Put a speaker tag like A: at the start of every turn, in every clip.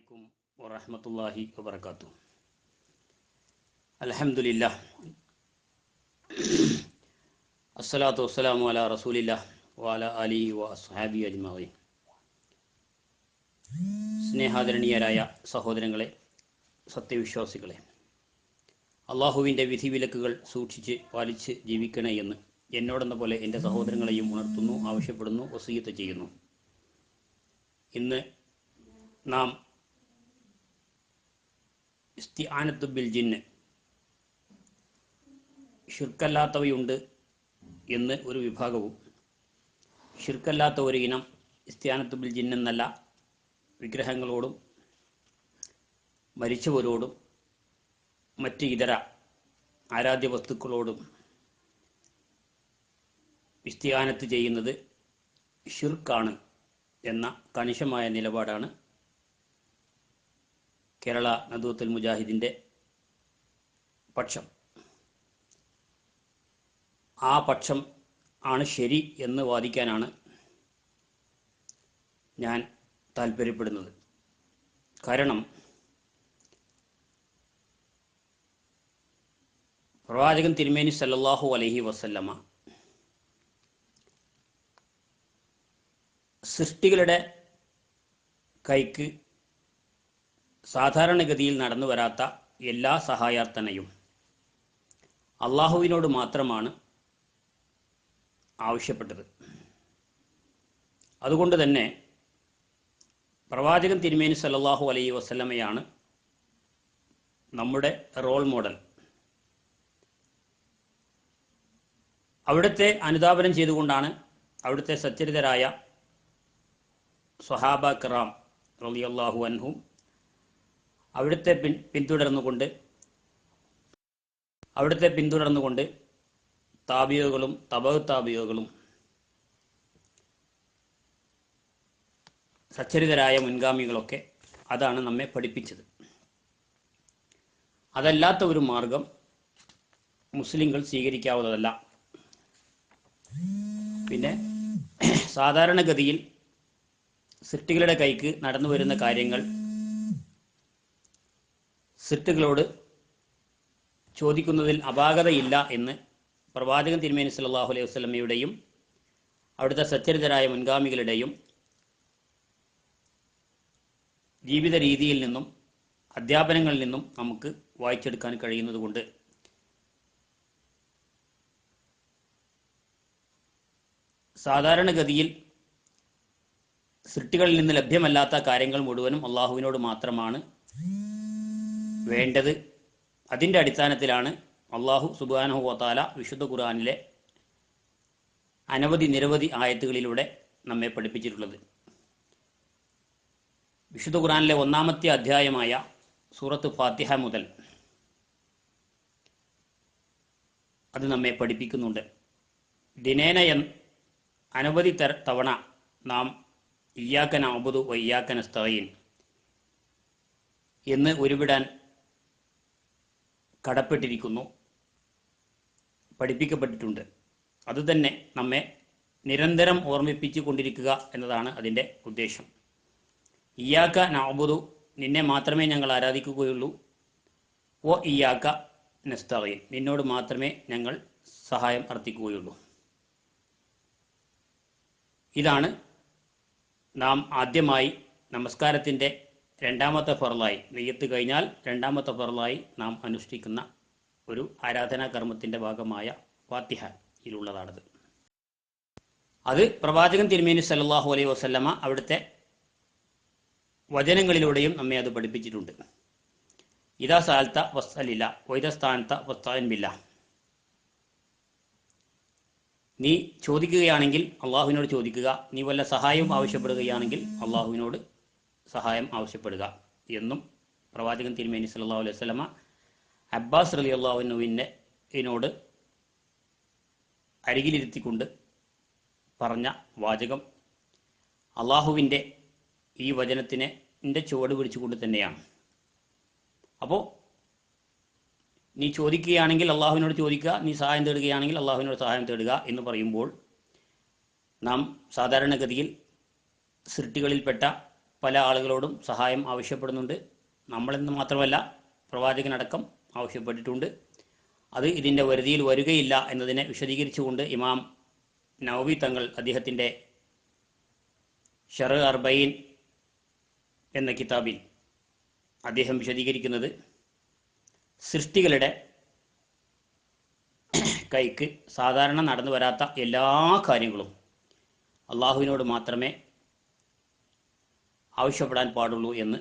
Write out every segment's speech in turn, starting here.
A: അലൈക്കും വറഹ്മത്തുള്ളാഹി വബറകാതുഹു. അൽഹംദുലില്ലാഹ് അസ്സലാത്തു വസ്സലാമു അലാ റസൂലില്ലാഹ് വഅലാ ആലിഹി വഅസ്ഹാബിഹി അജ്മഈൻ. സ്നേഹാദരണീയരായ സഹോദരങ്ങളെ, സത്യവിശ്വാസികളെ, അള്ളാഹുവിൻ്റെ വിധിവിലക്കുകൾ സൂക്ഷിച്ച് പാലിച്ച് ജീവിക്കണേ എന്ന് എന്നോടെന്ന പോലെ എൻ്റെ സഹോദരങ്ങളെയും ഉണർത്തുന്നു, ആവശ്യപ്പെടുന്നു, വസിയ്യത്ത് ചെയ്യുന്നു. ഇന്ന് നാം ഇസ്തിആനത്തു ബിൽ ജിന്ന്, ഷിർക്കല്ലാത്തവയുണ്ട് എന്ന് ഒരു വിഭാഗവും ഷിർക്കല്ലാത്ത ഒരു ഇനം ഇസ്തിആനത്തു ബിൽ ജിന്ന് എന്നല്ല, വിഗ്രഹങ്ങളോടും മരിച്ചവരോടും മറ്റ് ഇതര ആരാധ്യ വസ്തുക്കളോടും ഇസ്തിആനത്ത് ചെയ്യുന്നത് ഷിർക്കാണ് എന്ന കണിശമായ നിലപാടാണ് കേരള നദുവത്തുൽ മുജാഹിദിൻ്റെ പക്ഷം. ആ പക്ഷം ആണ് ശരി എന്ന് വാദിക്കാനാണ് ഞാൻ താല്പര്യപ്പെടുന്നത്. കാരണം പ്രവാചകൻ തിരുമേനി സല്ലല്ലാഹു അലൈഹി വസല്ലമ സൃഷ്ടികളുടെ കൈക്ക് സാധാരണഗതിയിൽ നടന്നു വരാത്ത എല്ലാ സഹായാർത്ഥനയും അള്ളാഹുവിനോട് മാത്രമാണ് ആവശ്യപ്പെട്ടത്. അതുകൊണ്ട് തന്നെ പ്രവാചകൻ തിരുമേനി സല്ലല്ലാഹു അലൈഹി വസല്ലമയാണ് നമ്മുടെ റോൾ മോഡൽ. അവിടുത്തെ അനുധാപനം ചെയ്തുകൊണ്ടാണ് അവിടുത്തെ സച്ചരിതരായ സ്വഹാബ കിറാം റളിയല്ലാഹു അൻഹും അവിടുത്തെ പിന്തുടർന്നുകൊണ്ട് താബിയകളും തബഉ താബിയകളും സച്ചരിതരായ മുൻഗാമികളൊക്കെ അതാണ് നമ്മെ പഠിപ്പിച്ചത്. അതല്ലാത്ത ഒരു മാർഗം മുസ്ലിങ്ങൾ സ്വീകരിക്കാവുന്നതല്ല. പിന്നെ സാധാരണഗതിയിൽ സൃഷ്ടികളുടെ കൈക്ക് നടന്നു വരുന്ന കാര്യങ്ങൾ സൃഷ്ടികളോട് ചോദിക്കുന്നതിൽ അപാകതയില്ല എന്ന് പ്രവാചകൻ തിരുമേനി സല്ലല്ലാഹു അലൈഹി വസല്ലമയുടെയും അവിടുത്തെ സച്ചരിതരായ മുൻഗാമികളുടെയും ജീവിത രീതിയിൽ നിന്നും അധ്യാപനങ്ങളിൽ നിന്നും നമുക്ക് വായിച്ചെടുക്കാൻ കഴിയുന്നതുകൊണ്ട് സാധാരണഗതിയിൽ സൃഷ്ടികളിൽ നിന്ന് ലഭ്യമല്ലാത്ത കാര്യങ്ങൾ മുഴുവനും അള്ളാഹുവിനോട് മാത്രമാണ് വേണ്ടത്. അതിൻ്റെ അടിസ്ഥാനത്തിലാണ് അള്ളാഹു സുബ്ഹാനഹു വ തആല വിശുദ്ധ ഖുർആനിലെ നിരവധി ആയത്തുകളിലൂടെ നമ്മെ പഠിപ്പിച്ചിട്ടുള്ളത്. വിശുദ്ധ ഖുർആനിലെ 1-ാമത്തെ അധ്യായമായ സൂറത്ത് ഫാത്തിഹ മുതൽ അത് നമ്മെ പഠിപ്പിക്കുന്നുണ്ട്. ദിനേന അനവധി തവണ നാം ഇയ്യാക നഅ്ബുദു വ ഇയ്യാക നസ്തഈൻ എന്ന് ഉരുവിടാൻ കടപ്പെട്ടിരിക്കുന്നു, പഠിപ്പിക്കപ്പെട്ടിട്ടുണ്ട്. അതുതന്നെ നമ്മെ നിരന്തരം ഓർമ്മിപ്പിച്ചു കൊണ്ടിരിക്കുക എന്നതാണ് അതിൻ്റെ ഉദ്ദേശം. ഇയ്യാക നഅ്ബുദു, നിന്നെ മാത്രമേ ഞങ്ങൾ ആരാധിക്കുകയുള്ളൂ, വ ഇയ്യാക നസ്തഈൻ, നിന്നോട് മാത്രമേ ഞങ്ങൾ സഹായം അർത്ഥിക്കുകയുള്ളൂ. ഇതാണ് നാം ആദ്യമായി നമസ്കാരത്തിൻ്റെ 2-ാമത്തെ ഫർളായി, നിയ്യത്ത് കഴിഞ്ഞാൽ 2-ാമത്തെ ഫർളായി നാം അനുഷ്ഠിക്കുന്ന ഒരു ആരാധനാ കർമ്മത്തിൻ്റെ ഭാഗമായ ഫാത്തിഹയിലുള്ളതാണത്. അത് പ്രവാചകൻ തിരുമേനി സല്ലല്ലാഹു അലൈഹി വസല്ലമ അവിടുത്തെ വചനങ്ങളിലൂടെയും നമ്മെ അത് പഠിപ്പിച്ചിട്ടുണ്ട്. ഇദാ സഅൽത വസ്അലില്ല വഇദാ സ്തഅൻത ഫസ്തഇൻ ബില്ലാഹ്, നീ ചോദിക്കുകയാണെങ്കിൽ അള്ളാഹുവിനോട് ചോദിക്കുക, നീ വല്ല സഹായം ആവശ്യപ്പെടുകയാണെങ്കിൽ അള്ളാഹുവിനോട് സഹായം ആവശ്യപ്പെടുക എന്നും പ്രവാചകൻ തിരുമേനി സല്ലല്ലാഹു അലൈഹി വസല്ലമ അബ്ബാസ് റളിയല്ലാഹു അൻഹുവിനോട് അരികിലിരുത്തിക്കൊണ്ട് പറഞ്ഞ വാചകം അള്ളാഹുവിൻ്റെ ഈ വചനത്തിൻ്റെ ചുവട് പിടിച്ചുകൊണ്ട് തന്നെയാണ്. അപ്പോൾ നീ ചോദിക്കുകയാണെങ്കിൽ അള്ളാഹുവിനോട് ചോദിക്കുക, നീ സഹായം തേടുകയാണെങ്കിൽ അള്ളാഹുവിനോട് സഹായം തേടുക എന്ന് പറയുമ്പോൾ നാം സാധാരണഗതിയിൽ സൃഷ്ടികളിൽപ്പെട്ട പല ആളുകളോടും സഹായം ആവശ്യപ്പെടുന്നുണ്ട്. നമ്മളെന്ന് മാത്രമല്ല, പ്രവാചകനടക്കം ആവശ്യപ്പെട്ടിട്ടുണ്ട്. അത് ഇതിൻ്റെ വരുതിയിൽ വരികയില്ല എന്നതിനെ വിശദീകരിച്ചുകൊണ്ട് ഇമാം നവവി തങ്ങൾ അദ്ദേഹത്തിൻ്റെ ഷർഹ് അർബഈൻ എന്ന കിതാബിൽ അദ്ദേഹം വിശദീകരിക്കുന്നത്, സൃഷ്ടികളുടെ കൈക്ക് സാധാരണ നടന്നു വരാത്ത എല്ലാ കാര്യങ്ങളും അള്ളാഹുവിനോട് മാത്രമേ ആവശ്യപ്പെടാൻ പാടുള്ളൂ എന്ന്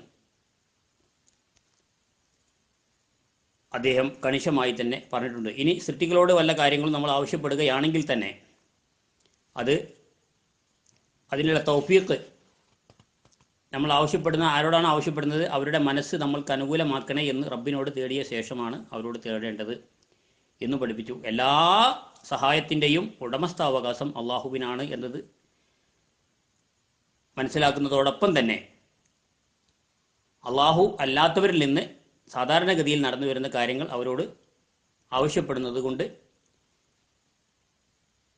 A: അദ്ദേഹം കണിശമായി തന്നെ പറഞ്ഞിട്ടുണ്ട്. ഇനി സൃഷ്ടികളോട് വല്ല കാര്യങ്ങളും നമ്മൾ ആവശ്യപ്പെടുകയാണെങ്കിൽ തന്നെ അതിനുള്ള തൗഫീഖ് നമ്മൾ ആവശ്യപ്പെടുന്ന ആരോടാണ് ആവശ്യപ്പെടുന്നത്, അവരുടെ മനസ്സ് നമ്മൾക്ക് അനുകൂലമാക്കണേ എന്ന് റബ്ബിനോട് തേടിയ ശേഷമാണ് അവരോട് തേടേണ്ടത് എന്ന് പഠിപ്പിച്ചു. എല്ലാ സഹായത്തിൻ്റെയും ഉടമസ്ഥാവകാശം അള്ളാഹുവിനാണ് എന്നത് മനസ്സിലാക്കുന്നതോടൊപ്പം തന്നെ അള്ളാഹു അല്ലാത്തവരിൽ നിന്ന് സാധാരണഗതിയിൽ നടന്നു വരുന്ന കാര്യങ്ങൾ അവരോട് ആവശ്യപ്പെടുന്നത് കൊണ്ട്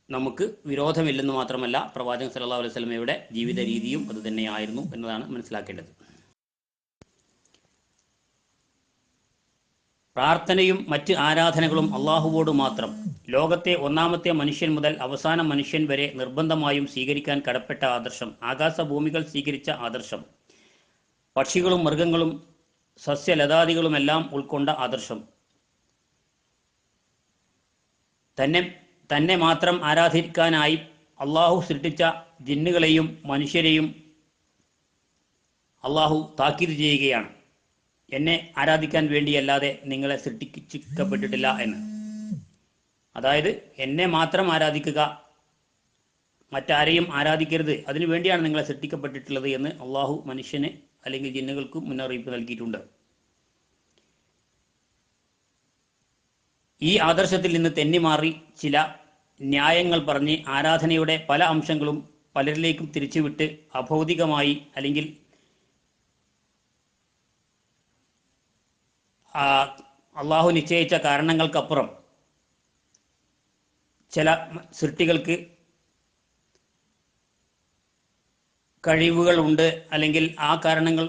A: നമുക്ക് വിരോധമില്ലെന്ന് മാത്രമല്ല, പ്രവാചകൻ സല്ലല്ലാഹു അലൈഹി വസല്ലമയുടെ ജീവിത രീതിയും അതുതന്നെയായിരുന്നു എന്നതാണ് മനസ്സിലാക്കേണ്ടത്. പ്രാർത്ഥനയും മറ്റ് ആരാധനകളും അള്ളാഹുവോട് മാത്രം. ലോകത്തെ ഒന്നാമത്തെ മനുഷ്യൻ മുതൽ അവസാന മനുഷ്യൻ വരെ നിർബന്ധമായും സ്വീകരിക്കാൻ കടപ്പെട്ട ആദർശം, ആകാശഭൂമികൾ സ്വീകരിച്ച ആദർശം, പക്ഷികളും മൃഗങ്ങളും സസ്യലതാദികളുമെല്ലാം ഉൾക്കൊണ്ട ആദർശം, തന്നെ മാത്രം ആരാധിക്കാനായി അള്ളാഹു സൃഷ്ടിച്ച ജിന്നുകളെയും മനുഷ്യരെയും അള്ളാഹു താക്കീത് ചെയ്യുകയാണ്. എന്നെ ആരാധിക്കാൻ വേണ്ടിയല്ലാതെ നിങ്ങളെ സൃഷ്ടിക്കപ്പെട്ടിട്ടില്ല എന്ന്. അതായത് എന്നെ മാത്രം ആരാധിക്കുക, മറ്റാരെയും ആരാധിക്കരുത്, അതിനു വേണ്ടിയാണ് നിങ്ങളെ സൃഷ്ടിക്കപ്പെട്ടിട്ടുള്ളത് എന്ന് അള്ളാഹു മനുഷ്യന് അല്ലെങ്കിൽ ജിന്നുകൾക്കും മുന്നറിയിപ്പ് നൽകിയിട്ടുണ്ട്. ഈ ആദർശത്തിൽ നിന്ന് തെന്നിമാറി ചില ന്യായങ്ങൾ പറഞ്ഞ് ആരാധനയുടെ പല അംശങ്ങളും പലരിലേക്കും തിരിച്ചുവിട്ട് അഭൗതികമായി അല്ലെങ്കിൽ അള്ളാഹു നിശ്ചയിച്ച കാരണങ്ങൾക്കപ്പുറം ചില സൃഷ്ടികൾക്ക് കഴിവുകളുണ്ട്, അല്ലെങ്കിൽ ആ കാരണങ്ങൾ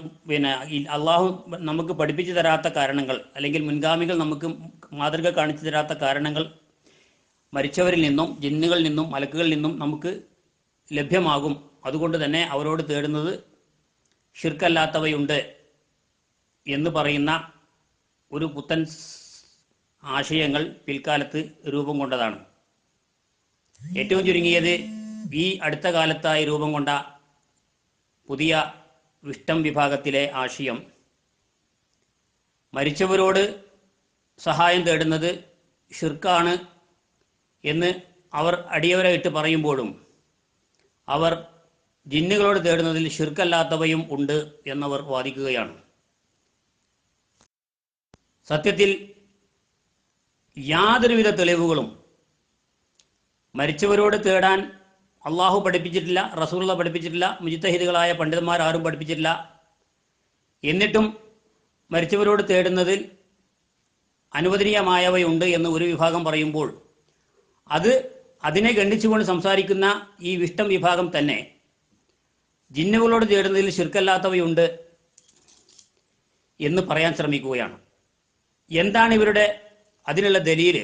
A: അള്ളാഹു നമുക്ക് പഠിപ്പിച്ചു തരാത്ത കാരണങ്ങൾ അല്ലെങ്കിൽ മുൻഗാമികൾ നമുക്ക് മാതൃക കാണിച്ചു തരാത്ത കാരണങ്ങൾ മരിച്ചവരിൽ നിന്നും ജിന്നുകളിൽ നിന്നും മലക്കുകളിൽ നിന്നും നമുക്ക് ലഭ്യമാകും. അതുകൊണ്ട് തന്നെ അവരോട് തേടുന്നത് ശിർക്കല്ലാത്തവയുണ്ട് എന്ന് പറയുന്ന ഒരു പുത്തൻ ആശയങ്ങൾ പിൽക്കാലത്ത് രൂപം കൊണ്ടതാണ്. ഏറ്റവും ചുരുങ്ങിയത് ഈ അടുത്ത കാലത്തായി രൂപം കൊണ്ട പുതിയ വിഷ്ടം വിഭാഗത്തിലെ ആശയം, മരിച്ചവരോട് സഹായം തേടുന്നത് ഷിർക്കാണ് എന്ന് അവർ അടിയവരായിട്ട് പറയുമ്പോഴും അവർ ജിന്നുകളോട് തേടുന്നതിൽ ഷിർക്കല്ലാത്തവയും ഉണ്ട് എന്നവർ വാദിക്കുകയാണ്. സത്യത്തിൽ യാതൊരുവിധ തെളിവുകളും മരിച്ചവരോട് തേടാൻ അള്ളാഹു പഠിപ്പിച്ചിട്ടില്ല, റസൂലുള്ള പഠിപ്പിച്ചിട്ടില്ല, മുജ്തഹിദുകളായ പണ്ഡിതന്മാർ ആരും പഠിപ്പിച്ചിട്ടില്ല. എന്നിട്ടും മരിച്ചവരോട് തേടുന്നതിൽ അനുവദനീയമായവയുണ്ട് എന്ന് ഒരു വിഭാഗം പറയുമ്പോൾ അതിനെ ഖണ്ഡിച്ചുകൊണ്ട് സംസാരിക്കുന്ന ഈ വിഷ്ടം വിഭാഗം തന്നെ ജിന്നുകളോട് തേടുന്നതിൽ ശിർക്കല്ലാത്തവയുണ്ട് എന്ന് പറയാൻ ശ്രമിക്കുകയാണ്. എന്താണ് ഇവരുടെ അതിനുള്ള ദലീല്?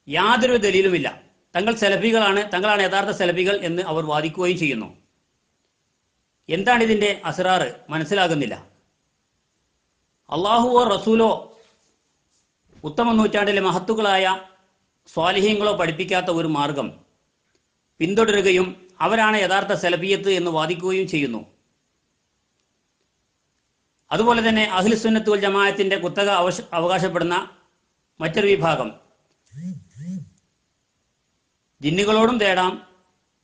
A: യാതൊരു ദലീലുമില്ല. തങ്ങളാണ് യഥാർത്ഥ സലഫികൾ എന്ന് അവർ വാദിക്കുകയും ചെയ്യുന്നു. എന്താണ് ഇതിൻ്റെ അസ്റാറ്? മനസ്സിലാകുന്നില്ല. അള്ളാഹുവോ റസൂലോ ഉത്തമ നൂറ്റാണ്ടിലെ മഹത്തുക്കളായ സ്വാലിഹീങ്ങളോ പഠിപ്പിക്കാത്ത ഒരു മാർഗം പിന്തുടരുകയും അവരാണ് യഥാർത്ഥ സലഫിയത്ത് എന്ന് വാദിക്കുകയും ചെയ്യുന്നു. അതുപോലെ തന്നെ അഹ്ലുസുന്നത്ത് വൽ ജമാഅത്തിന്റെ കുത്തക അവകാശപ്പെടുന്ന മറ്റൊരു വിഭാഗം ജിന്നുകളോടും തേടാം,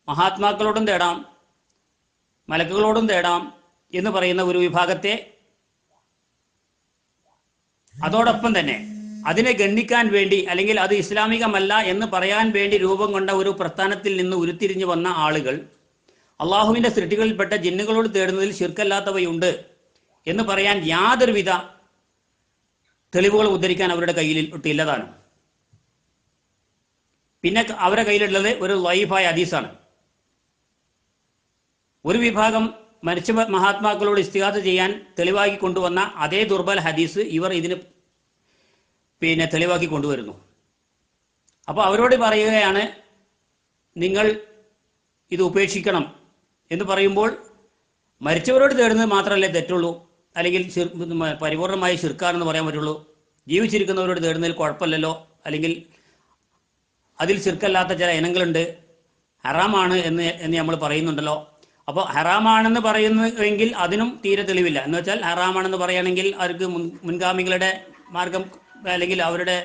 A: മഹാത്മാക്കളോടും തേടാം, മലക്കുകളോടും തേടാം എന്ന് പറയുന്ന ഒരു വിഭാഗത്തെ അതോടൊപ്പം തന്നെ അതിനെ ഗണ്ണിക്കാൻ വേണ്ടി അല്ലെങ്കിൽ അത് ഇസ്ലാമികമല്ല എന്ന് പറയാൻ വേണ്ടി രൂപം കൊണ്ട ഒരു പ്രസ്ഥാനത്തിൽ നിന്ന് ഉരുത്തിരിഞ്ഞു വന്ന ആളുകൾ അള്ളാഹുവിന്റെ സൃഷ്ടികളിൽപ്പെട്ട ജിന്നുകളോട് തേടുന്നതിൽ ശിർക്കല്ലാത്തവയുണ്ട് എന്ന് പറയാൻ യാതൊരുവിധ തെളിവുകൾ ഉദ്ധരിക്കാൻ അവരുടെ കയ്യിൽ ഇല്ലതാണ്. പിന്നെ അവരുടെ കയ്യിലുള്ളത് ഒരു ലൈഫായ ഹദീസാണ്. ഒരു വിഭാഗം മരിച്ച മഹാത്മാക്കളോട് ഇസ്തിഗാസ ചെയ്യാൻ തെളിവാക്കി കൊണ്ടുവന്ന അതേ ദുർബല ഹദീസ് ഇവർ ഇതിന് തെളിവാക്കി കൊണ്ടുവരുന്നു. അപ്പോൾ അവരോട് പറയുകയാണ്, നിങ്ങൾ ഇത് ഉപേക്ഷിക്കണം എന്ന് പറയുമ്പോൾ മരിച്ചവരോട് തേടുന്നത് മാത്രമല്ലേ തെറ്റുള്ളൂ, അല്ലെങ്കിൽ പരിപൂർണമായി ശിർക്കാണെന്ന് പറയാൻ പറ്റുള്ളൂ. ജീവിച്ചിരിക്കുന്നവരോട് തേടുന്നതിൽ കുഴപ്പമില്ലല്ലോ, അല്ലെങ്കിൽ അതിൽ ശിർക്കല്ലാത്ത ചില ഇനങ്ങളുണ്ട്, ഹറാമാണ് എന്ന് നമ്മൾ പറയുന്നുണ്ടല്ലോ. അപ്പോൾ ഹറാമാണെന്ന് പറയുന്നുവെങ്കിൽ അതിനും തീരെ തെളിവില്ല. എന്ന് വെച്ചാൽ ഹറാമാണെന്ന് പറയുകയാണെങ്കിൽ അവർക്ക് മുൻഗാമികളുടെ മാർഗം അല്ലെങ്കിൽ അവരുടെ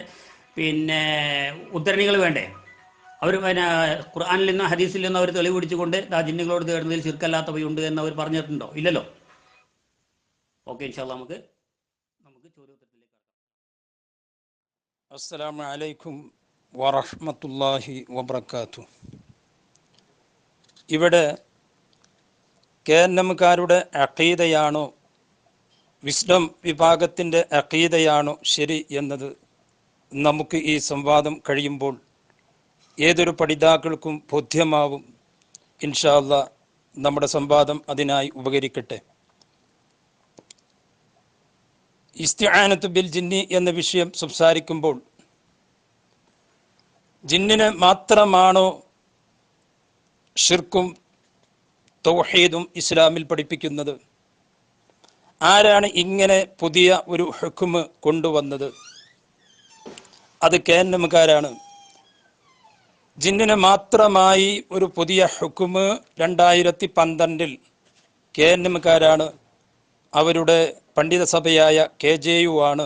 A: ഉദ്ധരണികൾ വേണ്ടേ? അവർ ഖുർആനിൽ നിന്നോ ഹദീസിൽ നിന്നോ അവർ തെളിവ് പിടിച്ചുകൊണ്ട് ജിന്നുകളോട് തേടുന്നതിൽ ശിർക്കല്ലാത്തവയുണ്ട് എന്ന് അവർ പറഞ്ഞിട്ടുണ്ടോ? ഇല്ലല്ലോ. ഓക്കെ, ഇൻഷാ അല്ലാഹ് നമുക്ക് ചോദ്യോത്തരത്തിലേക്ക് കടക്കാം.
B: അസ്സലാമു അലൈക്കും വറഹ്മത്തുള്ളാഹി വബറകാതുഹു. ഇവിടെ KNMകാരുടെ അഖീദയാണോ വിസ്ഡം വിഭാഗത്തിൻ്റെ അഖീദയാണോ ശരി എന്നത് നമുക്ക് ഈ സംവാദം കഴിയുമ്പോൾ ഏതൊരു പഠിതാക്കൾക്കും ബോധ്യമാവും. ഇൻഷാ അല്ലാഹ് നമ്മുടെ സംവാദം അതിനായി ഉപകരിക്കട്ടെ. ഇസ്തിആനത്തു ബിൽ ജിന്നി എന്ന വിഷയം സംസാരിക്കുമ്പോൾ ജിന്നിനെ മാത്രമാണോ ഷിർക്കും തൗഹീദും ഇസ്ലാമിൽ പഠിപ്പിക്കുന്നത്? ആരാണ് ഇങ്ങനെ പുതിയ ഒരു ഹുക്മ് കൊണ്ടുവന്നത്? അത് KNMകാരാണ്. ജിന്നിന് മാത്രമായി ഒരു പുതിയ ഹുക്മ് 2012 KNMകാരാണ്, അവരുടെ പണ്ഡിത സഭയായ KJU ആണ്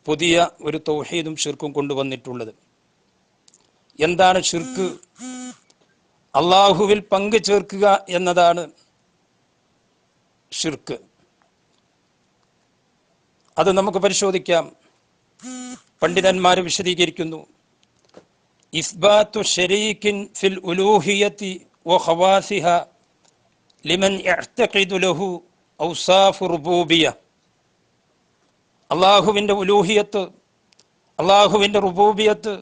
B: പുതിയ ഒരു തൗഹീദും ഷിർക്കും കൊണ്ടുവന്നിട്ടുള്ളത്. എന്താണ് ഷിർക്ക്? അള്ളാഹുവിൽ പങ്കു ചേർക്കുക എന്നതാണ് ഷിർക്ക്. അത് നമുക്ക് പരിശോധിക്കാം. പണ്ഡിതന്മാർ വിശദീകരിക്കുന്നു, ഇസ്ബാത്തു ശരീകിൻ ഫിൽ ഉലൂഹിയത്തി വഖവാസിഹ ലിമൻ യഅ്തഖിദു ലഹു ഔസാഫു റുബൂബിയ. അള്ളാഹുവിൻ്റെ ഉലൂഹിയത്ത്, അള്ളാഹുവിൻ്റെ റുബൂബിയത്ത്,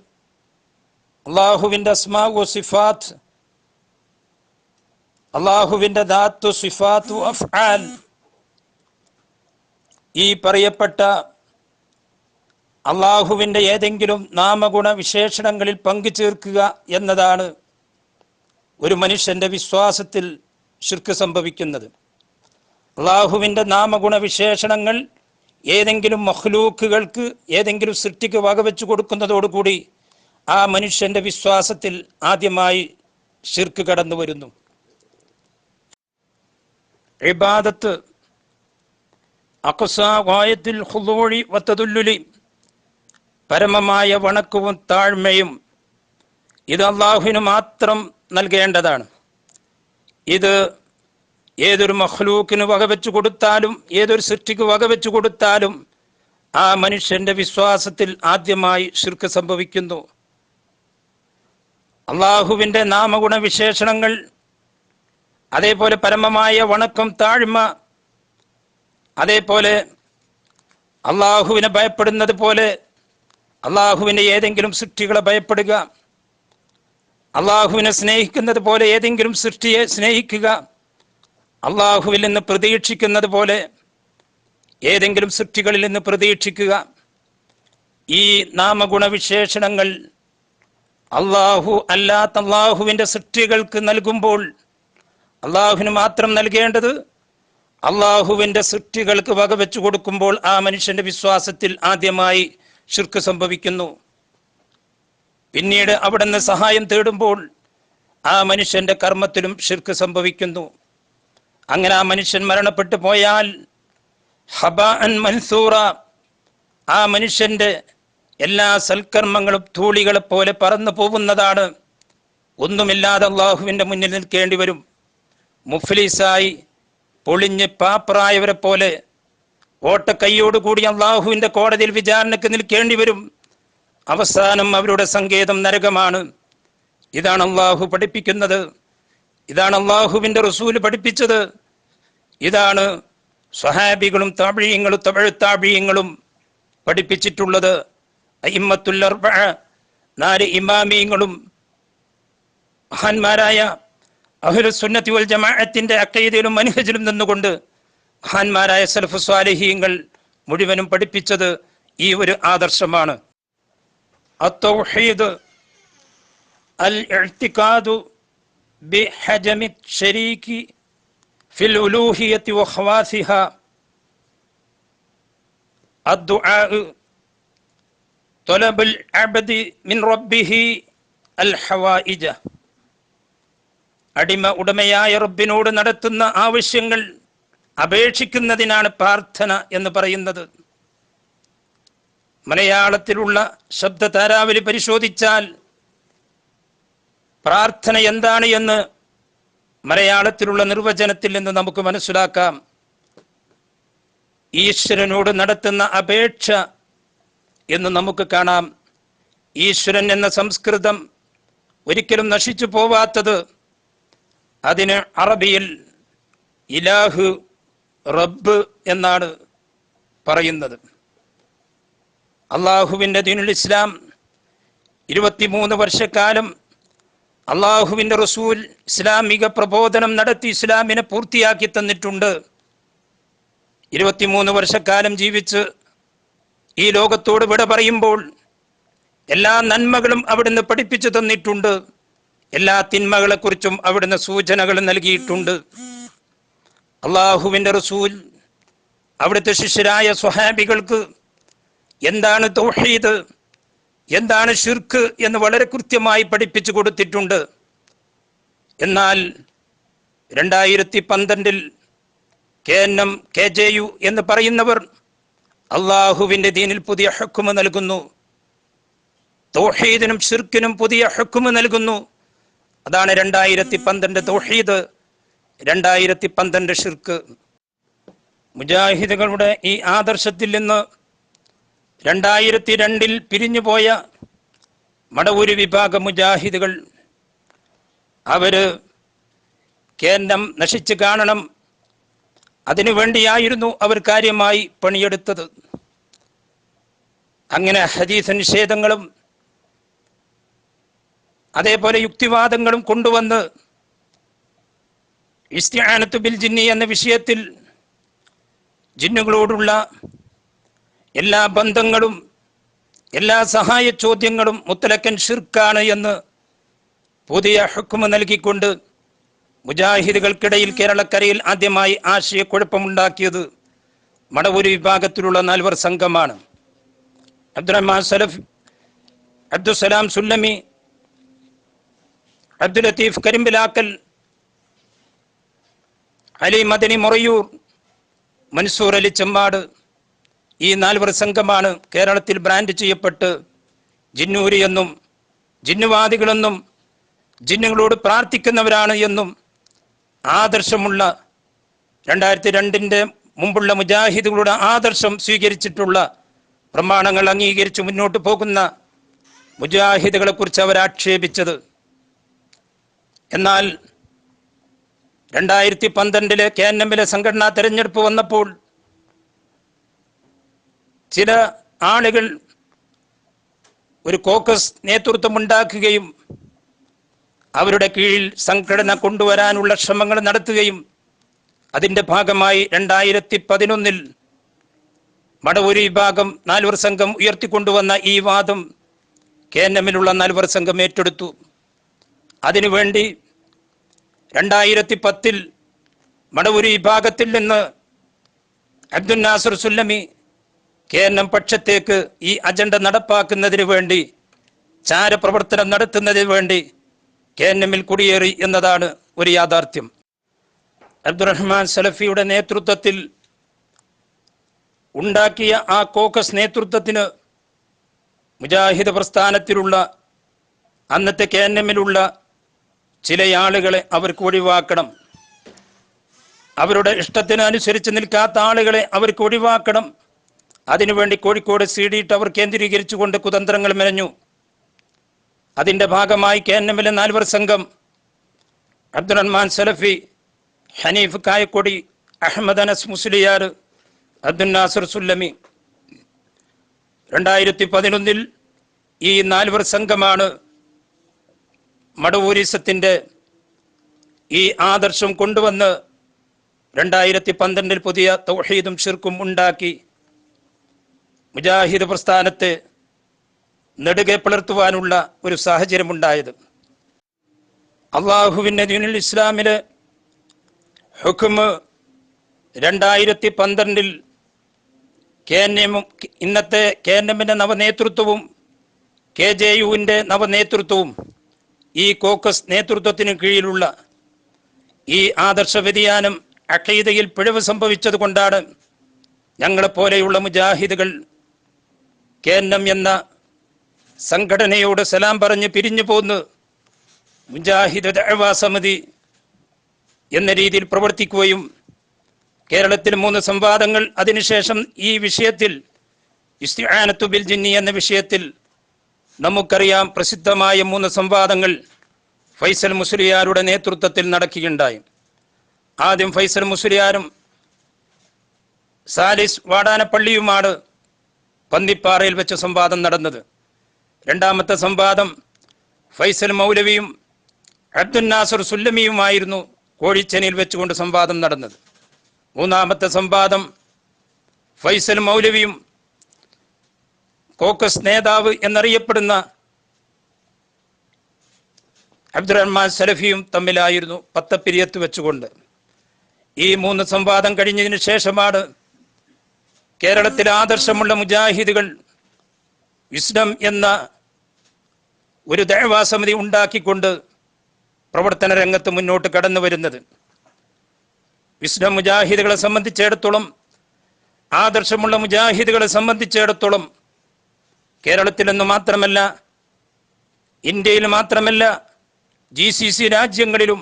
B: അള്ളാഹുവിൻ്റെ അസ്മാ വ സിഫാത്ത്, അള്ളാഹുവിൻ്റെ ദാത്തു സിഫാത്തു അഫ്ആൽ, ഈ പറയപ്പെട്ട അള്ളാഹുവിൻ്റെ ഏതെങ്കിലും നാമഗുണ വിശേഷണങ്ങളിൽ പങ്കു ചേർക്കുക എന്നതാണ് ഒരു മനുഷ്യൻ്റെ വിശ്വാസത്തിൽ ശിർക്ക് സംഭവിക്കുന്നത്. അള്ളാഹുവിൻ്റെ നാമഗുണ വിശേഷണങ്ങൾ ഏതെങ്കിലും മഖ്ലൂക്കുകൾക്ക്, ഏതെങ്കിലും സൃഷ്ടിക്ക് വകവെച്ചു കൊടുക്കുന്നതോടുകൂടി ആ മനുഷ്യൻ്റെ വിശ്വാസത്തിൽ ആദ്യമായി ശിർക്ക് കടന്നു വരുന്നു. ഇബാദത്ത് അഖ്സാ ഗായത്തുൽ ഖുദൂഇ വതദല്ലുലി, പരമമായ വണക്കവും താഴ്മയും ഇത് അള്ളാഹുവിന് മാത്രം നൽകേണ്ടതാണ്. ഇത് ഏതൊരു മഖ്ലൂക്കിന് വകവെച്ചു കൊടുത്താലും, ഏതൊരു സൃഷ്ടിക്ക് വകവെച്ചു കൊടുത്താലും ആ മനുഷ്യന്റെ വിശ്വാസത്തിൽ ആദ്യമായി ശിർക്ക് സംഭവിക്കുന്നു. അള്ളാഹുവിൻ്റെ നാമഗുണ വിശേഷണങ്ങൾ, അതേപോലെ പരമമായ വണക്കം, താഴ്മ, അതേപോലെ അള്ളാഹുവിനെ ഭയപ്പെടുന്നത് പോലെ അള്ളാഹുവിൻ്റെ ഏതെങ്കിലും സൃഷ്ടികളെ ഭയപ്പെടുക, അള്ളാഹുവിനെ സ്നേഹിക്കുന്നത് പോലെ ഏതെങ്കിലും സൃഷ്ടിയെ സ്നേഹിക്കുക, അള്ളാഹുവിൽ നിന്ന് പ്രതീക്ഷിക്കുന്നത് പോലെ ഏതെങ്കിലും സൃഷ്ടികളിൽ നിന്ന് പ്രതീക്ഷിക്കുക. ഈ നാമഗുണവിശേഷണങ്ങൾ അള്ളാഹു അല്ലാത്ത അള്ളാഹുവിൻ്റെ സൃഷ്ടികൾക്ക് നൽകുമ്പോൾ അള്ളാഹുവിന് മാത്രം നൽകേണ്ടത്, അള്ളാഹുവിൻ്റെ സൃഷ്ടികൾക്ക് വകവെച്ചു കൊടുക്കുമ്പോൾ ആ മനുഷ്യന്റെ വിശ്വാസത്തിൽ ആദ്യമായി ശിർക്ക് സംഭവിക്കുന്നു. പിന്നീട് അവിടുന്ന് സഹായം തേടുമ്പോൾ ആ മനുഷ്യന്റെ കർമ്മത്തിലും ശിർക്ക് സംഭവിക്കുന്നു. അങ്ങനെ ആ മനുഷ്യൻ മരണപ്പെട്ടു പോയാൽ ഹബാഅൻ മൻസൂറ, ആ മനുഷ്യന്റെ എല്ലാ സൽക്കർമ്മങ്ങളും ധൂളികളെ പോലെ പറന്നു പോകുന്നതാണ്. ഒന്നുമില്ലാതെ അള്ളാഹുവിൻ്റെ മുന്നിൽ നിൽക്കേണ്ടി വരും. മുഫ്ലിസായി പൊളിഞ്ഞ് പാപ്പറായവരെ പോലെ ഓട്ടക്കൈയോടുകൂടി അള്ളാഹുവിൻ്റെ കോടതിയിൽ വിചാരണയ്ക്ക് നിൽക്കേണ്ടി വരും. അവസാനം അവരുടെ സങ്കേതം നരകമാണ്. ഇതാണ് അള്ളാഹു പഠിപ്പിക്കുന്നത്, ഇതാണ് അള്ളാഹുവിൻ്റെ റസൂല് പഠിപ്പിച്ചത്, ഇതാണ് സ്വഹാബികളും താബിഈങ്ങളും തബഉ താബിഈങ്ങളും പഠിപ്പിച്ചിട്ടുള്ളത്. അഇമ്മത്തുൽ അർബഅ, 4 ഇമാമിയങ്ങളും മഹാന്മാരായ അഹ്ലുസുന്നത്തി വൽ ജമാഅത്തിന്റെ അഖീദയിലും മനഹജിലും നിന്നുകൊണ്ട് മഹാന്മാരായ സലഫു സ്വാലിഹീങ്ങൾ മുഴുവനും പഠിപ്പിച്ചത് ഈ ഒരു ആദർശമാണ്. അത്തൗഹീദ് അൽ ഇഅ്തിഖാദു ബിഹജമി ശരീകി ഫിൽ ഉലൂഹിയത്തി വഖവാസിഹ അദ്ദുആ ത്വലബുൽ അബ്ദി മിൻ റബ്ബിഹി അൽ ഹവായിജ. അടിമ ഉടമയായ റബ്ബിനോട് നടത്തുന്ന ആവശ്യങ്ങൾ അപേക്ഷിക്കുന്നതിനാണ് പ്രാർത്ഥന എന്ന് പറയുന്നത്. മലയാളത്തിലുള്ള ശബ്ദതാരാവലി പരിശോധിച്ചാൽ പ്രാർത്ഥന എന്താണ് എന്ന് മലയാളത്തിലുള്ള നിർവചനത്തിൽ നിന്ന് നമുക്ക് മനസ്സിലാക്കാം. ഈശ്വരനോട് നടത്തുന്ന അപേക്ഷ എന്ന് നമുക്ക് കാണാം. ഈശ്വരൻ എന്ന സംസ്കൃതം ഒരിക്കലും നശിച്ചു പോവാത്തത് അതിന് അറബിയിൽ ഇലാഹ്, റബ്ബ് എന്നാണ് പറയുന്നത്. അള്ളാഹുവിൻ്റെ ദീനുൽ ഇസ്ലാം 23 വർഷക്കാലം അള്ളാഹുവിൻ്റെ റസൂൽ ഇസ്ലാമിക പ്രബോധനം നടത്തി ഇസ്ലാമിനെ പൂർത്തിയാക്കി തന്നിട്ടുണ്ട്. 23 വർഷക്കാലം ജീവിച്ച് ഈ ലോകത്തോട് വിട പറയുമ്പോൾ എല്ലാ നന്മകളും അവിടുന്ന് പഠിപ്പിച്ചു തന്നിട്ടുണ്ട്. എല്ലാ തിന്മകളെക്കുറിച്ചും അവിടുന്ന് സൂചനകൾ നൽകിയിട്ടുണ്ട്. അള്ളാഹുവിൻ്റെ റസൂൽ അവിടുത്തെ ശിഷ്യരായ സ്വഹാബികൾക്ക് എന്താണ് തൗഹീദ്, എന്താണ് ശിർക്ക് എന്ന് വളരെ കൃത്യമായി പഠിപ്പിച്ചു കൊടുത്തിട്ടുണ്ട്. എന്നാൽ 2012 KNM KJU എന്ന് പറയുന്നവർ അള്ളാഹുവിൻ്റെ ദീനിൽ പുതിയ ഹുക്മ നൽകുന്നു. തൗഹീദിനും ശിർക്കിനും പുതിയ ഹുക്മ നൽകുന്നു. അതാണ് 2012 തൗഹീദ്, 2012 ശിർക്ക്. മുജാഹിദുകളുടെ ഈ ആദർശത്തിൽ നിന്ന് 2002 പിരിഞ്ഞുപോയ മടവൂര് വിഭാഗം മുജാഹിദുകൾ അവര് കേന്ദ്രം നശിച്ചു കാണണം, അതിനുവേണ്ടിയായിരുന്നു അവർ കാര്യമായി പണിയെടുത്തത്. അങ്ങനെ ഹദീസ് നിഷേധങ്ങളും അതേപോലെ യുക്തിവാദങ്ങളും കൊണ്ടുവന്ന് ഇസ്തിആനത്തു ബിൽ ജിന്നി എന്ന വിഷയത്തിൽ ജിന്നുകളോടുള്ള എല്ലാ ബന്ധങ്ങളും എല്ലാ സഹായ ചോദ്യങ്ങളും മുത്തലക്കൻ ഷിർക്കാണ് എന്ന് പുതിയ ഹുക്മ നൽകിക്കൊണ്ട് മുജാഹിദുകൾക്കിടയിൽ കേരളക്കരയിൽ ആദ്യമായി ആശയക്കുഴപ്പമുണ്ടാക്കിയത് മടവൂര് വിഭാഗത്തിലുള്ള 4 സംഘമാണ്. അബ്ദുറഹ്മാൻ സലഫ്, അബ്ദുസലാം സുല്ലമി, അബ്ദുൽ ലത്തീഫ് കരിമ്പിലാക്കൽ, അലി മദനി മൊറയൂർ, മൻസൂർ അലി ചെമ്മാട്, ഈ 4 സംഘമാണ് കേരളത്തിൽ ബ്രാൻഡ് ചെയ്യപ്പെട്ട് ജിന്നൂരി എന്നും ജിന്നുവാദികളെന്നും ജിന്നുകളോട് പ്രാർത്ഥിക്കുന്നവരാണ് എന്നും ആദർശമുള്ള 2002 മുമ്പുള്ള മുജാഹിദുകളുടെ ആദർശം സ്വീകരിച്ചിട്ടുള്ള പ്രമാണങ്ങൾ അംഗീകരിച്ച് മുന്നോട്ട് പോകുന്ന മുജാഹിദുകളെ കുറിച്ച് അവർ ആക്ഷേപിച്ചത്. എന്നാൽ 2012 KNM സംഘടനാ തെരഞ്ഞെടുപ്പ് വന്നപ്പോൾ ചില ആളുകൾ ഒരു കോക്കസ് നേതൃത്വമുണ്ടാക്കുകയും അവരുടെ കീഴിൽ സംഘടന കൊണ്ടുവരാനുള്ള ശ്രമങ്ങൾ നടത്തുകയും അതിൻ്റെ ഭാഗമായി 2011 മടവൂര് വിഭാഗം 4 സംഘം ഉയർത്തിക്കൊണ്ടുവന്ന ഈ വാദം KNM-ലുള്ള 4 സംഘം ഏറ്റെടുത്തു. അതിനുവേണ്ടി 2010 മടവൂര് വിഭാഗത്തിൽ നിന്ന് അബ്ദുൽ നാസർ സുല്ലമി KNM പക്ഷത്തേക്ക് ഈ അജണ്ട നടപ്പാക്കുന്നതിന് വേണ്ടി, ചാരപ്രവർത്തനം നടത്തുന്നതിന് വേണ്ടി KNM-ൽ കുടിയേറി എന്നതാണ് ഒരു യാഥാർത്ഥ്യം. അബ്ദുറഹ്മാൻ സലഫിയുടെ നേതൃത്വത്തിൽ ഉണ്ടാക്കിയ ആ കോക്കസ് നേതൃത്വത്തിന് മുജാഹിദ് പ്രസ്ഥാനത്തിലുള്ള അന്നത്തെ KNM-ലുള്ള ചില ആളുകളെ അവർക്ക് ഒഴിവാക്കണം. അവരുടെ ഇഷ്ടത്തിന് അനുസരിച്ച് നിൽക്കാത്ത ആളുകളെ അവർക്ക് ഒഴിവാക്കണം. അതിനുവേണ്ടി കോഴിക്കോട് CD ടവർ കേന്ദ്രീകരിച്ചുകൊണ്ട് കുതന്ത്രങ്ങൾ മെനഞ്ഞു. അതിൻ്റെ ഭാഗമായി KNM-ലെ 4 സംഘം അബ്ദുറഹ്മാൻ സലഫി, ഹനീഫ് കായക്കൊടി, അഹമ്മദ് അനസ് മുസ്ലിയാർ, അബ്ദുൽ നാസർ സുല്ലമി. 2011 ഈ 4 സംഘമാണ് മടവൂരിസത്തിൻ്റെ ഈ ആദർശം കൊണ്ടുവന്ന് 2012 പുതിയ തൗഹീദും ശിർക്കും ഉണ്ടാക്കി മുജാഹിദ് പ്രസ്ഥാനത്തെ നെടുകെ പിളർത്തുവാനുള്ള ഒരു സാഹചര്യമുണ്ടായത്. അള്ളാഹുവിൻ്റെ ദീനുൽ ഇസ്ലാമിലെ ഹുക്മ് 2012 ഇന്നത്തെ KNMന്റെ നവനേതൃത്വവും KJUവിൻ്റെ നവനേതൃത്വവും ഈ കോക്കസ് നേതൃത്വത്തിന് കീഴിലുള്ള ഈ ആദർശ വ്യതിയാനം അഖീദയിൽ പിഴവ് സംഭവിച്ചത് കൊണ്ടാണ് ഞങ്ങളെപ്പോലെയുള്ള മുജാഹിദുകൾ KNM എന്ന സംഘടനയോട് സലാം പറഞ്ഞ് പിരിഞ്ഞു പോന്ന് മുജാഹിദ് ദഅവാ സമിതി എന്ന രീതിയിൽ പ്രവർത്തിക്കുകയും കേരളത്തിൽ 3 സംവാദങ്ങൾ, അതിനുശേഷം ഈ വിഷയത്തിൽ ഇസ്തിആനത്തു ബിൽ ജിന്നി എന്ന വിഷയത്തിൽ നമുക്കറിയാം പ്രസിദ്ധമായ 3 സംവാദങ്ങൾ ഫൈസൽ മുസ്ലിയാരുടെ നേതൃത്വത്തിൽ നടക്കുകയുണ്ടായി. ആദ്യം ഫൈസൽ മുസ്ലിയാരും സാലിസ് വാടാനപ്പള്ളിയുമാണ് പന്നിപ്പാറയിൽ വെച്ച് സംവാദം നടന്നത്. രണ്ടാമത്തെ സംവാദം ഫൈസൽ മൗലവിയും അബ്ദുൽ നാസർ സുല്ലമിയുമായിരുന്നു കോഴിച്ചനിയിൽ വെച്ചുകൊണ്ട് സംവാദം നടന്നത്. മൂന്നാമത്തെ സംവാദം ഫൈസൽ മൗലവിയും കോക്കസ് നേതാവ് എന്നറിയപ്പെടുന്ന അബ്ദുറഹ്മാൻ സലഫിയും തമ്മിലായിരുന്നു പത്തപ്പിരിയത്ത് വെച്ചുകൊണ്ട്. ഈ 3 സംവാദം കഴിഞ്ഞതിന് ശേഷമാണ് കേരളത്തിലെ ആദർശമുള്ള മുജാഹിദുകൾ വിസ്ഡം എന്ന ഒരു ദഅവാ സമിതി ഉണ്ടാക്കിക്കൊണ്ട് പ്രവർത്തന രംഗത്ത് മുന്നോട്ട് കടന്നു വരുന്നത്. വിസ്ഡം മുജാഹിദുകളെ സംബന്ധിച്ചിടത്തോളം, ആദർശമുള്ള മുജാഹിദുകളെ സംബന്ധിച്ചിടത്തോളം കേരളത്തിലെന്ന് മാത്രമല്ല, ഇന്ത്യയിൽ മാത്രമല്ല, GCC രാജ്യങ്ങളിലും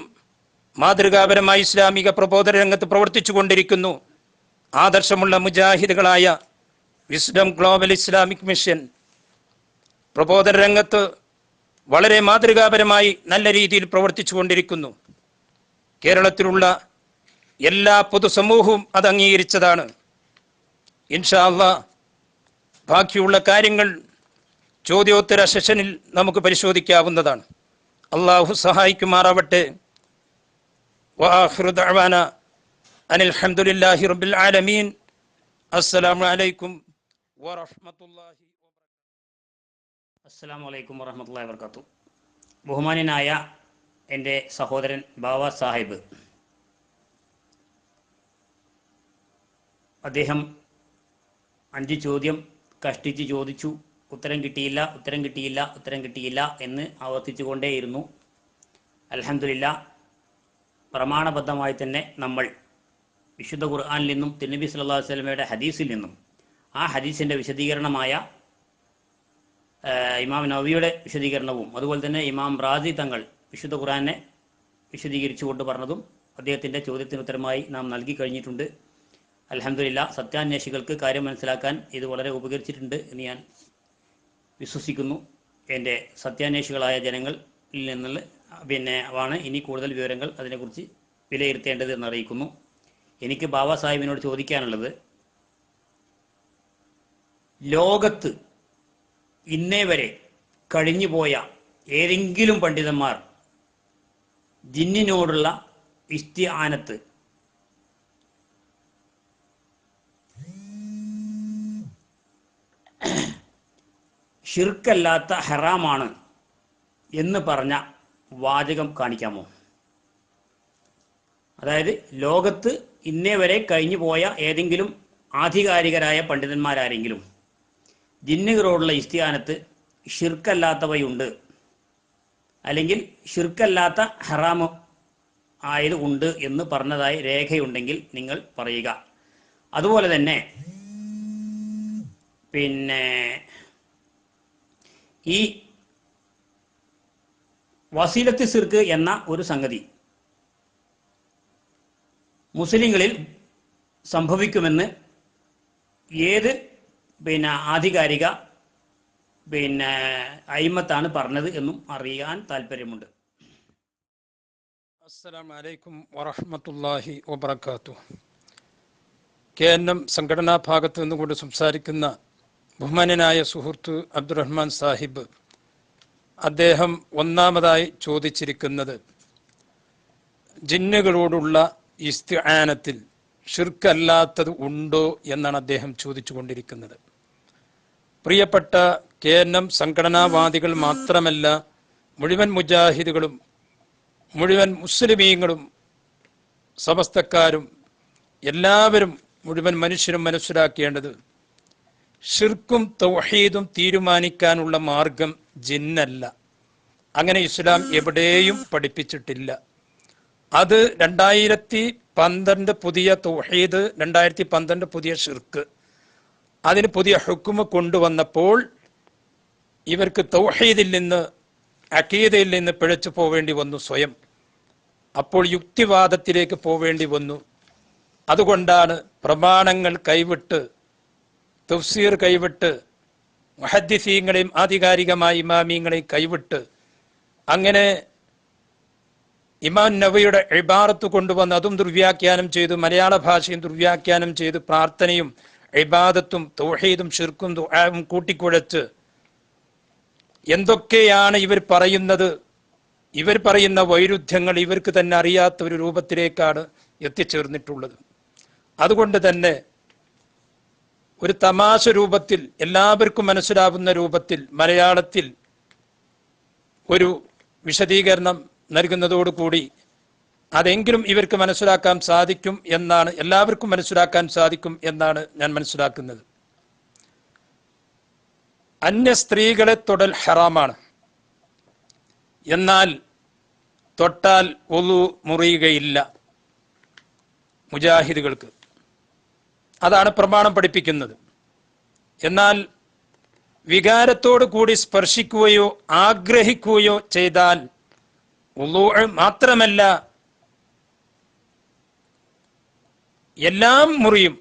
B: മാതൃകാപരമായ ഇസ്ലാമിക പ്രബോധന രംഗത്ത് പ്രവർത്തിച്ചു കൊണ്ടിരിക്കുന്നു. ആദർശമുള്ള മുജാഹിദുകളായ വിസ്ഡം ഗ്ലോബൽ ഇസ്ലാമിക് മിഷൻ പ്രബോധന രംഗത്ത് വളരെ മാതൃകാപരമായി നല്ല രീതിയിൽ പ്രവർത്തിച്ചു കൊണ്ടിരിക്കുന്നു. കേരളത്തിലുള്ള എല്ലാ പൊതുസമൂഹവും അത് അംഗീകരിച്ചതാണ്. ഇൻഷാ അല്ലാഹ് ബാക്കിയുള്ള കാര്യങ്ങൾ ചോദ്യോത്തര സെഷനിൽ നമുക്ക് പരിശോധിക്കാവുന്നതാണ്. അള്ളാഹു സഹായിക്കുമാറാവട്ടെ. വആഖിറു ദഅവാന അനിൽ ഹംദുലില്ലാഹി റബ്ബിൽ ആലമീൻ. അസ്സലാമു അലൈക്കും വറഹ്മത്തുള്ളാഹി വബറകാതുഹു.
A: അസ്സലാമു അലൈക്കും വറഹ്മത്തുള്ളാഹി വബറകാതുഹു. ബഹുമാന്യനായ എൻ്റെ സഹോദരൻ ബാവ സാഹിബ്, അദ്ദേഹം 5 ചോദ്യം കഷ്ടിച്ച് ചോദിച്ചു. ഉത്തരം കിട്ടിയില്ല എന്ന് ആവർത്തിച്ചുകൊണ്ടേയിരുന്നു. അൽഹംദുലില്ലാഹ്, പ്രമാണബദ്ധമായി തന്നെ നമ്മൾ വിശുദ്ധ ഖുർആനിൽ നിന്നും തിരുനബി സല്ലല്ലാഹു അലൈഹി വസല്ലമയുടെ ഹദീസിൽ നിന്നും ആ ഹദീസിൻ്റെ വിശദീകരണമായ ഇമാം നവവിയുടെ വിശദീകരണവും അതുപോലെ തന്നെ ഇമാം റാസി തങ്ങൾ വിശുദ്ധ ഖുർആനെ വിശദീകരിച്ചുകൊണ്ട് പറഞ്ഞതും അദ്ദേഹത്തിൻ്റെ ചോദ്യത്തിന് ഉത്തരമായി നാം നൽകി കഴിഞ്ഞിട്ടുണ്ട്. അൽഹംദുലില്ലാഹ്, സത്യാന്വേഷികൾക്ക് കാര്യം മനസ്സിലാക്കാൻ ഇത് വളരെ ഉപകരിച്ചിട്ടുണ്ട് എന്ന് ഞാൻ വിശ്വസിക്കുന്നു. എൻ്റെ സത്യാന്വേഷികളായ ജനങ്ങളിൽ നിന്നുള്ള ആണ് ഇനി കൂടുതൽ വിവരങ്ങൾ അതിനെക്കുറിച്ച് വിലയിരുത്തേണ്ടത് എന്നറിയിക്കുന്നു. എനിക്ക് ബാബ സാഹിബിനോട് ചോദിക്കാനുള്ളത്, ലോകത്ത് ഇന്നേ വരെ കഴിഞ്ഞുപോയ ഏതെങ്കിലും പണ്ഡിതന്മാർ ജിന്നിനോടുള്ള ഇസ്തിആനത്ത് ഷിർക്കല്ലാത്ത ഹറാമാണ് എന്ന് പറഞ്ഞ വാചകം കാണിക്കാമോ? അതായത് ലോകത്ത് ഇന്നേ വരെ കഴിഞ്ഞു പോയ ഏതെങ്കിലും ആധികാരികരായ പണ്ഡിതന്മാരാരെങ്കിലും ജിന്നുകളോടുള്ള ഇസ്തിആനത്ത് ഷിർക്കല്ലാത്തവയുണ്ട്, അല്ലെങ്കിൽ ഷിർക്കല്ലാത്ത ഹറാമ് ആയത് ഉണ്ട് എന്ന് പറഞ്ഞതായി രേഖയുണ്ടെങ്കിൽ നിങ്ങൾ പറയുക. അതുപോലെ തന്നെ ഈ വസീലത്ത് സിർക്ക് എന്ന ഒരു സംഗതി മുസ്ലിങ്ങളിൽ സംഭവിക്കുമെന്ന് ഏത് ആധികാരിക അയിമത്താണ് പറഞ്ഞത് എന്നും അറിയാൻ താല്പര്യമുണ്ട്.
B: അസ്സലാമു അലൈക്കും വറഹ്മത്തുള്ളാഹി വബറകാതുഹു. KNM സംഘടനാ ഭാഗത്ത് നിന്നുകൊണ്ട് സംസാരിക്കുന്ന ബഹുമാന്യനായ സുഹൃത്ത് അബ്ദുറഹ്മാൻ സാഹിബ്, അദ്ദേഹം ഒന്നാമതായി ചോദിച്ചിരിക്കുന്നത് ജിന്നുകളോടുള്ള ഇസ്തിആനത്തിൽ ഷിർക്കല്ലാത്തത് ഉണ്ടോ എന്നാണ് അദ്ദേഹം ചോദിച്ചുകൊണ്ടിരിക്കുന്നത്. പ്രിയപ്പെട്ട KNM സംഘടനാവാദികൾ മാത്രമല്ല, മുഴുവൻ മുജാഹിദുകളും മുഴുവൻ മുസ്ലിമീങ്ങളും സമസ്തക്കാരും എല്ലാവരും മുഴുവൻ മനുഷ്യരും മനസ്സിലാക്കേണ്ടത് ഷിർക്കും തൗഹീദും തീരുമാനിക്കാനുള്ള മാർഗം ജിന്നല്ല. അങ്ങനെ ഇസ്ലാം എവിടെയും പഠിപ്പിച്ചിട്ടില്ല. അത് 2012 പുതിയ തൗഹീദ്, 2012 പുതിയ ഷിർക്ക്, അതിന് പുതിയ ഹുക്മ് കൊണ്ടുവന്നപ്പോൾ ഇവർക്ക് തൗഹീദിൽ നിന്ന് അഖീദയിൽ നിന്ന് പിഴച്ചു പോവേണ്ടി വന്നു സ്വയം. അപ്പോൾ യുക്തിവാദത്തിലേക്ക് പോവേണ്ടി വന്നു. അതുകൊണ്ടാണ് പ്രമാണങ്ങൾ കൈവിട്ട്, തഫ്സീർ കൈവിട്ട്, മുഹദ്ദിസീങ്ങളെയും ആധികാരികമായ ഇമാമീങ്ങളെയും കൈവിട്ട്, അങ്ങനെ ഇമാം നവവിയുടെ ഇബാറത്ത് കൊണ്ടുവന്ന് അതും ദുർവ്യാഖ്യാനം ചെയ്തു, മലയാള ഭാഷയും ദുർവ്യാഖ്യാനം ചെയ്ത്, പ്രാർത്ഥനയും ഇബാദത്തും തൗഹീദും ഷിർക്കും ദുആവും കൂട്ടിക്കുഴച്ച് എന്തൊക്കെയാണ് ഇവർ പറയുന്നത്. ഇവർ പറയുന്ന വൈരുദ്ധ്യങ്ങൾ ഇവർക്ക് തന്നെ അറിയാത്ത ഒരു രൂപത്തിലേക്കാണ് എത്തിച്ചേർന്നിട്ടുള്ളത്. അതുകൊണ്ട് തന്നെ ഒരു തമാശ രൂപത്തിൽ, എല്ലാവർക്കും മനസ്സിലാവുന്ന രൂപത്തിൽ മലയാളത്തിൽ ഒരു വിശദീകരണം നൽകുന്നതോടുകൂടി അതെങ്കിലും ഇവർക്ക് മനസ്സിലാക്കാൻ സാധിക്കും എന്നാണ്, എല്ലാവർക്കും മനസ്സിലാക്കാൻ സാധിക്കും എന്നാണ് ഞാൻ മനസ്സിലാക്കുന്നത്. അന്യ സ്ത്രീകളെ തൊടൽ ഹറാമാണ്. എന്നാൽ തൊട്ടാൽ വുളു മുറിയുകയില്ല മുജാഹിദുകൾക്ക്. അതാണ് പ്രമാണം പഠിപ്പിക്കുന്നത്. എന്നാൽ വികാരത്തോടു കൂടി സ്പർശിക്കുകയോ ആഗ്രഹിക്കുകയോ ചെയ്താൽ വുളു മാത്രമല്ല എല്ലാം മുറിയും.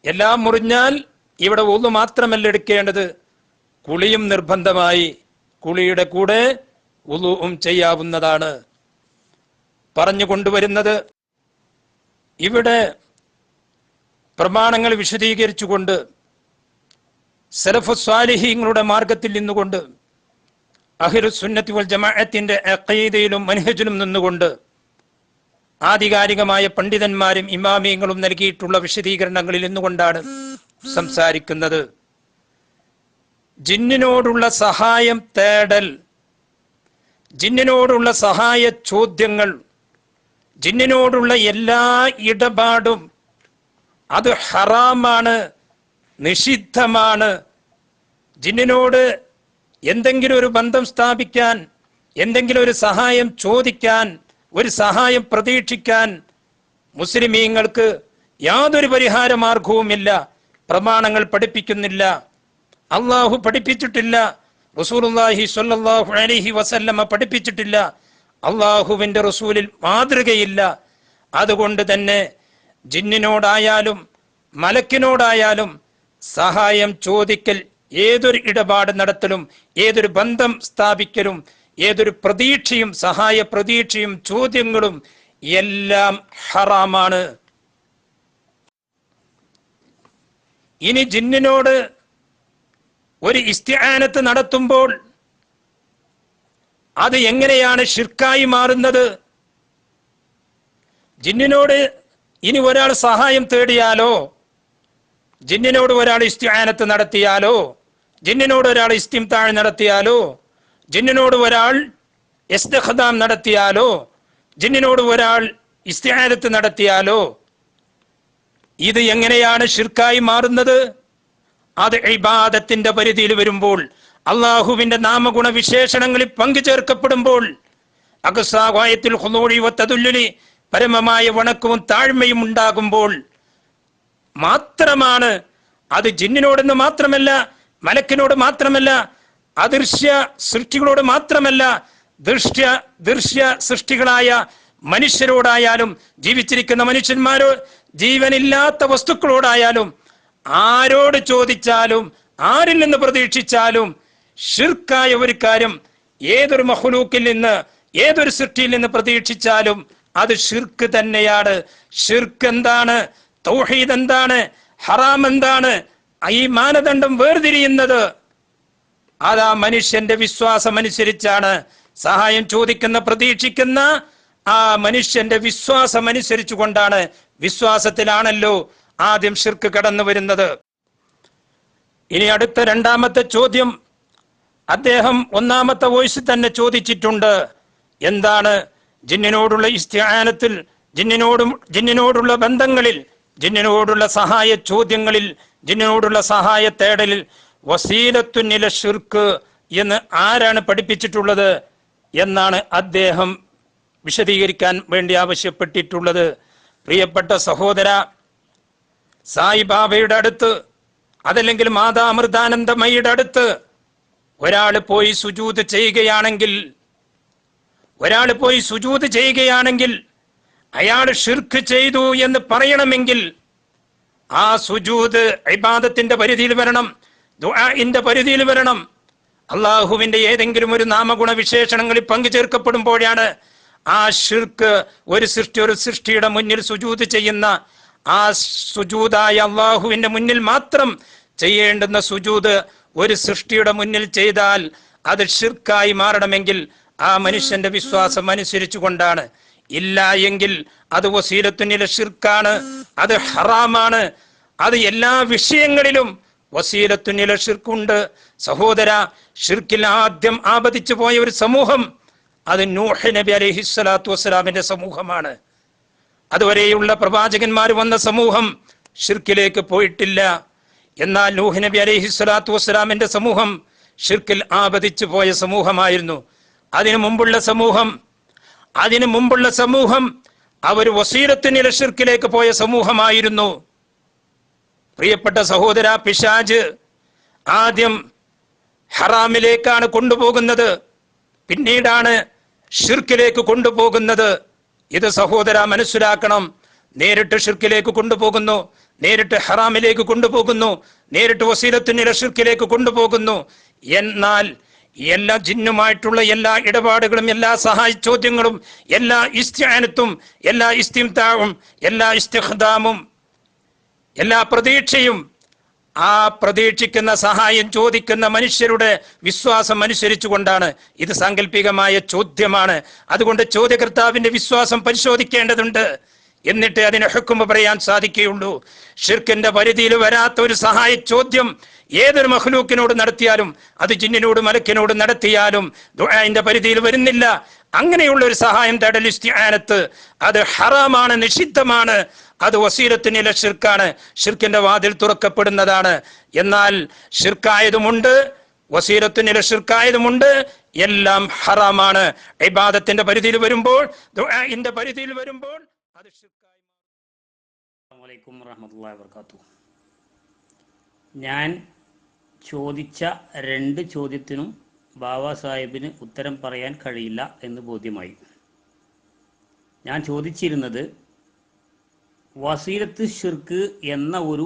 B: എല്ലാം മുറിഞ്ഞാൽ ഇവിടെ വുളു മാത്രമല്ല എടുക്കേണ്ടത്, കുളിയും നിർബന്ധമായി കുളിയുടെ കൂടെ വുളുഉം ചെയ്യാവുന്നതാണ്. പറഞ്ഞു കൊണ്ടുവരുന്നത് ഇവിടെ പ്രമാണങ്ങൾ വിശദീകരിച്ചുകൊണ്ട് സലഫു സ്വാലിഹീങ്ങളുടെ മാർഗത്തിൽ നിന്നുകൊണ്ട് അഹ്ലുസ് സുന്നത്തി വൽ ജമാഅത്തിന്റെ അഖീദയിലും മൻഹജിലും നിന്നുകൊണ്ട് ആധികാരികമായ പണ്ഡിതന്മാരും ഇമാമിയങ്ങളും നൽകിയിട്ടുള്ള വിശദീകരണങ്ങളിൽ നിന്നുകൊണ്ടാണ് സംസാരിക്കുന്നത്. ജിന്നിനോടുള്ള സഹായം തേടൽ, ജിന്നിനോടുള്ള സഹായ ചോദ്യങ്ങൾ, ജിന്നിനോടുള്ള എല്ലാ ഇടപാടും അത് ഹറാമാണ്, നിഷിദ്ധമാണ്. ജിന്നിനോട് എന്തെങ്കിലും ഒരു ബന്ധം സ്ഥാപിക്കാൻ, എന്തെങ്കിലും ഒരു സഹായം ചോദിക്കാൻ, ഒരു സഹായം പ്രതീക്ഷിക്കാൻ മുസ്ലിമീങ്ങൾക്ക് യാതൊരു പരിഹാര മാർഗവുമില്ല. പ്രമാണങ്ങൾ പഠിപ്പിക്കുന്നില്ല, അള്ളാഹു പഠിപ്പിച്ചിട്ടില്ല, റസൂലുള്ളാഹി സ്വല്ലല്ലാഹു അലൈഹി വസല്ലമ പഠിപ്പിച്ചിട്ടില്ല, അള്ളാഹുവിന്റെ റസൂലിൽ മാതൃകയില്ല. അതുകൊണ്ട് തന്നെ ജിന്നിനോടായാലും മലക്കിനോടായാലും സഹായം ചോദിക്കൽ, ഏതൊരു ഇടപാട് നടത്തലും, ഏതൊരു ബന്ധം സ്ഥാപിക്കലും, ഏതൊരു പ്രതീക്ഷയും, സഹായ പ്രതീക്ഷയും ചോദ്യങ്ങളും എല്ലാം ഹറാമാണ്. ഇനി ജിന്നിനോട് ഒരു ഇസ്തിആനത്ത് നടത്തുമ്പോൾ അത് എങ്ങനെയാണ് ഷിർക്കായി മാറുന്നത്? ജിന്നിനോട് ഇനി ഒരാൾ സഹായം തേടിയാലോ, ജിന്നിനോട് ഒരാൾ ഇസ്തിആനത്ത് നടത്തിയാലോ, ജിന്നിനോട് ഒരാൾ ഇസ്തിംതാഴ് നടത്തിയാലോ, ജിന്നിനോട് ഒരാൾ ഇസ്തിഖ്ദാം നടത്തിയാലോ, ജിന്നിനോട് ഒരാൾ ഇസ്തിആനത്ത് നടത്തിയാലോ ഇത് എങ്ങനെയാണ് ഷിർക്കായി മാറുന്നത്? അത് ഇബാദത്തിന്റെ പരിധിയിൽ വരുമ്പോൾ, അള്ളാഹുവിന്റെ നാമഗുണ വിശേഷണങ്ങളിൽ പങ്കുചേർക്കപ്പെടുമ്പോൾ, അഖ്സാഖായത്തുൽ ഖുദൂഇ വതദുല്ലുലി പരമമായ വണക്കവും താഴ്മയും ഉണ്ടാകുമ്പോൾ മാത്രമാണ് അത്. ജിന്നിനോടെന്ന് മാത്രമല്ല, മലക്കിനോട് മാത്രമല്ല, അദൃശ്യ സൃഷ്ടികളോട് മാത്രമല്ല, ദൃശ്യ സൃഷ്ടികളായ മനുഷ്യരോടായാലും, ജീവിച്ചിരിക്കുന്ന മനുഷ്യന്മാരോ ജീവനില്ലാത്ത വസ്തുക്കളോടായാലും, ആരോട് ചോദിച്ചാലും ആരിൽ നിന്ന് പ്രതീക്ഷിച്ചാലും ഷിർക്കായ ഒരു കാര്യം ഏതൊരു മഖ്ലൂക്കിൽ നിന്ന്, ഏതൊരു സൃഷ്ടിയിൽ നിന്ന് പ്രതീക്ഷിച്ചാലും അത് ഷിർക്ക് തന്നെയാണ്. ഷിർക്ക് എന്താണ്, തൗഹീദ് എന്താണ്, ഹറാം എന്താണ്, ഈ മാനദണ്ഡം വേർതിരിയുന്നത് അതാ മനുഷ്യന്റെ വിശ്വാസം അനുസരിച്ചാണ്. സഹായം ചോദിക്കുന്ന, പ്രതീക്ഷിക്കുന്ന ആ മനുഷ്യന്റെ വിശ്വാസം അനുസരിച്ചുകൊണ്ടാണ്. വിശ്വാസത്തിലാണല്ലോ ആദ്യം ശിർക്ക് കടന്നു വരുന്നത്. ഇനി അടുത്ത രണ്ടാമത്തെ ചോദ്യം അദ്ദേഹം ഒന്നാമത്തെ വോയിസിൽ തന്നെ ചോദിച്ചിട്ടുണ്ട്. എന്താണ് ജിന്നിനോടുള്ള ഇസ്തിആനത്തിൽ, ജിന്നിനോടുള്ള ബന്ധങ്ങളിൽ, ജിന്നിനോടുള്ള സഹായ ചോദ്യങ്ങളിൽ, ജിന്നിനോടുള്ള സഹായ തേടലിൽ വസീലത്തുനില ശിർക്ക് എന്ന് ആരാണ് പഠിപ്പിച്ചിട്ടുള്ളത് എന്നാണ് അദ്ദേഹം വിശദീകരിക്കാൻ വേണ്ടി ആവശ്യപ്പെട്ടിട്ടുള്ളത്. പ്രിയപ്പെട്ട സഹോദര, സായിബാബയുടെ അടുത്ത് അതല്ലെങ്കിൽ മാതാ അമൃതാനന്ദമയിയുടെ അടുത്ത് ഒരാൾ പോയി സുജൂദ് ചെയ്യുകയാണെങ്കിൽ അയാൾ ഷിർക്ക് ചെയ്തു എന്ന് പറയണമെങ്കിൽ ആ സുജൂദ് ഇബാദത്തിന്റെ പരിധിയിൽ വരണം, ദുആഇന്റെ പരിധിയിൽ വരണം. അള്ളാഹുവിന്റെ ഏതെങ്കിലും ഒരു നാമഗുണ വിശേഷണങ്ങളിൽ പങ്കുചേർക്കപ്പെടുമ്പോഴാണ് ആ ഷിർക്ക് ഒരു സൃഷ്ടിയുടെ മുന്നിൽ സുജൂദ് ചെയ്യുന്ന ആ സുജൂദായ അള്ളാഹുവിന്റെ മുന്നിൽ മാത്രം ചെയ്യേണ്ടുന്ന സുജൂദ് ഒരു സൃഷ്ടിയുടെ മുന്നിൽ ചെയ്താൽ അത് ഷിർക്കായി മാറണമെങ്കിൽ ആ മനുഷ്യന്റെ വിശ്വാസം അനുസരിച്ചു കൊണ്ടാണ്. ഇല്ല എങ്കിൽ അത് വസീലത്തുനില ഷിർക്കാണ്, അത് ഹറാമാണ്. അത് എല്ലാ വിഷയങ്ങളിലും വസീലത്തുനില ഷിർക്കുണ്ട്. സഹോദര, ഷിർക്കിൽ ആദ്യം ആപതിച്ചു പോയ ഒരു സമൂഹം അത് നൂഹ് നബി അലൈഹിസ്സലാത്തു വസ്സലാമിന്റെ സമൂഹമാണ്. അതുവരെയുള്ള പ്രവാചകന്മാർ വന്ന സമൂഹം ഷിർക്കിലേക്ക് പോയിട്ടില്ല. എന്നാൽ നൂഹ് നബി അലൈഹിസ്സലാത്തു വസ്സലാമിന്റെ സമൂഹം ഷിർക്കിൽ ആപതിച്ചു പോയ സമൂഹമായിരുന്നു. അതിനു മുമ്പുള്ള സമൂഹം അവർ വസീലത്തുനില ഷിർക്കിലേക്ക് പോയ സമൂഹമായിരുന്നു. പ്രിയപ്പെട്ട സഹോദര, പിശാച് ആദ്യം ഹറാമിലേക്കാണ് കൊണ്ടുപോകുന്നത്, പിന്നീടാണ് ഷിർക്കിലേക്ക് കൊണ്ടുപോകുന്നത്. ഇത് സഹോദര മനസ്സിലാക്കണം. നേരിട്ട് ഷിർക്കിലേക്ക് കൊണ്ടുപോകുന്നു, നേരിട്ട് ഹറാമിലേക്ക് കൊണ്ടുപോകുന്നു, നേരിട്ട് വസീലത്തുനില ഷിർക്കിലേക്ക് കൊണ്ടുപോകുന്നു. എന്നാൽ എല്ലാ ജിന്നുമായിട്ടുള്ള എല്ലാ ഇടപാടുകളും, എല്ലാ സഹായ ചോദ്യങ്ങളും, എല്ലാ ഇസ്തിആനത്തും, എല്ലാ ഇസ്തിംതാഉം, എല്ലാ ഇസ്തിഖ്ദാമും, എല്ലാ പ്രതീക്ഷയും ആ പ്രതീക്ഷിക്കുന്ന സഹായം ചോദിക്കുന്ന മനുഷ്യരുടെ വിശ്വാസം അനുസരിച്ചു കൊണ്ടാണ്. ഇത് സാങ്കല്പികമായ ചോദ്യമാണ്. അതുകൊണ്ട് ചോദ്യകർത്താവിന്റെ വിശ്വാസം പരിശോധിക്കേണ്ടതുണ്ട്. എന്നിട്ട് അതിന് ഹുക്മ് പറയാൻ സാധിക്കുകയുള്ളൂ. ഷിർക്കിന്റെ പരിധിയിൽ വരാത്ത ഒരു സഹായ ചോദ്യം ഏതൊരു മഖ്ലൂക്കിനോട് നടത്തിയാലും, അത് ജിന്നിനോട് മലക്കിനോട് നടത്തിയാലും ദുആഇന്റെ പരിധിയിൽ വരുന്നില്ല. അങ്ങനെയുള്ള ഒരു സഹായം തേടൽ ഇസ്തിആനത്ത് അത് ഹറാമാണ്, നിഷിദ്ധമാണ്. അത് വസീലത്തുനില ഷിർക്കാണ്, ഷിർക്കിന്റെ വാതിൽ തുറക്കപ്പെടുന്നതാണ്. എന്നാൽ ഷിർക്കായതുമുണ്ട്, വസീലത്തുനില ഷിർക്കായതുമുണ്ട്, എല്ലാം ഹറാമാണ്. ഇബാദത്തിന്റെ പരിധിയിൽ വരുമ്പോൾ, ദുആഇന്റെ പരിധിയിൽ വരുമ്പോൾ അത് ഷിർക്കായി.
A: അസ്സലാമു അലൈക്കും വറഹ്മത്തുള്ളാഹി വബറകാതുഹു. ഞാൻ ചോദിച്ച രണ്ട് ചോദ്യത്തിനും ബാബാ സാഹിബിന് ഉത്തരം പറയാൻ കഴിയില്ല എന്ന് ബോധ്യമായി. ഞാൻ ചോദിച്ചിരുന്നത് വസീലത്ത് ഷിർക്ക് എന്ന ഒരു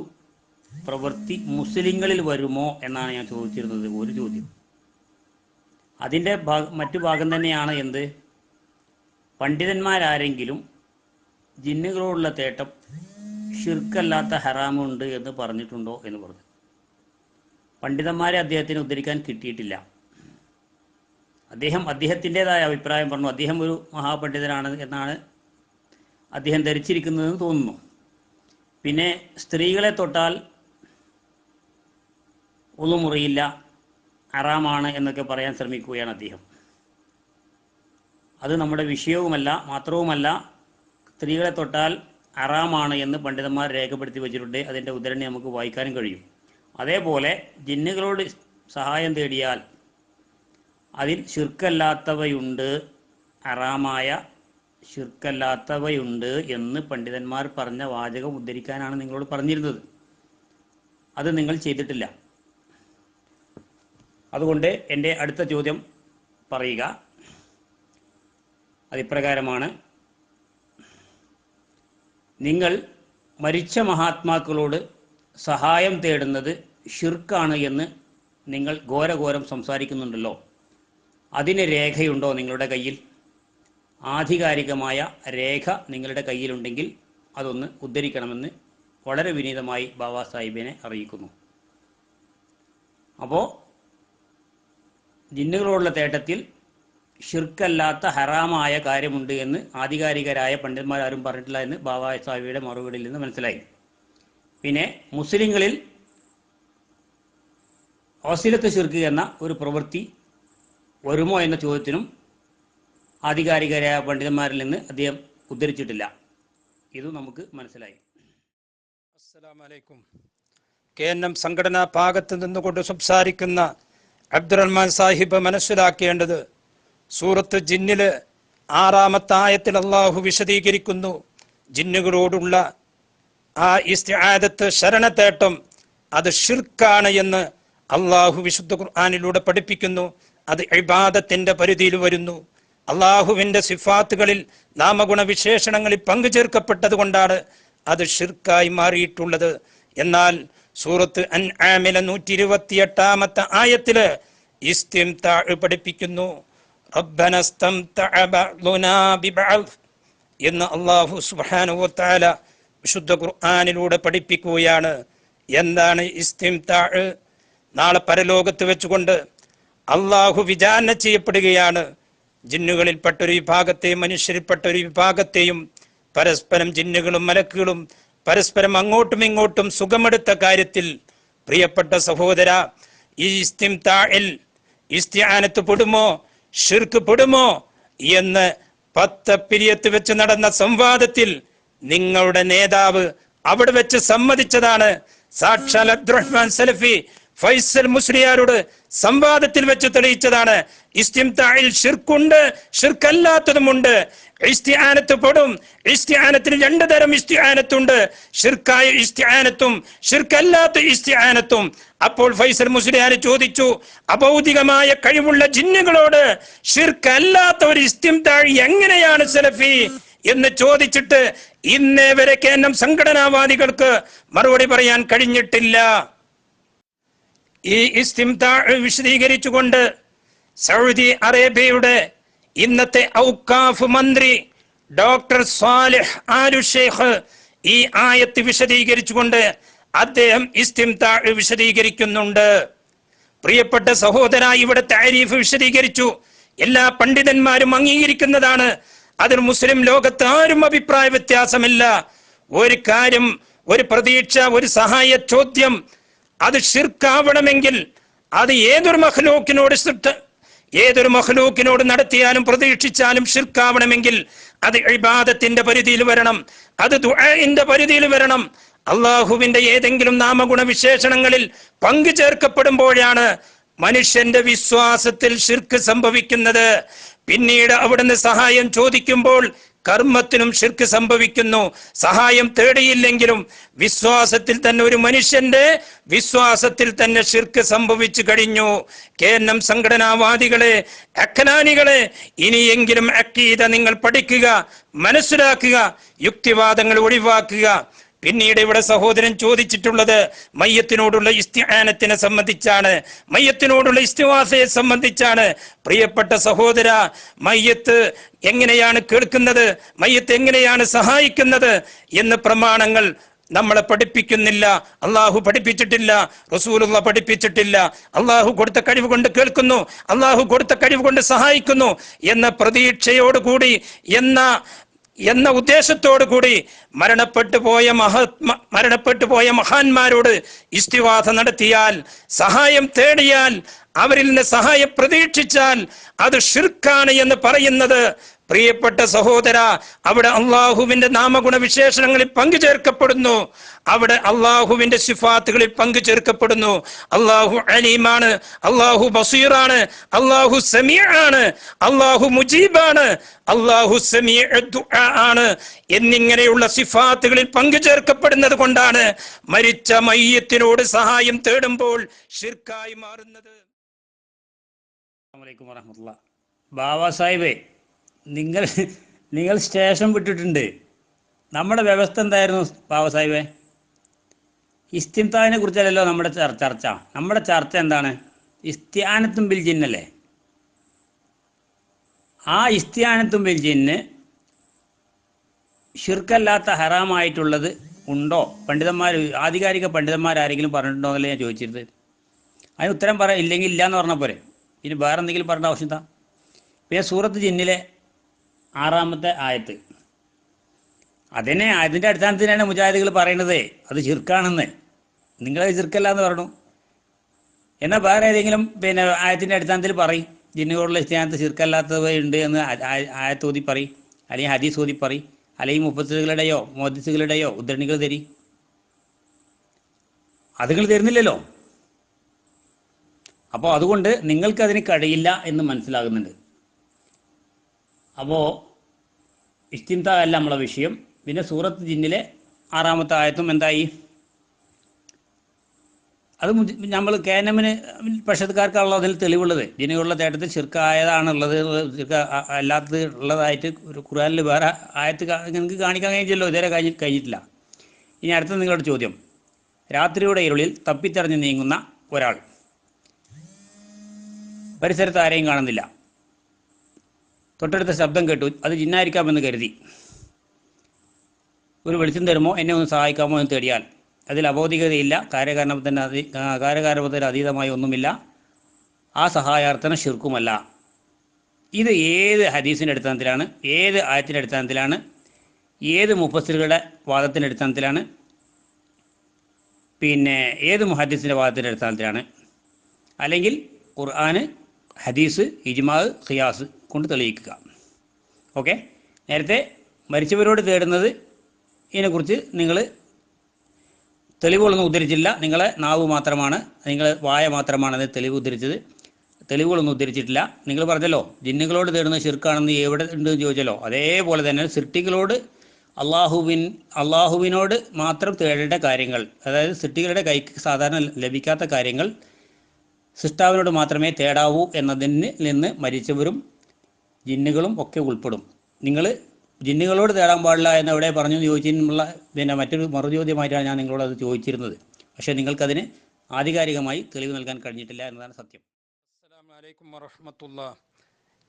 A: പ്രവൃത്തി മുസ്ലിങ്ങളിൽ വരുമോ എന്നാണ് ഞാൻ ചോദിച്ചിരുന്നത്. ഒരു ചോദ്യം. അതിൻ്റെ മറ്റു ഭാഗം തന്നെയാണ് എന്ത്, പണ്ഡിതന്മാരാരെങ്കിലും ജിന്നുകളോടുള്ള തേട്ടം ഷിർക്കല്ലാത്ത ഹറാമുണ്ട് എന്ന് പറഞ്ഞിട്ടുണ്ടോ എന്ന് പറഞ്ഞു. പണ്ഡിതന്മാരെ അദ്ദേഹത്തിന് ഉദ്ധരിക്കാൻ കിട്ടിയിട്ടില്ല. അദ്ദേഹത്തിൻ്റെതായ അഭിപ്രായം പറഞ്ഞു. അദ്ദേഹം ഒരു മഹാപണ്ഡിതനാണ് എന്നാണ് അദ്ദേഹം ധരിച്ചിരിക്കുന്നതെന്ന് തോന്നുന്നു. പിന്നെ സ്ത്രീകളെ തൊട്ടാൽ ഒന്നും മുറിയില്ല, ഹറാമാണ് എന്നൊക്കെ പറയാൻ ശ്രമിക്കുകയാണ് അദ്ദേഹം. അത് നമ്മുടെ വിഷയവുമല്ല. മാത്രവുമല്ല, സ്ത്രീകളെ തൊട്ടാൽ ഹറാമാണ് എന്ന് പണ്ഡിതന്മാർ രേഖപ്പെടുത്തി വച്ചിട്ടുണ്ട്. അതിൻ്റെ ഉദ്ധരണി നമുക്ക് വായിക്കാനും കഴിയും. അതേപോലെ ജിന്നുകളോട് സഹായം തേടിയാൽ അതിൽ ഷിർക്കല്ലാത്തവയുണ്ട്, ഹറാമായ ഷിർക്കല്ലാത്തവയുണ്ട് എന്ന് പണ്ഡിതന്മാർ പറഞ്ഞ വാചകം ഉദ്ധരിക്കാനാണ് നിങ്ങളോട് പറഞ്ഞിരുന്നത്. അത് നിങ്ങൾ ചെയ്തിട്ടില്ല. അതുകൊണ്ട് എൻ്റെ അടുത്ത ചോദ്യം പറയുക. അതിപ്രകാരമാണ്: നിങ്ങൾ മരിച്ച മഹാത്മാക്കളോട് സഹായം തേടുന്നത് ഷിർക്കാണ് എന്ന് നിങ്ങൾ ഘോരഘോരം സംസാരിക്കുന്നുണ്ടല്ലോ. അതിന് രേഖയുണ്ടോ നിങ്ങളുടെ കയ്യിൽ? ആധികാരികമായ രേഖ നിങ്ങളുടെ കയ്യിലുണ്ടെങ്കിൽ അതൊന്ന് ഉദ്ധരിക്കണമെന്ന് വളരെ വിനീതമായി ബാബാ സാഹിബിനെ അറിയിക്കുന്നു. അപ്പോൾ ജിന്നുകളോടുള്ള തേട്ടത്തിൽ ഷിർക്കല്ലാത്ത ഹറാമായ കാര്യമുണ്ട് എന്ന് ആധികാരികരായ പണ്ഡിതന്മാരാരും പറഞ്ഞിട്ടില്ല എന്ന് ബാബാ സാഹിബിയുടെ മറുപടിയിൽ നിന്ന് മനസ്സിലായി. പിന്നെ മുസ്ലിങ്ങളിൽ വസീലത്ത് ഷിർക്ക് എന്ന ഒരു പ്രവൃത്തി വരുമോ എന്ന ചോദ്യത്തിനും ആധികാരികരായ പണ്ഡിതന്മാരിൽ നിന്ന് അദ്ദേഹം ഉദ്ധരിച്ചിട്ടില്ല. ഇതും നമുക്ക് മനസ്സിലായി.
B: അസ്സലാമു അലൈക്കും. KNM സംഘടനാ ഭാഗത്ത് നിന്നുകൊണ്ട് സംസാരിക്കുന്ന അബ്ദുറഹ്മാൻ സാഹിബ് മനസ്സിലാക്കേണ്ടത്, സൂറത്ത് ജിന്നില് 6-ാമത്തെ ആയത്തിൽ അള്ളാഹു വിശദീകരിക്കുന്നു, ജിന്നുകളോടുള്ള ആ ഇസ്തിആദത്ത് ശരണത്തേട്ടം അത് ഷിർക്കാണ് എന്ന് അള്ളാഹു വിശുദ്ധ ഖുർആനിലൂടെ പഠിപ്പിക്കുന്നു. അത് ഇബാദത്തിന്റെ പരിധിയിൽ വരുന്നു. അള്ളാഹുവിന്റെ സിഫാത്തുകളിൽ നാമഗുണ വിശേഷണങ്ങളിൽ പങ്കുചേർക്കപ്പെട്ടത് കൊണ്ടാണ് അത് ഷിർക്കായി മാറിയിട്ടുള്ളത്. എന്നാൽ സൂറത്ത് അൻആമിലെ 128-ാമത്തെ ആയത്തില് ഇസ്തിംതാ പഠിപ്പിക്കുന്നു. റബ്ബനസ്തംതഅ ബഅ്ദുനാ ബിബഅദ് എന്ന് അല്ലാഹു സുബ്ഹാനഹു വ തആല വിശുദ്ധ ഖുർആനിലൂടെ പഠിപ്പിക്കുകയാണ്. എന്താണ് ഇസ്തിംതാ? നാളെ പരലോകത്ത് വെച്ചുകൊണ്ട് അള്ളാഹു വിചാരണ ചെയ്യപ്പെടുകയാണ്. ജിന്നുകളിൽപ്പെട്ട ഒരു വിഭാഗത്തെയും മനുഷ്യരിൽപ്പെട്ട ഒരു വിഭാഗത്തെയും പരസ്പരം ജിന്നുകളും മലക്കുകളും പരസ്പരം അങ്ങോട്ടും ഇങ്ങോട്ടും സുഖമെടുത്ത കാര്യത്തിൽ പ്രിയപ്പെട്ട സഹോദര, ഈ ഇസ്തിംതാഇൽ ഇസ്തിആനത്ത് പെടുമോ ഷിർക്ക് പെടുമോ എന്ന് 10 പിരിയത്ത് വെച്ച് നടന്ന സംവാദത്തിൽ നിങ്ങളുടെ നേതാവ് അവിടെ വെച്ച് സമ്മതിച്ചതാണ്. സാക്ഷാൽ അബ്ദുറഹ്മാൻ സലഫി ഫൈസൽ മുസ്ലിയാരോട് സംവാദത്തിൽ വെച്ച് തെളിയിച്ചതാണ്. ഇസ്തിംതാഇൽ ഷിർക്കുണ്ട്, ഷിർക്കല്ലാത്തതുമുണ്ട്. ഇസ്തിആനത്ത് പെടും. ഇസ്തിആനത്തിന് 2 തരം ഇസ്തിആനത്തുണ്ട്, ഷിർക്കായ ഇസ്തിആനത്തും ഷിർക്കല്ലാത്ത ഇസ്തിആനത്തും. അപ്പോൾ ഫൈസൽ മുസ്ലിയാർ ചോദിച്ചു, അഭൗതികമായ കഴിവുള്ള ജിന്നുകളോട് ഷിർക്കല്ലാത്ത ഒരു ഇസ്തിംതാ എങ്ങനെയാണ് സലഫി എന്ന് ചോദിച്ചിട്ട് ഇന്നേ വരെ KNM സംഘടനാവാദികൾക്ക് മറുപടി പറയാൻ കഴിഞ്ഞിട്ടില്ല. ഈ ഇസ്തിംതാ വിശദീകരിച്ചുകൊണ്ട് സൗദി അറേബ്യയുടെ ഇന്നത്തെ ഔഖാഫ് മന്ത്രി ഡോക്ടർ സ്വാലിഹ് ആലു ഷെയ്ഖ് ഈ ആയത്ത് വിശദീകരിച്ചുകൊണ്ട് അദ്ദേഹം ഇസ്തിംതാ വിശദീകരിക്കുന്നുണ്ട്. പ്രിയപ്പെട്ട സഹോദര, ഇവിടെ താരീഫ് വിശദീകരിച്ചു. എല്ലാ പണ്ഡിതന്മാരും അംഗീകരിക്കുന്നതാണ്. അതിൽ മുസ്ലിം ലോകത്ത് ആരും അഭിപ്രായ വ്യത്യാസമില്ല. ഒരു കാര്യം, ഒരു പ്രതീക്ഷ, ഒരു സഹായ ചോദ്യം അത് ഷിർക്കാവണമെങ്കിൽ അത് ഏതൊരു മഖ്ലൂക്കിനോട് നടത്തിയാലും പ്രതീക്ഷിച്ചാലും ഷിർക്കാവണമെങ്കിൽ അത് ഇബാദത്തിന്റെ പരിധിയിൽ വരണം, അത് ദുആഇന്റെ പരിധിയിൽ വരണം. അള്ളാഹുവിന്റെ ഏതെങ്കിലും നാമഗുണ വിശേഷണങ്ങളിൽ പങ്കു ചേർക്കപ്പെടുമ്പോഴാണ് മനുഷ്യന്റെ വിശ്വാസത്തിൽ ഷിർക്ക് സംഭവിക്കുന്നത്. പിന്നീട് അവിടുന്ന് സഹായം ചോദിക്കുമ്പോൾ കർമ്മത്തിനും ഷിർക്ക് സംഭവിക്കുന്നു. സഹായം തേടിയില്ലെങ്കിലും വിശ്വാസത്തിൽ തന്നെ, ഒരു മനുഷ്യന്റെ വിശ്വാസത്തിൽ തന്നെ ഷിർക്ക് സംഭവിച്ചു കഴിഞ്ഞു. KNM സംഘടനാവാദികളെ, അഖ്നാനികളെ, ഇനിയെങ്കിലും അഖീദ നിങ്ങൾ പഠിക്കുക, മനസ്സിലാക്കുക, യുക്തിവാദങ്ങൾ ഒഴിവാക്കുക. പിന്നീട് ഇവിടെ സഹോദരൻ ചോദിച്ചിട്ടുള്ളത് മയ്യത്തിനോടുള്ള ഇസ്തിആനത്തിനെ സംബന്ധിച്ചാണ്, മയ്യത്തിനോടുള്ള ഇസ്തിവാസയെ സംബന്ധിച്ചാണ്. പ്രിയപ്പെട്ട സഹോദര, മയ്യത്ത് എങ്ങനെയാണ് കേൾക്കുന്നത്, മയ്യത്ത് എങ്ങനെയാണ് സഹായിക്കുന്നത് എന്ന് പ്രമാണങ്ങൾ നമ്മളെ പഠിപ്പിക്കുന്നില്ല. അള്ളാഹു പഠിപ്പിച്ചിട്ടില്ല, റസൂലുള്ള പഠിപ്പിച്ചിട്ടില്ല. അള്ളാഹു കൊടുത്ത കഴിവ് കൊണ്ട് കേൾക്കുന്നു, അള്ളാഹു കൊടുത്ത കഴിവ് കൊണ്ട് സഹായിക്കുന്നു എന്ന പ്രതീക്ഷയോടുകൂടി, എന്ന ഉദ്ദേശത്തോടു കൂടി മരണപ്പെട്ടു പോയ മഹാന്മാരോട് ഇസ്തിവാസ നടത്തിയാൽ, സഹായം തേടിയാൽ, അവരിൽ നിന്ന് സഹായം പ്രതീക്ഷിച്ചാൽ അത് ഷിർക്കാണ് എന്ന് പറയുന്നത്, പ്രിയപ്പെട്ട സഹോദര, അവിടെ അള്ളാഹുവിന്റെ നാമഗുണ വിശേഷണങ്ങളിൽ പങ്കുചേർക്കപ്പെടുന്നു, അവിടെ അള്ളാഹുവിന്റെ സിഫാത്തുകളിൽ പങ്കുചേർക്കപ്പെടുന്നു. അള്ളാഹു അലീമാണ്, അള്ളാഹു ബസീറാണ്, അള്ളാഹു സമീഅാണ്, അള്ളാഹു മുജീബാണ്, അള്ളാഹു സമീഉ ദുആ ആണ് എന്നിങ്ങനെയുള്ള സിഫാത്തുകളിൽ പങ്കുചേർക്കപ്പെടുന്നത് കൊണ്ടാണ് മരിച്ച മയ്യത്തിനോട് സഹായം തേടുമ്പോൾ ഷിർക്കായി മാറുന്നത്.
A: അസ്സലാമു അലൈക്കും വറഹ്മത്തുള്ളാഹി. ബാബാ സാഹിബേ, നിങ്ങൾ സ്റ്റേഷൻ വിട്ടിട്ടുണ്ട്. നമ്മുടെ വ്യവസ്ഥ എന്തായിരുന്നു ബാബാ സാഹിബേ? ഇസ്തിംതാഇനെ കുറിച്ചല്ലല്ലോ നമ്മുടെ ചർച്ച. നമ്മുടെ ചർച്ച എന്താണ്? ഇസ്തിആനത്തും ബിൽ ജിന്നല്ലേ. ആ ഇസ്തിആനത്തും ബിൽ ജിന്ന് ഷിർക്കല്ലാത്ത ഹറാമായിട്ടുള്ളത് ഉണ്ടോ? പണ്ഡിതന്മാർ, ആധികാരിക പണ്ഡിതന്മാരാരെങ്കിലും പറഞ്ഞിട്ടുണ്ടോ എന്നല്ലേ ഞാൻ ചോദിച്ചിരുന്നത്. അതിന് ഉത്തരം ഇല്ലെങ്കിൽ ഇല്ല എന്ന് പറഞ്ഞാൽ പോരെ, പിന്നെ വേറെ എന്തെങ്കിലും പറയേണ്ട ആവശ്യം എന്താ? പിന്നെ സൂറത്ത് ജിന്നിലെ 6-ാമത്തെ ആയത്ത്, അതിൻ്റെ അടിസ്ഥാനത്തിലാണ് മുജാഹിദുകൾ പറയുന്നത് അത് ശിർക്കാണെന്ന്. നിങ്ങളത് ശിർക്കല്ല എന്ന് പറഞ്ഞു. എന്നാൽ വേറെ ഏതെങ്കിലും പിന്നെ ആയത്തിൻ്റെ അടിസ്ഥാനത്തിൽ പറയും ജിന്നുകളോടുള്ള ഇസ്തിആനത്ത് ശിർക്കല്ലാത്തവയുണ്ട് എന്ന് ആയത്ത് ഓതി പറയും, അല്ലെങ്കിൽ ഹദീസ് ഓതി പറയും, അല്ലെങ്കിൽ മുഫസ്സിറുകളുടെയോ മുഹദ്ദിസുകളുടെയോ ഉദ്ധരണികൾ തരി. അതുകൾ തരുന്നില്ലല്ലോ. അപ്പോൾ അതുകൊണ്ട് നിങ്ങൾക്കതിന് കഴിയില്ല എന്ന് മനസ്സിലാകുന്നുണ്ട്. അപ്പോൾ ഇസ്തിംതാ അല്ല നമ്മളെ വിഷയം. പിന്നെ സൂറത്ത് ജിന്നിലെ 6-ാമത്തെ ആയത്തും എന്തായി, അത് നമ്മൾ കേനമിന് പക്ഷക്കാർക്കാണല്ലോ അതിൽ തെളിവുള്ളത്. ജിന്നുകളുടെ തേട്ടത്തിൽ ശിർക്കായതാണുള്ളത്, ശിർക്ക അല്ലാത്തത് ഉള്ളതായിട്ട് ഒരു ഖുർആനിൽ വേറെ ആയത്ത് നിങ്ങൾക്ക് കാണിക്കാൻ കഴിഞ്ഞല്ലോ, ഇതുവരെ കഴിഞ്ഞിട്ടില്ല. ഇനി അടുത്ത നിങ്ങളുടെ ചോദ്യം, രാത്രിയുടെ ഇരുളിൽ തപ്പിത്തെറിഞ്ഞ് നീങ്ങുന്ന ഒരാൾ, പരിസരത്ത് ആരെയും കാണുന്നില്ല, തൊട്ടടുത്ത ശബ്ദം കേട്ടു, അത് ജിന്നായിരിക്കാമെന്ന് കരുതി, ഒരു വെളിച്ചം തരുമോ, എന്നെ ഒന്ന് സഹായിക്കാമോ എന്ന് തേടിയാൽ അതിൽ അബോധികതയില്ല, കാര്യകാരണത്തിന് അതീതമായി ഒന്നുമില്ല, ആ സഹായാർത്ഥന ശിർക്കുമല്ല. ഇത് ഏത് ഹദീസിൻ്റെ അടിസ്ഥാനത്തിലാണ്, ഏത് ആയത്തിൻ്റെ അടിസ്ഥാനത്തിലാണ്, ഏത് മുഫസ്സിറുകളുടെ വാദത്തിൻ്റെ അടിസ്ഥാനത്തിലാണ്, പിന്നെ ഏത് മുഹദ്ദിസിൻ്റെ വാദത്തിൻ്റെ അടിസ്ഥാനത്തിലാണ്? അല്ലെങ്കിൽ ഖുർആന്, ഹദീസ്, ഇജ്മാ, ഖിയാസ് കൊണ്ട് തെളിയിക്കുക. ഓക്കെ. നേരത്തെ മരിച്ചവരോട് തേടുന്നത് ഇതിനെക്കുറിച്ച് നിങ്ങൾ തെളിവുകളൊന്നും ഉദ്ധരിച്ചില്ല, നിങ്ങളെ നാവ് മാത്രമാണ്, നിങ്ങൾ വായ മാത്രമാണ് അത് തെളിവ് ഉദ്ധരിച്ചത്, തെളിവുകളൊന്നും ഉദ്ധരിച്ചിട്ടില്ല. നിങ്ങൾ പറഞ്ഞല്ലോ ജിന്നുകളോട് തേടുന്നത് ശിർക്കാണെന്ന് എവിടെ ഉണ്ടെന്ന് ചോദിച്ചല്ലോ, അതേപോലെ തന്നെ സൃഷ്ടികളോട് അള്ളാഹുവിനോട് മാത്രം തേടേണ്ട കാര്യങ്ങൾ, അതായത് സൃഷ്ടികളുടെ കൈക്ക് സാധാരണ ലഭിക്കാത്ത കാര്യങ്ങൾ സൃഷ്ടാവിനോട് മാത്രമേ തേടാവൂ എന്നതിൽ നിന്ന് മരിച്ചവരും ജിന്നുകളും ഒക്കെ ഉൾപ്പെടും. നിങ്ങൾ ജിന്നുകളോട് തേടാൻ പാടില്ല എന്ന് എവിടെ പറഞ്ഞു ചോദിച്ചതിനുള്ള പിന്നെ മറ്റൊരു മറുചോദ്യമായിട്ടാണ് ഞാൻ നിങ്ങളോട് അത് ചോദിച്ചിരുന്നത്. പക്ഷേ നിങ്ങൾക്കതിന് ആധികാരികമായി തെളിവ് നൽകാൻ കഴിഞ്ഞിട്ടില്ല എന്നതാണ് സത്യം.
B: അസ്സലാമു അലൈക്കും വറഹ്മത്തുള്ളാഹി.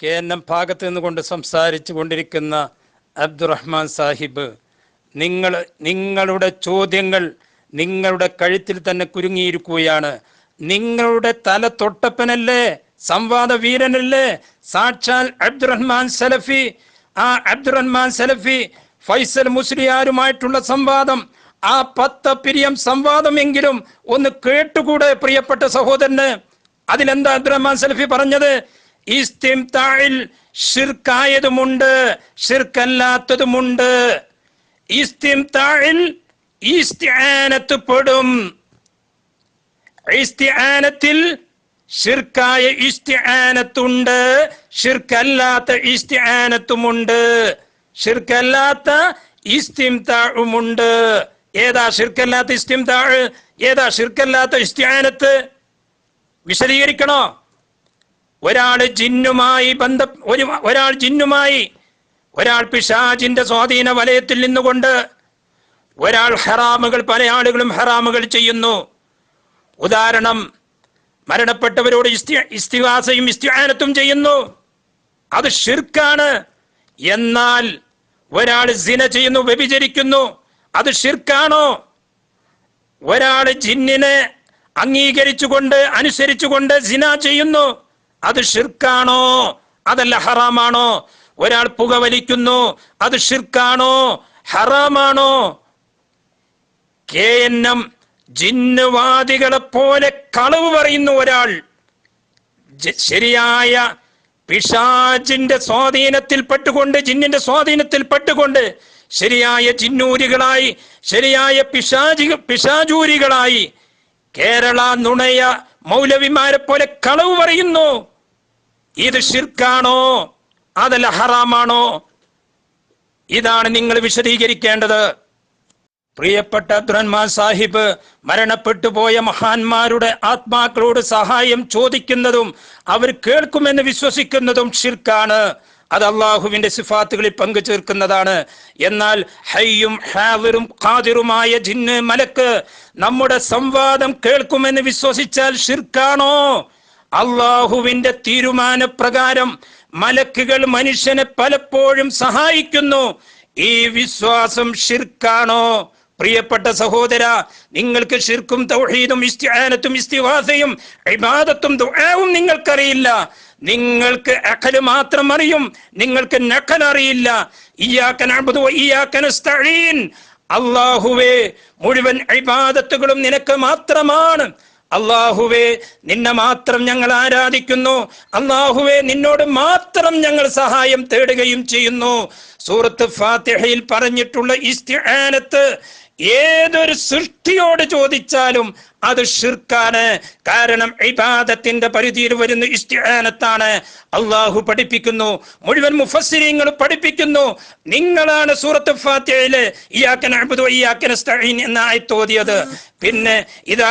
B: കേന്നം ഭാഗത്ത് നിന്നുകൊണ്ട് സംസാരിച്ചു കൊണ്ടിരിക്കുന്ന അബ്ദുറഹ്മാൻ സാഹിബ്, നിങ്ങളുടെ ചോദ്യങ്ങൾ നിങ്ങളുടെ കഴുത്തിൽ തന്നെ കുരുങ്ങിയിരിക്കുകയാണ്. നിങ്ങളുടെ തല തൊട്ടപ്പനല്ലേ, സംവാദ വീരനല്ലേ സാക്ഷാൽ അബ്ദുറഹ്മാൻ സലഫി. ആ അബ്ദുറഹ്മാൻ സലഫി ഫൈസൽ മുസ്ലിയാരുമായിട്ടുള്ള സംവാദം, ആ 10 പിരിയം സംവാദമെങ്കിലും ഒന്ന് കേട്ടുകൂടെ പ്രിയപ്പെട്ട സഹോദരന്? അതിലെന്താ അബ്ദുറഹ്മാൻ സലഫി പറഞ്ഞത്? ഇസ്തിംതാഇൽ ശിർക്കായതുമുണ്ട്, ശിർക്കല്ലാത്തതുമുണ്ട്. ഇസ്തിംതാഇൽ ഇസ്തിആനത്ത് പെടും. ഇസ്തിആനത്തിൽ ഷിർക്കായ ഇസ്തിആനത്തുണ്ട്, ഷിർക്കല്ലാത്ത ഇസ്തിആനത്തുമുണ്ട്, ഷിർക്കല്ലാത്ത ഇസ്തിംതാഉമുണ്ട്. ഏതാ ഷിർക്കല്ലാത്ത ഇസ്തിംതാഉ, ഏതാ ഷിർക്കല്ലാത്ത ഇസ്തിആനത്ത്? വിശദീകരിക്കണോ? ഒരാൾ ജിന്നുമായി ഒരാൾ പിശാചിന്റെ സ്വാധീന വലയത്തിൽ നിന്നുകൊണ്ട് ഒരാൾ ഹറാമുകൾ, പല ആളുകളും ഹറാമുകൾ ചെയ്യുന്നു. ഉദാഹരണം, മരണപ്പെട്ടവരോട് ഇസ്തിഗാസയും ഇസ്തിആനത്തും ചെയ്യുന്നു, അത് ഷിർക്കാണ്. എന്നാൽ ഒരാൾ സിന ചെയ്യുന്നു, വ്യഭിചരിക്കുന്നു, അത് ഷിർക്കാണോ? ഒരാൾ ജിന്നിനെ അംഗീകരിച്ചുകൊണ്ട് അനുസരിച്ചുകൊണ്ട് സിന ചെയ്യുന്നു, അത് ഷിർക്കാണോ? അതല്ല ഹറാമാണോ? ഒരാൾ പുകവലിക്കുന്നു, അത് ഷിർക്കാണോ ഹറാമാണോ? KNM ജിന്നുവാദികളെ പോലെ കളവ് പറയുന്നു ഒരാൾ. ശരിയായ പിശാചിന്റെ സ്വാധീനത്തിൽ പെട്ടുകൊണ്ട്, ജിന്നിന്റെ സ്വാധീനത്തിൽ പെട്ടുകൊണ്ട് ശരിയായ ജിന്നൂരികളായി, ശരിയായ പിശാചൂരികളായി കേരള നുണയ മൗലവിമാരെ പോലെ കളവ് പറയുന്നു. ഇത് ഷിർക്കാണോ അതല്ല ഹറാമാണോ? ഇതാണ് നിങ്ങൾ വിശദീകരിക്കേണ്ടത്. പ്രിയപ്പെട്ട അബ്ദുറഹ്മാൻ സാഹിബ്, മരണപ്പെട്ടു പോയ മഹാന്മാരുടെ ആത്മാക്കളോട് സഹായം ചോദിക്കുന്നതും അവർ കേൾക്കുമെന്ന് വിശ്വസിക്കുന്നതും ഷിർക്കാണ്. അത് അള്ളാഹുവിന്റെ സിഫാത്തുകളിൽ പങ്കു ചേർക്കുന്നതാണ്. എന്നാൽ ഹയ്യും ഹാദിറും ഖാദിറുമായ ജിന്ന്, മലക്ക് നമ്മുടെ സംവാദം കേൾക്കുമെന്ന് വിശ്വസിച്ചാൽ ഷിർക്കാണോ? അള്ളാഹുവിന്റെ തീരുമാനപ്രകാരം മലക്കുകൾ മനുഷ്യനെ പലപ്പോഴും സഹായിക്കുന്നു. ഈ വിശ്വാസം ഷിർക്കാണോ? പ്രിയപ്പെട്ട സഹോദര, നിങ്ങൾക്ക് ശിർക്കും തൗഹീദും ഇസ്തിആനത്തും ഇസ്തിഗാസയും ഇബാദത്തും ദുആവും നിങ്ങൾക്കറിയില്ല. നിങ്ങൾക്ക് അഖല് മാത്രം അറിയും, നിങ്ങൾക്ക് നഖൽ അറിയില്ല. ഇയ്യാക നഅ്ബുദു വ ഇയ്യാക നസ്തഈൻ. അല്ലാഹുവേ, മുഴുവൻ ഇബാദത്തുകളും നിനക്ക് മാത്രമാണ്. അല്ലാഹുവേ, നിന്നെ മാത്രം ഞങ്ങൾ ആരാധിക്കുന്നു. അല്ലാഹുവേ, നിന്നോട് മാത്രം ഞങ്ങൾ സഹായം തേടുകയും ചെയ്യുന്നു. സൂറത്ത് ഫാത്തിഹയിൽ പറഞ്ഞിട്ടുള്ള ഇസ്തിആനത്ത് ഏതൊരു സൃഷ്ടിയോട് ചോദിച്ചാലും അത് ഷിർക്കാണ്. കാരണം ഇബാദത്തിന്റെ പരിധിയിൽ വരുന്ന ഇസ്തിആനത്താണ്. അള്ളാഹു പഠിപ്പിക്കുന്നു, മുഴുവൻ മുഫസ്സിരീങ്ങളും പഠിപ്പിക്കുന്നു. നിങ്ങളാണ് സൂറത്ത് ഫാത്തിഹയിലെ ഇയ്യാക നഅ്ബുദു വ ഇയ്യാക നസ്തഈൻ എന്ന ആയത്ത് ഓതിയത്. പിന്നെ ഇദാ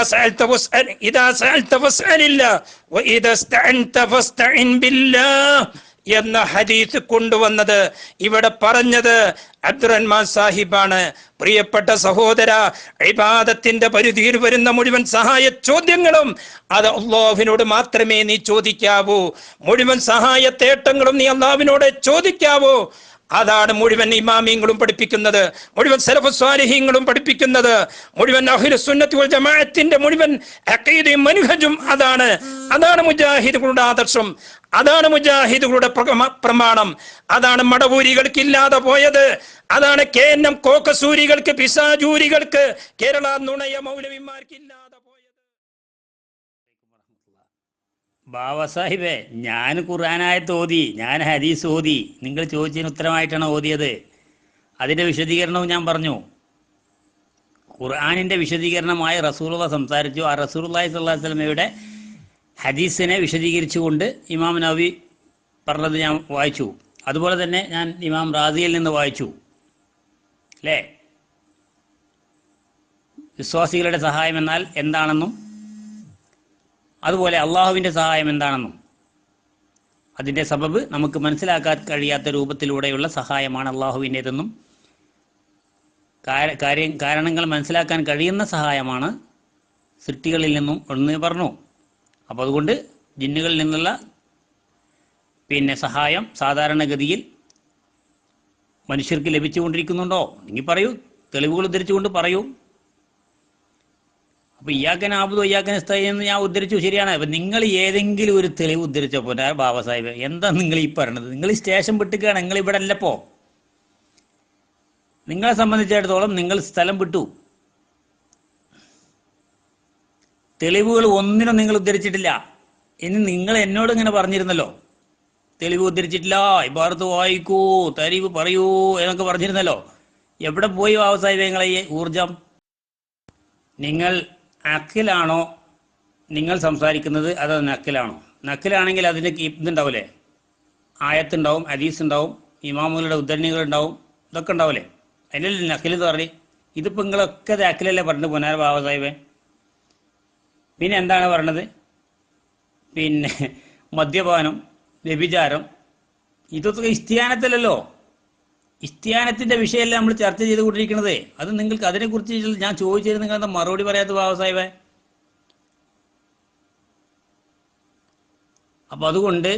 B: സഅൽത ഫസ്അലില്ലാ വ ഇദാ ഇസ്തഅൻത ഫസ്തഇൻ ബില്ലാഹ് എന്ന ഹദീസ് കൊണ്ടുവന്നത്, ഇവിടെ പറഞ്ഞത് അബ്ദുറഹ്മാൻ സാഹിബാണ്. പ്രിയപ്പെട്ട സഹോദര, ഇബാദത്തിന്റെ പരിധിയിൽ വരുന്ന മുഴുവൻ സഹായ ചോദ്യങ്ങളും അത് അല്ലാഹുവിനോട് മാത്രമേ നീ ചോദിക്കാവൂ. മുഴുവൻ സഹായ തേട്ടങ്ങളും നീ അല്ലാഹുവിനോട് ചോദിക്കാവൂ. അതാണ് മുഴുവൻ ഇമാമിയങ്ങളും പഠിപ്പിക്കുന്നത്, മുഴുവൻ സലഫു സ്വാലിഹീങ്ങളും പഠിപ്പിക്കുന്നത്, മുഴുവൻ അഹ്ലുസ് സുന്നത്തി വൽ ജമാഅത്തിന്റെ മുഴുവൻ അഖീദയും മൻഹജും അതാണ്. അതാണ് മുജാഹിദുകളുടെ ആദർശം, അതാണ് മുജാഹിദുകളുടെ പ്രമാണം. അതാണ് മടവൂരികൾക്ക് ഇല്ലാതെ പോയത്, അതാണ് KNM കോക്കസൂരികൾക്ക്, പിസാജൂരികൾക്ക്, കേരള നുണയ മൗലവിമാർക്ക് ഇല്ലാതെ പോയത്.
A: ബാവ സാഹിബേ, ഞാൻ ഖുർആനായത്ത് ഓതി, ഞാൻ ഹദീസ് ഓതി. നിങ്ങൾ ചോദിച്ചതിന് ഉത്തരമായിട്ടാണ് ഓതിയത്. അതിൻ്റെ വിശദീകരണവും ഞാൻ പറഞ്ഞു. ഖുർആനിൻ്റെ വിശദീകരണമായി റസൂലുള്ളാഹി സംസാരിച്ചു. ആ റസൂലുള്ളാഹി സ്വല്ലല്ലാഹു അലൈഹി വസല്ലമയുടെ ഹദീസിനെ വിശദീകരിച്ചുകൊണ്ട് ഇമാം നവവി പറഞ്ഞത് ഞാൻ വായിച്ചു. അതുപോലെ തന്നെ ഞാൻ ഇമാം റാസിയിൽ നിന്ന് വായിച്ചു. അല്ലേ? വിശ്വാസികളുടെ സഹായം എന്നാൽ എന്താണെന്നും അതുപോലെ അള്ളാഹുവിൻ്റെ സഹായം എന്താണെന്നും അതിൻ്റെ സബബ് നമുക്ക് മനസ്സിലാക്കാൻ കഴിയാത്ത രൂപത്തിലൂടെയുള്ള സഹായമാണ് അള്ളാഹുവിൻ്റേതെന്നും കാരണങ്ങൾ മനസ്സിലാക്കാൻ കഴിയുന്ന സഹായമാണ് സൃഷ്ടികളിൽ നിന്നും ഒന്ന് പറഞ്ഞു. അപ്പോൾ അതുകൊണ്ട് ജിന്നുകളിൽ നിന്നുള്ള സഹായം സാധാരണഗതിയിൽ മനുഷ്യർക്ക് ലഭിച്ചുകൊണ്ടിരിക്കുന്നുണ്ടോ? നിങ്ങൾ പറയൂ, തെളിവുകൾ ഉദ്ധരിച്ചുകൊണ്ട് പറയൂ. അപ്പോൾ ഇയ്യാക നഅ്ബുദു വ ഇയ്യാക നസ്തഈൻ എന്ന് ഞാൻ ഉദ്ധരിച്ചു, ശരിയാണ്. അപ്പം നിങ്ങൾ ഏതെങ്കിലും ഒരു തെളിവ് ഉദ്ധരിച്ചപ്പോൾ ബാബ സാഹിബ് എന്താ നിങ്ങൾ ഈ പറയണത്? നിങ്ങൾ ഈ സ്റ്റേഷൻ വിട്ടുകയാണ്, നിങ്ങൾ ഇവിടെ അല്ലപ്പോൾ. നിങ്ങളെ സംബന്ധിച്ചിടത്തോളം നിങ്ങൾ സ്ഥലം വിട്ടു. തെളിവുകൾ ഒന്നിനും നിങ്ങൾ ഉദ്ധരിച്ചിട്ടില്ല. ഇനി നിങ്ങൾ എന്നോട് ഇങ്ങനെ പറഞ്ഞിരുന്നല്ലോ, തെളിവ് ഉദ്ധരിച്ചിട്ടില്ല, ഇബാറത്ത് വായിക്കൂ, തരീവ് പറയൂ എന്നൊക്കെ പറഞ്ഞിരുന്നല്ലോ. എവിടെ പോയി ബാബ സാഹിബ് നിങ്ങളെ ഈ ഊർജം? നിങ്ങൾ അഖിലാണോ നിങ്ങൾ സംസാരിക്കുന്നത്, അതോ നക്കിലാണോ? നക്കിലാണെങ്കിൽ അതിന് ഇതുണ്ടാവില്ലേ, ആയത്തുണ്ടാവും, ഹദീസ് ഉണ്ടാവും, ഇമാമുകളുടെ ഉദ്ധരണികൾ ഉണ്ടാവും, ഇതൊക്കെ ഉണ്ടാവില്ലേ? അതിനല്ലേ നക്കിൽ എന്ന് പറഞ്ഞ്. ഇതിപ്പോൾ നിങ്ങളൊക്കെ അത് അഖിലല്ലേ പറഞ്ഞിട്ട് പോനാർ ബാബ സാഹിബേ. പിന്നെ എന്താണ് പറഞ്ഞത്? മദ്യപാനം, വ്യഭിചാരം, ഇതൊക്കെ ഇസ്തിയാനത്തല്ലല്ലോ. ഇസ്തിയാനത്തിന്റെ വിഷയമല്ല നമ്മൾ ചർച്ച ചെയ്തുകൊണ്ടിരിക്കുന്നത്. അത് നിങ്ങൾക്ക് അതിനെക്കുറിച്ച് ഞാൻ ചോദിച്ചത് നിങ്ങൾ എന്താ മറുപടി പറയാത്ത ബാബ സാഹിബേ? അപ്പം അതുകൊണ്ട്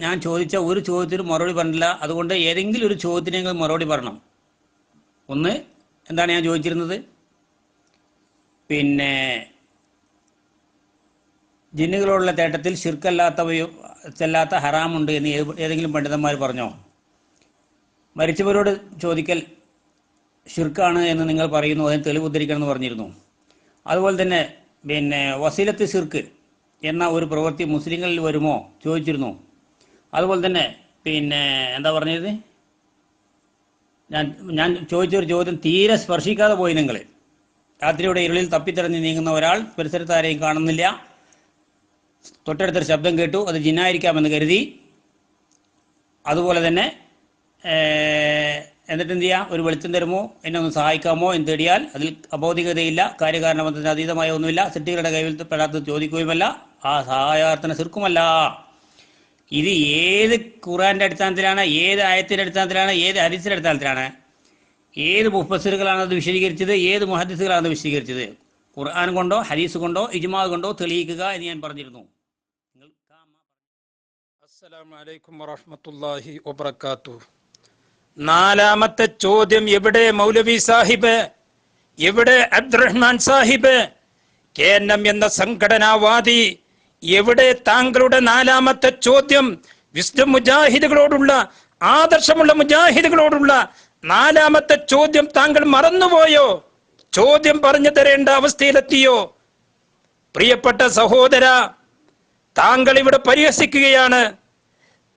A: ഞാൻ ചോദിച്ച ഒരു ചോദ്യത്തിന് മറുപടി പറഞ്ഞില്ല. അതുകൊണ്ട് ഏതെങ്കിലും ഒരു ചോദ്യത്തിന് നിങ്ങൾ മറുപടി പറയണം. ഒന്ന്, എന്താണ് ഞാൻ ചോദിച്ചിരുന്നത്? ജിന്നുകളോടുള്ള തേട്ടത്തിൽ ചെല്ലാത്ത ഹറാമുണ്ട് എന്ന് ഏതെങ്കിലും പണ്ഡിതന്മാർ പറഞ്ഞോ? മരിച്ചവരോട് ചോദിക്കൽ ഷിർക്കാണ് എന്ന് നിങ്ങൾ പറയുന്നു, അതിന് തെളിവ് ഉദ്ധരിക്കണം എന്ന് പറഞ്ഞിരുന്നു. അതുപോലെ തന്നെ വസീലത്ത് ഷിർക്ക് എന്ന ഒരു പ്രവൃത്തി മുസ്ലിങ്ങളിൽ വരുമോ ചോദിച്ചിരുന്നു. അതുപോലെ തന്നെ എന്താ പറഞ്ഞത്? ഞാൻ ചോദിച്ചൊരു ചോദ്യം തീരെ സ്പർശിക്കാതെ പോയി. നിങ്ങൾ രാത്രിയുടെ ഇരുളിൽ തപ്പിത്തിറഞ്ഞ് നീങ്ങുന്ന ഒരാൾ പരിസരത്ത് ആരെയും കാണുന്നില്ല, തൊട്ടടുത്തൊരു ശബ്ദം കേട്ടു, അത് ജിന്നായിരിക്കാമെന്ന് കരുതി. അതുപോലെ തന്നെ എന്നിട്ട് എന്ത് ചെയ്യുക? ഒരു വെളിച്ചം തരുമോ, എന്നെ ഒന്ന് സഹായിക്കാമോ എന്ന് തേടിയാൽ അതിൽ അബോധികതയില്ല, കാര്യകാരണബന്ധത്തിന് അതീതമായ ഒന്നുമില്ല, സൃഷ്ടികളുടെ കൈവിൽ പെടാത്തത് ചോദിക്കുകയുമല്ല, ആ സഹായാർത്ഥന ശിർക്കുമല്ല. ഇത് ഏത് ഖുർആന്റെ അടിസ്ഥാനത്തിലാണ്, ഏത് ആയത്തിന്റെ അടിസ്ഥാനത്തിലാണ്, ഏത് ഹദീസിന്റെ അടിസ്ഥാനത്തിലാണ്, ഏത് മുഫസ്സിറുകളാണ് അത് വിശദീകരിച്ചത്, ഏത് മുഹദ്ദിസുകളാണ് അത് വിശദീകരിച്ചത്? ഖുർആൻ കൊണ്ടോ ഹദീസ് കൊണ്ടോ ഇജ്മാ കൊണ്ടോ തെളിയിക്കുക എന്ന് ഞാൻ പറഞ്ഞിരുന്നു.
B: അസ്സലാമു അലൈക്കും വറഹ്മത്തുള്ളാഹി വബറകാതുഹു. നാലാമത്തെ ചോദ്യം, എവിടെ മൗലവി സാഹിബ്, എവിടെ അബ്ദുറഹ്മാൻ സാഹിബ്, KNM എന്ന സംഘടനാവാദി, എവിടെ താങ്കളുടെ നാലാമത്തെ ചോദ്യം? വിസ്ഡം മുജാഹിദുകളോടുള്ള, ആദർശമുള്ള മുജാഹിദുകളോടുള്ള നാലാമത്തെ ചോദ്യം താങ്കൾ മറന്നുപോയോ? ചോദ്യം പറഞ്ഞു തരേണ്ട അവസ്ഥയിലെത്തിയോ? പ്രിയപ്പെട്ട സഹോദര, താങ്കൾ ഇവിടെ പരിഹസിക്കുകയാണ്.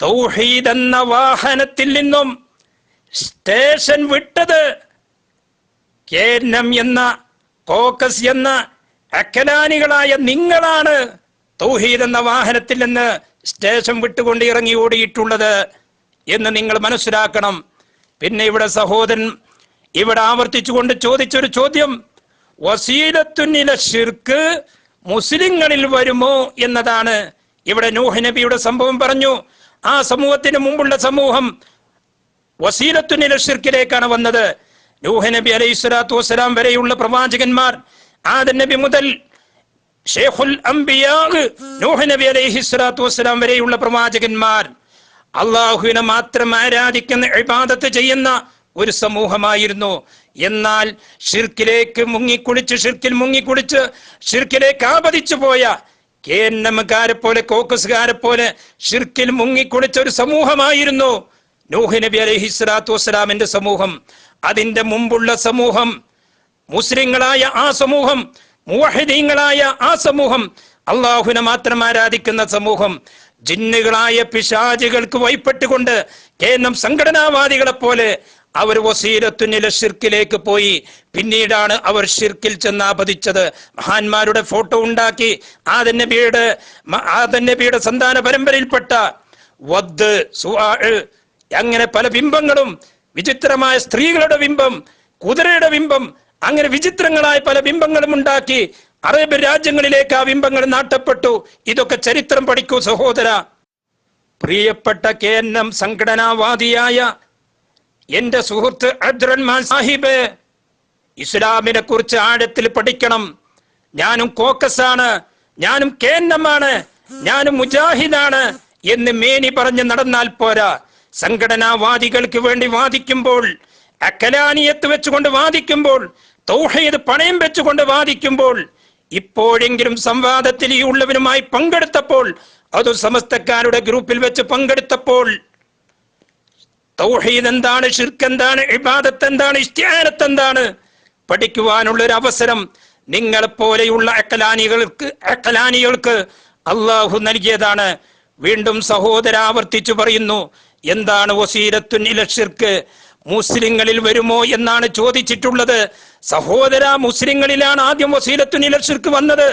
B: തൗഹീദ് എന്ന വാഹനത്തിൽ നിന്നും സ്റ്റേഷൻ വിട്ടത് KNM എന്ന, കോക്കസ് എന്ന അക്കലാനികളായ നിങ്ങളാണ്. തൗഹീദ് എന്ന വാഹനത്തിൽ നിന്ന് സ്റ്റേഷൻ വിട്ടുകൊണ്ട് ഇറങ്ങി ഓടിയിട്ടുള്ളത് എന്ന് നിങ്ങൾ മനസ്സിലാക്കണം. പിന്നെ ഇവിടെ സഹോദരൻ ഇവിടെ ആവർത്തിച്ചുകൊണ്ട് ചോദിച്ചൊരു ചോദ്യം, വസീലത്തുനില ശിർക്ക് മുസ്ലിങ്ങളിൽ വരുമോ എന്നതാണ്. ഇവിടെ നൂഹ് നബിയുടെ സംഭവം പറഞ്ഞു. ആ സമൂഹത്തിന് മുമ്പുള്ള സമൂഹം വസീലത്തുനില ശിർക്കിലേക്കാണ് വന്നത്. നൂഹ് നബി അലൈഹി സ്വലാത്തു വസ്സലാം വരെയുള്ള പ്രവാചകന്മാർ, ആദം നബി മുതൽ ഷേഖുൽ അംബിയാ നൂഹ് നബി അലൈഹി സ്വലാത്തു വസ്സലാം വരെയുള്ള പ്രവാചകന്മാർ അള്ളാഹുവിനെ മാത്രം ആരാധിക്കുന്ന, ഇബാദത്ത് ചെയ്യുന്ന ഒരു സമൂഹമായിരുന്നു. എന്നാൽ ഷിർക്കിലേക്ക് മുങ്ങിക്കുളിച്ച് ഷിർക്കിലേക്ക് ആപതിച്ചു പോയ KNMക്കാരെ പോലെ, കോക്കസുകാരെ പോലെ ഷിർക്കിൽ മുങ്ങിക്കുളിച്ച ഒരു സമൂഹമായിരുന്നു നൂഹ് നബി അലൈഹി സ്വലാത്തു വസ്സലാമിന്റെ സമൂഹം. അതിന്റെ മുമ്പുള്ള സമൂഹം, മുസ്ലിങ്ങളായ ആ സമൂഹം, മുവഹിദീങ്ങളായ ആ സമൂഹം, അള്ളാഹുവിനെ മാത്രം ആരാധിക്കുന്ന സമൂഹം, ജിന്നുകളായ പിശാചുകൾക്ക് വഴിപ്പെട്ടുകൊണ്ട് KNM സംഘടനാവാദികളെ പോലെ അവർ വസീലത്തുനില ഷിർക്കിലേക്ക് പോയി. പിന്നീടാണ് അവർ ഷിർക്കിൽ ചെന്നാപതിച്ചത്. മഹാന്മാരുടെ ഫോട്ടോ ഉണ്ടാക്കി ആദം നബിയുടെ സന്താന പരമ്പരയിൽപ്പെട്ട വദ്, സുആ, അങ്ങനെ പല ബിംബങ്ങളും, വിചിത്രമായ സ്ത്രീകളുടെ ബിംബം, കുതിരയുടെ ബിംബം, അങ്ങനെ വിചിത്രങ്ങളായ പല ബിംബങ്ങളും ഉണ്ടാക്കി അറേബ്യ രാജ്യങ്ങളിലേക്ക് ആ ബിംബങ്ങൾ നാട്ടപ്പെട്ടു. ഇതൊക്കെ ചരിത്രം പഠിക്കൂ സഹോദര. പ്രിയപ്പെട്ട KNM സംഘടനാവാദിയായ എന്റെ സുഹൃത്ത് അബ്ദുറഹ്മാൻ സാഹിബ്, ഇസ്ലാമിനെ കുറിച്ച് ആഴത്തിൽ പഠിക്കണം. ഞാനും കോക്കസാണ്, ഞാനും KNM ആണ്, ഞാനും മുജാഹിദാണ് എന്ന് മേനി പറഞ്ഞ് നടന്നാൽ പോരാ. സംഘടനാവാദികൾക്ക് വേണ്ടി വാദിക്കുമ്പോൾ, അക്കലാനിയത്ത് വെച്ചുകൊണ്ട് വാദിക്കുമ്പോൾ, തൗഹീദ് പണയം വെച്ചുകൊണ്ട് വാദിക്കുമ്പോൾ, ഇപ്പോഴെങ്കിലും സംവാദത്തിൽ ഈ ഉള്ളവരുമായി പങ്കെടുത്തപ്പോൾ, അത് സമസ്തക്കാരുടെ ഗ്രൂപ്പിൽ വെച്ച് പങ്കെടുത്തപ്പോൾ, തൗഹീദ് എന്താണ്, ശിർക്ക് എന്താണ്, ഇബാദത്ത് എന്താണ്, ഇസ്തിആനത്ത് എന്താണ് പഠിക്കുവാനുള്ള ഒരു അവസരം നിങ്ങളെപ്പോലെയുള്ള അക്കലാനികൾക്ക് അള്ളാഹു നൽകിയതാണ്. വീണ്ടും സഹോദര ആവർത്തിച്ചു പറയുന്നു, എന്താണ് വസീലത്തുനില ശിർക്ക്? മുസ്ലിങ്ങളിൽ വരുമോ എന്നാണ് ചോദിച്ചിട്ടുള്ളത്. സഹോദര, മുസ്ലിങ്ങളിലാണ് ആദ്യം വസീലത്തുനില ശിർക്ക് വന്നത്.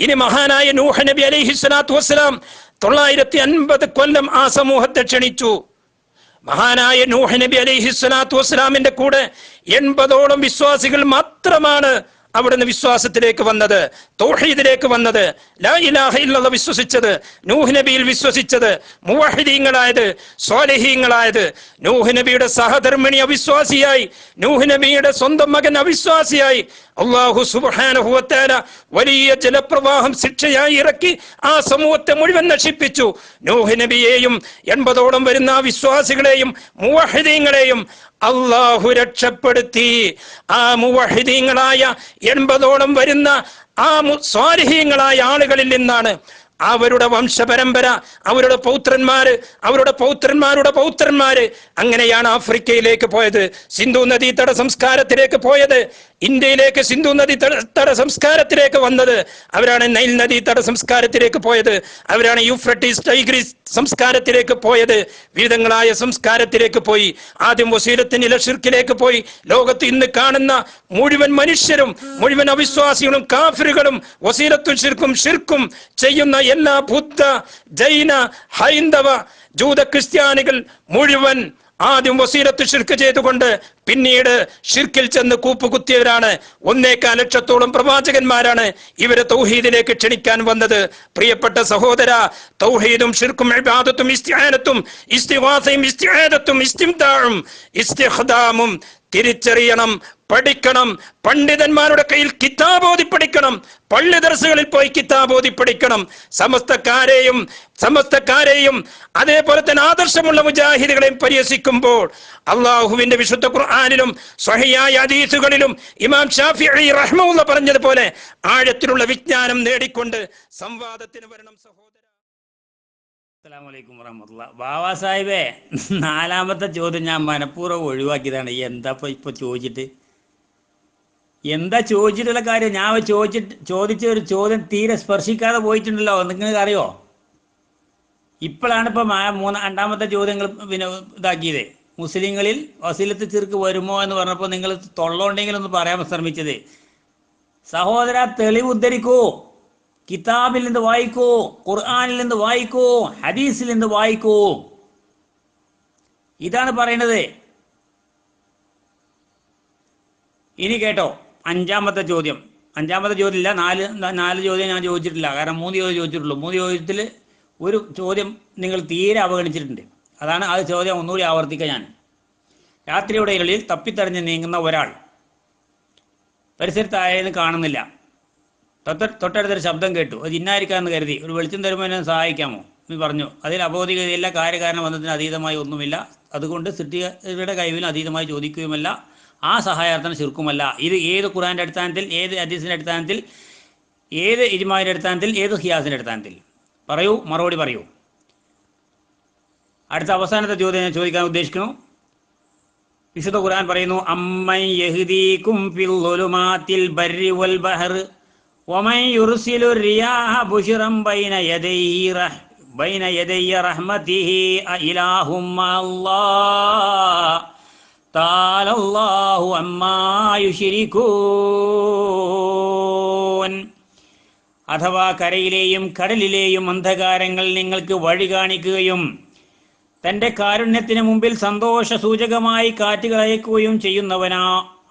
B: ഇനി മഹാനായ നൂഹ് നബി അലൈഹി സ്വലാത്തു വസ്സലാം 950 കൊല്ലം ആ സമൂഹത്തെ ക്ഷണിച്ചു. മഹാനായ നൂഹ് നബി അലൈഹി സ്വലാത്തു വസ്സലാമിന്റെ കൂടെ 80ഓളം വിശ്വാസികൾ മാത്രമാണ് അവിടുന്ന് വിശ്വാസത്തിലേക്ക് വന്നത്, തൗഹീദിലേക്ക് വന്നത്, ലാ ഇലാഹ ഇല്ലല്ലാഹ് വിശ്വസിച്ചത്, നൂഹ് നബിയിൽ വിശ്വസിച്ചത്, മുവഹിദീങ്ങളായത്, സ്വാലിഹീങ്ങളായത്. നൂഹ് നബിയുടെ സഹധർമ്മിണി അവിശ്വാസിയായി, നൂഹ് നബിയുടെ സ്വന്തം മകൻ അവിശ്വാസിയായി. അല്ലാഹു സുബ്ഹാനഹു വ തആല വലിയ ജലപ്രവാഹം ശിക്ഷയായി ഇറക്കി ആ സമൂഹത്തെ മുഴുവൻ നശിപ്പിച്ചു. നൂഹ് നബിയെയും 80ഓളം വരുന്ന വിശ്വാസികളെയും മുവഹിദീങ്ങളെയും അള്ളാഹു രക്ഷപ്പെടുത്തി. ആ മുവഹിദീങ്ങളായ 80ഓളം വരുന്ന ആ സ്വാലിഹീങ്ങളായ ആളുകളിൽ നിന്നാണ് അവരുടെ വംശപരമ്പര, അവരുടെ പൗത്രന്മാരുടെ പൗത്രന്മാര് അങ്ങനെയാണ് ആഫ്രിക്കയിലേക്ക് പോയത്, സിന്ധു നദീതട സംസ്കാരത്തിലേക്ക് പോയത്, ഇന്ത്യയിലേക്ക് സിന്ധു നദീതട സംസ്കാരത്തിലേക്ക് വന്നത് അവരാണ്, നൈൽ നദീതട സംസ്കാരത്തിലേക്ക് പോയത് അവരാണ്, യൂഫ്രട്ടീസ് ടൈഗ്രീസ് സംസ്കാരത്തിലേക്ക് പോയത്, വിവിധങ്ങളായ സംസ്കാരത്തിലേക്ക് പോയി. ആദ്യം വസീലത്തുനില ശിർക്കിലേക്ക് പോയി. ലോകത്ത് ഇന്ന് കാണുന്ന മുഴുവൻ മനുഷ്യരും, മുഴുവൻ അവിശ്വാസികളും കാഫിറുകളും വസീലത്തുൽ ശിർക്കും ചെയ്യുന്ന എല്ലാ ബുദ്ധ, ജൈന, ഹൈന്ദവ, ജൂത, ക്രിസ്ത്യാനികൾ മുഴുവൻ ആദ്യം വസീലത്ത് ശിർക്ക് ചെയ്തുകൊണ്ട് പിന്നീട് ഷിർക്കിൽ ചെന്ന് കൂപ്പുകുത്തിയവരാണ്. 1.25 ലക്ഷത്തോളം പ്രവാചകന്മാരാണ് ഇവരെ തൗഹീദിലേക്ക് ക്ഷണിക്കാൻ വന്നത്. പ്രിയപ്പെട്ട സഹോദര, തൗഹീദും ഷിർക്കും ഇബാദത്തും ഇസ്തിആനത്തും ഇസ്തിഗാസയും ഇസ്തിആദത്തും ഇസ്തിംദാഉം ഇസ്തിഖ്ദാമും തിരിച്ചറിയണം, പഠിക്കണം. പണ്ഡിതന്മാരുടെ കയ്യിൽ കിതാബോധി പഠിക്കണം, പള്ളി ദർസുകളിൽ പോയി കിതാബോധി പഠിക്കണം. സമസ്തക്കാരെയും അതേപോലെ തന്നെ ആദർശമുള്ള മുജാഹിദുകളെയും പരിഹസിക്കുമ്പോൾ അള്ളാഹുവിന്റെ വിശുദ്ധ ഖുർആനിലും സ്വഹീഹായ ഹദീസുകളിലും ഇമാം ഷാഫിഈ റഹ്മത്തുള്ളാഹി പറഞ്ഞതുപോലെ ആഴത്തിലുള്ള വിജ്ഞാനം നേടിക്കൊണ്ട് സംവാദത്തിന് വരണം സഹോദര.
A: അസ്സലാമു അലൈക്കും വറഹ്മത്തുള്ളാഹി. ബാവാ സാഹിബേ, 4ാമത്തെ ചോദ്യം ഞാൻ മനഃപൂർവ്വം ഒഴിവാക്കിയതാണ്. എന്താ ഇപ്പൊ ചോദിച്ചിട്ട് ചോദിച്ചിട്ടുള്ള കാര്യം? ഞാൻ ചോദിച്ച ഒരു ചോദ്യം തീരെ സ്പർശിക്കാതെ പോയിട്ടുണ്ടല്ലോ. നിങ്ങൾക്ക് അറിയോ? ഇപ്പോഴാണ് ഇപ്പം 2ാമത്തെ ചോദ്യങ്ങൾ പിന്നെ ഇതാക്കിയത്. മുസ്ലിങ്ങളിൽ വസീലത്ത് ചിർക്ക് വരുമോ എന്ന് പറഞ്ഞപ്പോൾ നിങ്ങൾ തൊള്ളോണ്ടെങ്കിലും ഒന്ന് പറയാൻ ശ്രമിച്ചത്. സഹോദര, തെളിവ് ഉദ്ധരിക്കൂ, കിതാബിൽ നിന്ന് വായിക്കൂ, ഖുർആനിൽ നിന്ന് വായിക്കൂ, ഹദീസിൽ നിന്ന് വായിക്കൂ. ഇതാണ് പറയുന്നത്. ഇനി കേട്ടോ, 5ാമത്തെ ചോദ്യം. 5ാമത്തെ ചോദ്യം ഇല്ല, 4 ചോദ്യം ഞാൻ ചോദിച്ചിട്ടില്ല. കാരണം 3 ചോദ്യം ചോദിച്ചിട്ടുള്ളൂ. 3 ചോദ്യത്തിൽ ഒരു ചോദ്യം നിങ്ങൾ തീരെ അവഗണിച്ചിട്ടുണ്ട്. അതാണ് ആ ചോദ്യം ഒന്നുകൂടി ആവർത്തിക്കുക ഞാൻ. രാത്രിയുടെ ഇരളിൽ തപ്പിത്തടഞ്ഞ് നീങ്ങുന്ന ഒരാൾ പരിസരത്തായെന്ന് കാണുന്നില്ല. തൊട്ടടുത്തൊരു ശബ്ദം കേട്ടു. അത് ജിന്നായിരിക്കാമെന്ന് കരുതി. ഒരു വെളിച്ചം തരുമ്പോൾ എന്നെ സഹായിക്കാമോ എന്ന് പറഞ്ഞു. അതിൽ അബോധികതയില്ല, കാര്യകാരണ ബന്ധത്തിന് അതീതമായി ഒന്നുമില്ല. അതുകൊണ്ട് സൃഷ്ടിയുടെ കഴിവിന് അതീതമായി ചോദിക്കുകയുമല്ല, ആ സഹായാർത്ഥന ശിർക്കുമല്ല. ഇത് ഏത് ഖുർആന്റെ അടിസ്ഥാനത്തിൽ, ഏത് ഹദീസിന്റെ അടിസ്ഥാനത്തിൽ, ഏത് ഇജ്മാഇന്റെ അടിസ്ഥാനത്തിൽ, ഏത് ഖിയാസിന്റെ അടിസ്ഥാനത്തിൽ? പറയൂ, മറുപടി പറയൂ. അടുത്ത അവസാനത്തെ ചോദ്യം ഞാൻ ചോദിക്കാൻ ഉദ്ദേശിക്കുന്നു. വിശുദ്ധ ഖുർആൻ പറയുന്നു, അമ്മൻ യഹ്ദീകും ഫിൽ ളുലുമാത്തിൽ ബർരി വൽ ബഹർ വമൻ യുർസിലു റിയാഹ ബുശ്റൻ ബൈന യദൈ റഹ്മതിഹി ഇലാഹും അല്ലാഹ് തആലല്ലാഹു അമ്മാ യുശ്രികൂൻ. അഥവാ കരയിലെയും കടലിലെയും അന്ധകാരങ്ങൾ നിങ്ങൾക്ക് വഴി കാണിക്കുകയും തൻ്റെ കാരുണ്യത്തിന് മുമ്പിൽ സന്തോഷ സൂചകമായി കാറ്റുകൾ അയക്കുകയും ചെയ്യുന്നവനാ?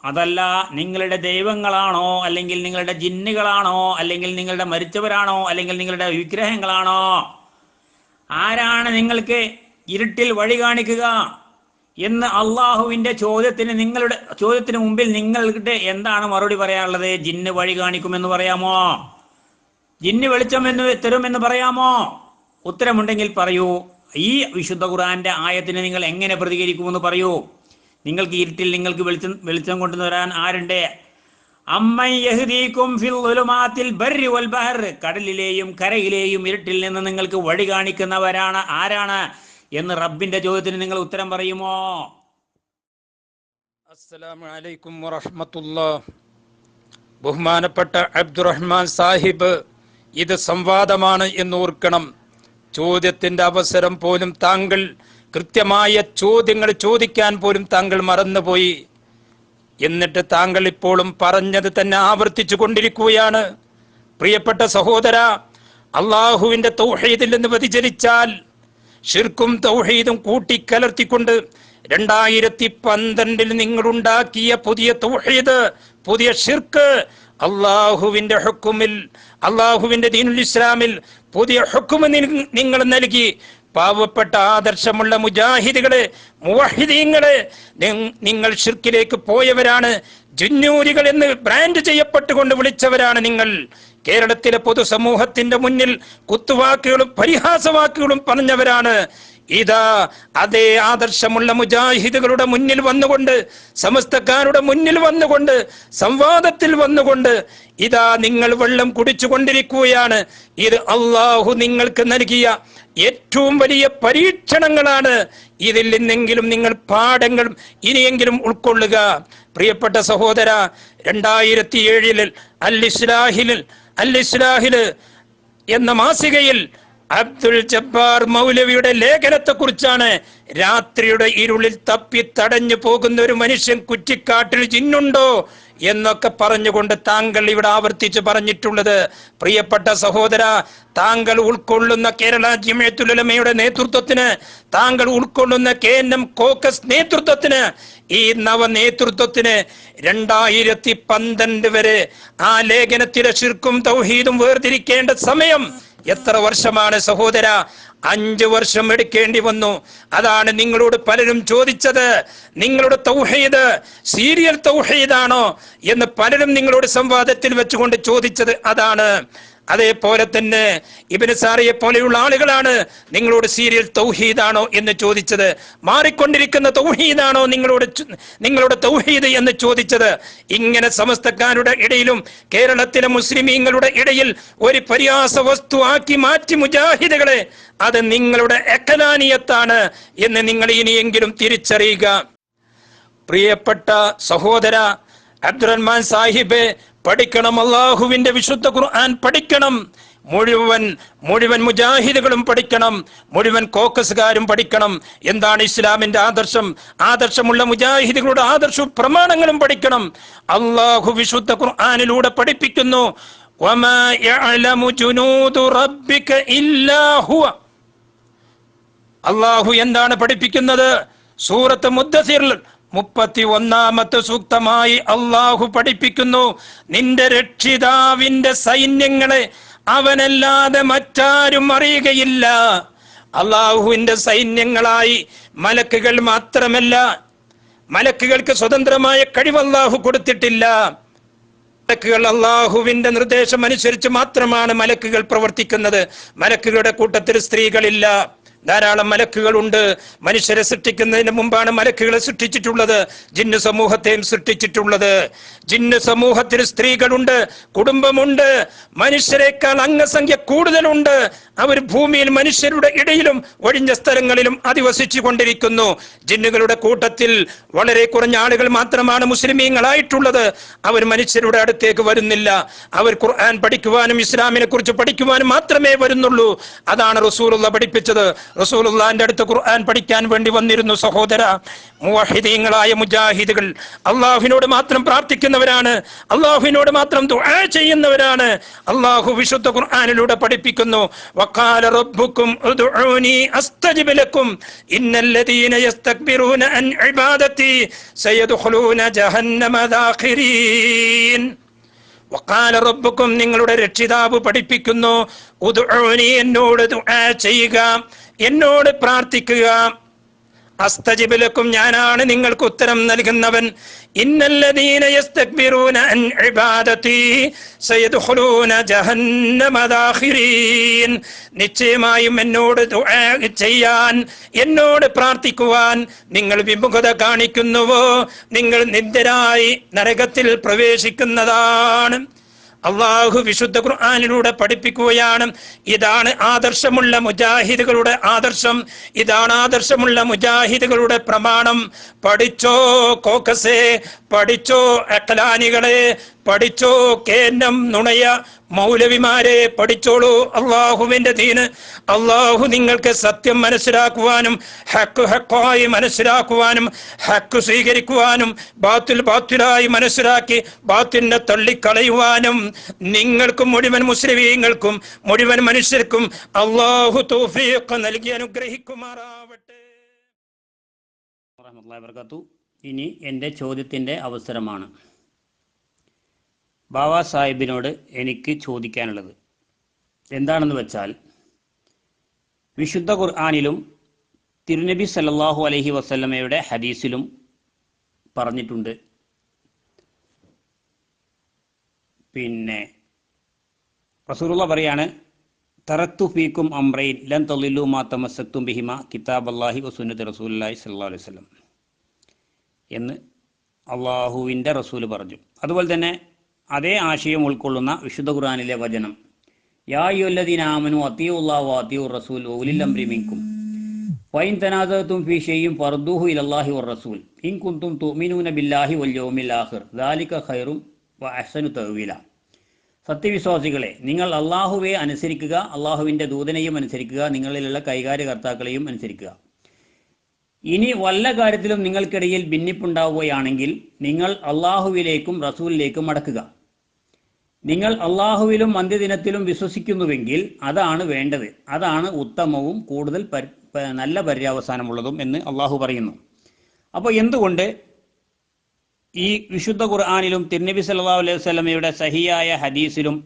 A: അതല്ല നിങ്ങളുടെ ദൈവങ്ങളാണോ, അല്ലെങ്കിൽ നിങ്ങളുടെ ജിന്നുകളാണോ, അല്ലെങ്കിൽ നിങ്ങളുടെ മരിച്ചവരാണോ, അല്ലെങ്കിൽ നിങ്ങളുടെ വിഗ്രഹങ്ങളാണോ? ആരാണ് നിങ്ങൾക്ക് ഇരുട്ടിൽ വഴി കാണിക്കുക എന്ന് അള്ളാഹുവിൻ്റെ ചോദ്യത്തിന് മുമ്പിൽ നിങ്ങളുടെ എന്താണ് മറുപടി പറയാനുള്ളത്? ജിന്ന് വഴി കാണിക്കുമെന്ന് പറയാമോ? ജിന്ന് വെളിച്ചം തരുമെന്ന് പറയാമോ? ഉത്തരമുണ്ടെങ്കിൽ പറയൂ. ഈ വിശുദ്ധ ഖുർആന്റെ ആയത്തിന് നിങ്ങൾ എങ്ങനെ പ്രതികരിക്കുമെന്ന് പറയൂ. നിങ്ങൾക്ക് ഇരുട്ടിൽ നിങ്ങൾക്ക് വെളിച്ചം കൊണ്ടുവരാൻ ആരുണ്ട്? അമ്മൻ യഹ്ദീകും ഫിൽ ളുലുമാത്തിൽ ബർരി വൽ ബഹർ, കടലിലെയും കരയിലെയും ഇരുട്ടിൽ നിന്ന് നിങ്ങൾക്ക് വഴി കാണിക്കുന്നവരാണ് ആരാണ് എന്ന് റബ്ബിന്റെ ചോദ്യത്തിന് നിങ്ങൾ ഉത്തരം പറയുമോ?
B: അസ്സലാമു അലൈക്കും വറഹ്മത്തുള്ളാഹി. ബഹുമാനപ്പെട്ട അബ്ദുറഹ്മാൻ സാഹിബ്, ഇത് സംവാദമാണ് എന്ന് ഓർക്കണം. ചോദ്യത്തിന്റെ അവസരം പോലും താങ്കൾ, കൃത്യമായ ചോദ്യങ്ങൾ ചോദിക്കാൻ പോലും താങ്കൾ മറന്നുപോയി. എന്നിട്ട് താങ്കൾ ഇപ്പോഴും പറഞ്ഞത് തന്നെ ആവർത്തിച്ചു കൊണ്ടിരിക്കുകയാണ്. പ്രിയപ്പെട്ട സഹോദര, അള്ളാഹുവിന്റെ തൗഹീദിൽ നിന്ന് വ്യതിചലിച്ചാൽ ശിർക്കും തൗഹീദും കൂട്ടിക്കലർത്തിക്കൊണ്ട് 2012 നിങ്ങളുണ്ടാക്കിയ പുതിയ തൗഹീദ്, പുതിയ ശിർക്ക്, അള്ളാഹുവിന്റെ ഹുക്കുമിൽ, അള്ളാഹുവിന്റെ ദീനുൽ ഇസ്ലാമിൽ പുതിയ ഹുക്കുമ് നിങ്ങൾ നൽകി. പാവപ്പെട്ട ആദർശമുള്ള മുജാഹിദുകളെ, മുവഹിദീങ്ങളെ നിങ്ങൾ ശിർക്കിലേക്ക് പോയവരാണ്. ജിന്നൂരികൾ എന്ന് ബ്രാൻഡ് ചെയ്യപ്പെട്ടുകൊണ്ട് വിളിച്ചവരാണ് നിങ്ങൾ. കേരളത്തിലെ പൊതുസമൂഹത്തിന്റെ മുന്നിൽ കുത്തുവാക്കുകളും പരിഹാസവാക്കുകളും പറഞ്ഞവരാണ്. ഇതാ അതേ ആദർശമുള്ള മുജാഹിദുകളുടെ മുന്നിൽ വന്നുകൊണ്ട്, സമസ്തക്കാരുടെ മുന്നിൽ വന്നുകൊണ്ട്, സംവാദത്തിൽ വന്നുകൊണ്ട് ഇതാ നിങ്ങൾ വെള്ളം കുടിച്ചു കൊണ്ടിരിക്കുകയാണ്. ഇത് അള്ളാഹു നിങ്ങൾക്ക് നൽകിയ ഏറ്റവും വലിയ പരീക്ഷണങ്ങളാണ്. ഇതിൽ നിന്നെങ്കിലും നിങ്ങൾ പാഠങ്ങൾ ഇനിയെങ്കിലും ഉൾക്കൊള്ളുക. പ്രിയപ്പെട്ട സഹോദര, 2007 അൽ ഇസ്ലാഹിൽ എന്ന മാസികയിൽ അബ്ദുൽ ജബ്ബാർ മൗലവിയുടെ ലേഖനത്തെ കുറിച്ചാണ് രാത്രിയുടെ ഇരുളിൽ തപ്പി തടഞ്ഞു പോകുന്ന ഒരു മനുഷ്യൻ കുറ്റിക്കാട്ടിൽ ജിന്നുണ്ടോ എന്നൊക്കെ പറഞ്ഞുകൊണ്ട് താങ്കൾ ഇവിടെ ആവർത്തിച്ച് പറഞ്ഞിട്ടുള്ളത്. പ്രിയപ്പെട്ട സഹോദര, താങ്കൾ ഉൾക്കൊള്ളുന്ന കേരള ജമിഅത്തുൽ ഉലമയുടെ നേതൃത്വത്തിന്, താങ്കൾ ഉൾക്കൊള്ളുന്ന KNM കോക്കസ് നേതൃത്വത്തിന്, ഈ നവ നേതൃത്വത്തിന് 2012 വരെ ആ ലേഖനത്തിലെ ശിർക്കും തൗഹീദും വേർതിരിക്കേണ്ട സമയം എത്ര വർഷമാണ് സഹോദര? 5 വർഷം എടുക്കേണ്ടി വന്നു. അതാണ് നിങ്ങളോട് പലരും ചോദിച്ചത്, നിങ്ങളുടെ തൗഹീദ് സീരിയൽ തൗഹീദാണോ എന്ന് പലരും നിങ്ങളോട് സംവാദത്തിൽ വെച്ചുകൊണ്ട് ചോദിച്ചത് അതാണ്. അതേപോലെ തന്നെ ഇബ്നു സാറിയെ പോലെയുള്ള ആളുകളാണ് നിങ്ങളോട് സീരിയൽ തൗഹീദാണോ എന്ന് ചോദിച്ചത്, മാറിക്കൊണ്ടിരിക്കുന്ന തൗഹീദാണോ നിങ്ങളുടെ തൗഹീദ് എന്ന് ചോദിച്ചത്. ഇങ്ങനെ സമസ്തക്കാരുടെ ഇടയിലും കേരളത്തിലെ മുസ്ലിമീങ്ങളുടെ ഇടയിൽ ഒരു പരിഹാസ വസ്തു ആക്കി മാറ്റി മുജാഹിദുകളെ, അത് നിങ്ങളുടെ എക്കലാനിയത്താണ് എന്ന് നിങ്ങൾ ഇനിയെങ്കിലും തിരിച്ചറിയുക. പ്രിയപ്പെട്ട സഹോദര അബ്ദുറഹ്മാൻ സാഹിബ്, പഠിക്കണം, അള്ളാഹുവിന്റെ വിശുദ്ധ ഖുർആൻ പഠിക്കണം. മുഴുവൻ മുജാഹിദുകളും പഠിക്കണം, മുഴുവൻ കോക്കസുകാരും പഠിക്കണം. എന്താണ് ഇസ്ലാമിന്റെ ആദർശം? ആദർശമുള്ള മുജാഹിദുകളുടെ ആദർശവും പ്രമാണങ്ങളും പഠിക്കണം. അള്ളാഹു വിശുദ്ധ ഖുർആനിലൂടെ പഠിപ്പിക്കുന്നു, വമാ യഅലമു ജുനൂദു റബ്ബിക ഇല്ലാ ഹുവ. അള്ളാഹു എന്താണ് പഠിപ്പിക്കുന്നത്? സൂറത്ത് മുദ്ദസിർ 31-ാമത്തെ സൂക്തമായി അള്ളാഹു പഠിപ്പിക്കുന്നു, നിന്റെ രക്ഷിതാവിന്റെ സൈന്യങ്ങളെ അവനല്ലാതെ മറ്റാരും അറിയുകയില്ല. അള്ളാഹുവിന്റെ സൈന്യങ്ങളായി മലക്കുകൾ മാത്രമല്ല, മലക്കുകൾക്ക് സ്വതന്ത്രമായ കഴിവ് അള്ളാഹു കൊടുത്തിട്ടില്ല. മലക്കുകൾ അള്ളാഹുവിന്റെ നിർദ്ദേശം അനുസരിച്ച് മാത്രമാണ് മലക്കുകൾ പ്രവർത്തിക്കുന്നത്. മലക്കുകളുടെ കൂട്ടത്തിൽ സ്ത്രീകളില്ല. ധാരാളം മലക്കുകളുണ്ട്. മനുഷ്യരെ സൃഷ്ടിക്കുന്നതിന് മുമ്പാണ് മലക്കുകളെ സൃഷ്ടിച്ചിട്ടുള്ളത്, ജിന്നു സമൂഹത്തെയും സൃഷ്ടിച്ചിട്ടുള്ളത്. ജിന്നു സമൂഹത്തിൽ സ്ത്രീകളുണ്ട്, കുടുംബമുണ്ട്, മനുഷ്യരെക്കാൾ അംഗസംഖ്യ കൂടുതലുണ്ട്. അവർ ഭൂമിയിൽ മനുഷ്യരുടെ ഇടയിലും ഒഴിഞ്ഞ സ്ഥലങ്ങളിലും അധിവസിച്ചു കൊണ്ടിരിക്കുന്നു. ജിന്നുകളുടെ കൂട്ടത്തിൽ വളരെ കുറഞ്ഞ ആളുകൾ മാത്രമാണ് മുസ്ലിമീങ്ങളായിട്ടുള്ളത്. അവർ മനുഷ്യരുടെ അടുത്തേക്ക് വരുന്നില്ല. അവർ ഖുർആൻ പഠിക്കുവാനും ഇസ്ലാമിനെ കുറിച്ച് പഠിക്കുവാനും മാത്രമേ വരുന്നുള്ളൂ. അതാണ് റസൂലുള്ള പഠിപ്പിച്ചത്. റസൂലുള്ളാഹിന്റെ അടുത്ത് ഖുർആൻ പഠിക്കാൻ വേണ്ടി വന്നിരുന്നു. സഹോദര, മുവഹിദീങ്ങളായ മുജാഹിദുകൾ അള്ളാഹുവിനോട് മാത്രം പ്രാർത്ഥിക്കുന്നവരാണ്, അള്ളാഹുവിനോട് മാത്രം ദുആ ചെയ്യുന്നവരാണ്. അള്ളാഹു വിശുദ്ധ ഖുർആനിലൂടെ പഠിപ്പിക്കുന്നു, വഖാല റബ്ബുക്കും ഉദ്ഉനി അസ്തജിബ് ലക്കും ഇന്നല്ലദീന യസ്തക്ബിറൂന അൻ ഇബാദതി സയദ്ഖുലൂന ജഹന്നമ ദാഖിരീൻ. വഖാല റബ്ബുക്കും, നിങ്ങളുടെ രക്ഷിതാവ് പഠിപ്പിക്കുന്നു, ഉദ്ഉനി, എന്നോട് ദുആ ചെയ്യുക, എന്നോട് പ്രാർത്ഥിക്കുക. അസ്തജിബ് ലക്കും, ഞാനാണ് നിങ്ങൾക്ക് ഉത്തരം നൽകുന്നവൻ. ഇന്നല്ലദീന യസ്തക്ബിറൂന അൻ ഇബാദതി സയദ്ഖുലൂന ജഹന്നമ ദാഖിരീൻ. നിശ്ചയമായും എന്നോട് ദുആ ചെയ്യാൻ, എന്നോട് പ്രാർത്ഥിക്കുവാൻ നിങ്ങൾ വിമുഖത കാണിക്കുന്നുവോ, നിങ്ങൾ നിന്ദരായി നരകത്തിൽ പ്രവേശിക്കുന്നതാണ്. അള്ളാഹു വിശുദ്ധ ഖുർആനിലൂടെ പഠിപ്പിക്കുകയാണ്. ഇതാണ് ആദർശമുള്ള മുജാഹിദുകളുടെ ആദർശം, ഇതാണ് ആദർശമുള്ള മുജാഹിദുകളുടെ പ്രമാണം. പഠിച്ചോ കോക്കസേ, പഠിച്ചോ അഖലാനികളെ, പഠിച്ചോ കേന്നം നുണയ മൗലവിമാരെ, പഠിച്ചോളൂ അള്ളാഹുവിന്റെ ദീന്. അള്ളാഹു നിങ്ങൾക്ക് സത്യം മനസ്സിലാക്കുവാനും ഹക്ക് ഹക്കായി മനസ്സിലാക്കുവാനും ഹക്ക് സ്വീകരിക്കുവാനും ബാത്തിൽ ബാത്തിലായി മനസ്സിലാക്കി ബാത്തിനെ തള്ളിക്കളയുവാനും നിങ്ങൾക്കും മുഴുവൻ മുസ്ലിമീങ്ങൾക്കും മുഴുവൻ മനുഷ്യർക്കും അള്ളാഹു തൗഫീഖ് നൽകി അനുഗ്രഹിക്കുമാറാവട്ടെ.
A: ഇനി എൻ്റെ ചോദ്യത്തിൻ്റെ അവസരമാണ്. ബാവാ സാഹിബിനോട് എനിക്ക് ചോദിക്കാനുള്ളത് എന്താണെന്ന് വെച്ചാൽ, വിശുദ്ധ ഖുർആനിലും തിരുനബി സല്ലല്ലാഹു അലൈഹി വസല്ലമയുടെ ഹദീസിലും പറഞ്ഞിട്ടുണ്ട്, പിന്നെ റസൂലുള്ള പറയാണ്, തറക്തു ഫീക്കും അംറൈൻ ലൻ തളില്ലു മാ തമസ്സക്തും ബിഹിമ കിതാബല്ലാഹി വസുന്നത്തി റസൂലുള്ളാഹി സ്വല്ലല്ലാഹു അലൈഹി വസല്ലം എന്ന് അള്ളാഹുവിൻ്റെ റസൂൽ പറഞ്ഞു. അതുപോലെ തന്നെ അതേ ആശയം ഉൾക്കൊള്ളുന്ന വിശുദ്ധ ഖുർആനിലെ വചനം, യാ അയ്യുഹല്ലദീന ആമനു അത്തിയുല്ലാഹ വഅത്തിയുർ റസൂൽ വഉലിൽ അംരി മിൻകും വഇൻ തനാസഅതും ഫീ ഷൈഇൻ ഫർദൂഹു ഇലല്ലാഹി വർ റസൂൽ ഇൻ കുൻതും തുഅ്മിനൂന ബില്ലാഹി വൽ യൗമിൽ ആഖിർ ദാലിക ഖൈറും വഅഹ്സനു തഅ്വീല. സത്യവിശ്വാസികളെ, നിങ്ങൾ അള്ളാഹുവെ അനുസരിക്കുക, അള്ളാഹുവിൻ്റെ ദൂതനെയും അനുസരിക്കുക, നിങ്ങളിലുള്ള കൈകാര്യകർത്താക്കളെയും അനുസരിക്കുക. ഇനി വല്ല കാര്യത്തിലും നിങ്ങൾക്കിടയിൽ ഭിന്നിപ്പുണ്ടാവുകയാണെങ്കിൽ നിങ്ങൾ അള്ളാഹുവിലേക്കും റസൂലിലേക്കും മടക്കുക. നിങ്ങൾ അള്ളാഹുവിലും അന്ത്യദിനത്തിലും വിശ്വസിക്കുന്നുവെങ്കിൽ അതാണ് വേണ്ടത്, അതാണ് ഉത്തമവും കൂടുതൽ നല്ല പര്യവസാനമുള്ളതും എന്ന് അള്ളാഹു പറയുന്നു. അപ്പോൾ എന്തുകൊണ്ട് ഈ വിശുദ്ധ ഖുർആനിലും തിരുനബി സല്ലല്ലാഹു അലൈഹി വസല്ലമയുടെ സഹിയായ ഹദീസിലും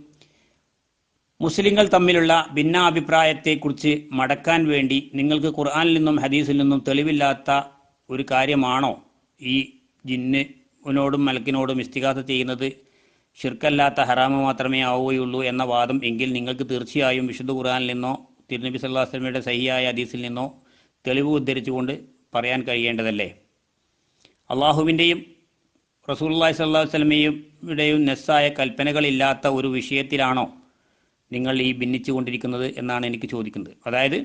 A: മുസ്ലിങ്ങൾ തമ്മിലുള്ള ഭിന്നാഭിപ്രായത്തെക്കുറിച്ച് മടക്കാൻ വേണ്ടി നിങ്ങൾക്ക് ഖുർആനിൽ നിന്നും ഹദീസിൽ നിന്നും തെളിവില്ലാത്ത ഒരു കാര്യമാണോ ഈ ജിന്നിനോടും മലക്കിനോടും ഇസ്തിഗാസ ചെയ്യുന്നത് ഷിർക്കല്ലാത്ത ഹറാമ് മാത്രമേ ആവുകയുള്ളൂ എന്ന വാദം എങ്കിൽ നിങ്ങൾക്ക് തീർച്ചയായും വിശുദ്ധ ഖുർആനിൽ നിന്നോ തിരുനബി സല്ലല്ലാഹു അലൈഹി വസല്ലമയുടെ സഹിയായ ഹദീസിൽ നിന്നോ തെളിവ് ഉദ്ധരിച്ചുകൊണ്ട് പറയാൻ കഴിയേണ്ടതല്ലേ? അള്ളാഹുവിൻ്റെയും റസൂലുള്ളാഹി സ്വല്ലല്ലാഹു അലൈഹി വസല്ലമയുടെയും നെസ്സായ കൽപ്പനകളില്ലാത്ത ഒരു വിഷയത്തിലാണോ നിങ്ങൾ ഈ ഭിന്നിച്ചു കൊണ്ടിരിക്കുന്നത് എന്നാണ് എനിക്ക് ചോദിക്കുന്നത്. അതായത്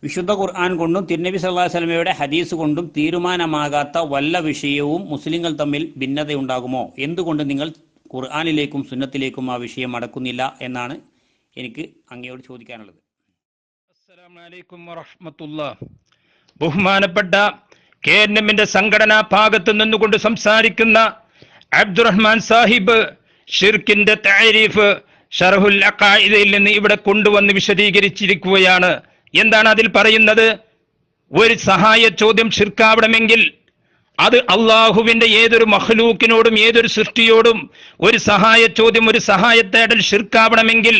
A: വിശുദ്ധ ഖുർആൻ കൊണ്ടും തിരുനബി സല്ലല്ലാഹു അലൈഹി വസല്ലമയുടെ ഹദീസ് കൊണ്ടും തീരുമാനമാകാത്ത വല്ല വിഷയവും മുസ്ലിങ്ങൾ തമ്മിൽ ഭിന്നതയുണ്ടാകുമോ? എന്തുകൊണ്ട് നിങ്ങൾ ഖുർആനിലേക്കും സുന്നത്തിലേക്കും ആ വിഷയം അടക്കുന്നില്ല എന്നാണ് എനിക്ക് അങ്ങയോട് ചോദിക്കാനുള്ളത്.
B: അസ്സലാമു അലൈക്കും വറഹ്മത്തുള്ളാഹി. ബഹുമാനപ്പെട്ട KNM സംഘടനാ ഭാഗത്ത് നിന്നുകൊണ്ട് സംസാരിക്കുന്ന അബ്ദുറഹ്മാൻ സാഹിബ് ഷിർക്കിന്റെ തഅരീഫ് ശർഹുൽ അഖായിദയിൽ നിന്ന് ഇവിടെ കൊണ്ടുവന്ന് വിശദീകരിച്ചിരിക്കുകയാണ്. എന്താണ് അതിൽ പറയുന്നത്? ഒരു സഹായ ചോദ്യം ഷിർക്കാവണമെങ്കിൽ അത് അള്ളാഹുവിന്റെ ഏതൊരു മഖ്ലൂക്കിനോടും ഏതൊരു സൃഷ്ടിയോടും ഒരു സഹായ ചോദ്യം, ഒരു സഹായത്തേടൽ ഷിർക്കാവണമെങ്കിൽ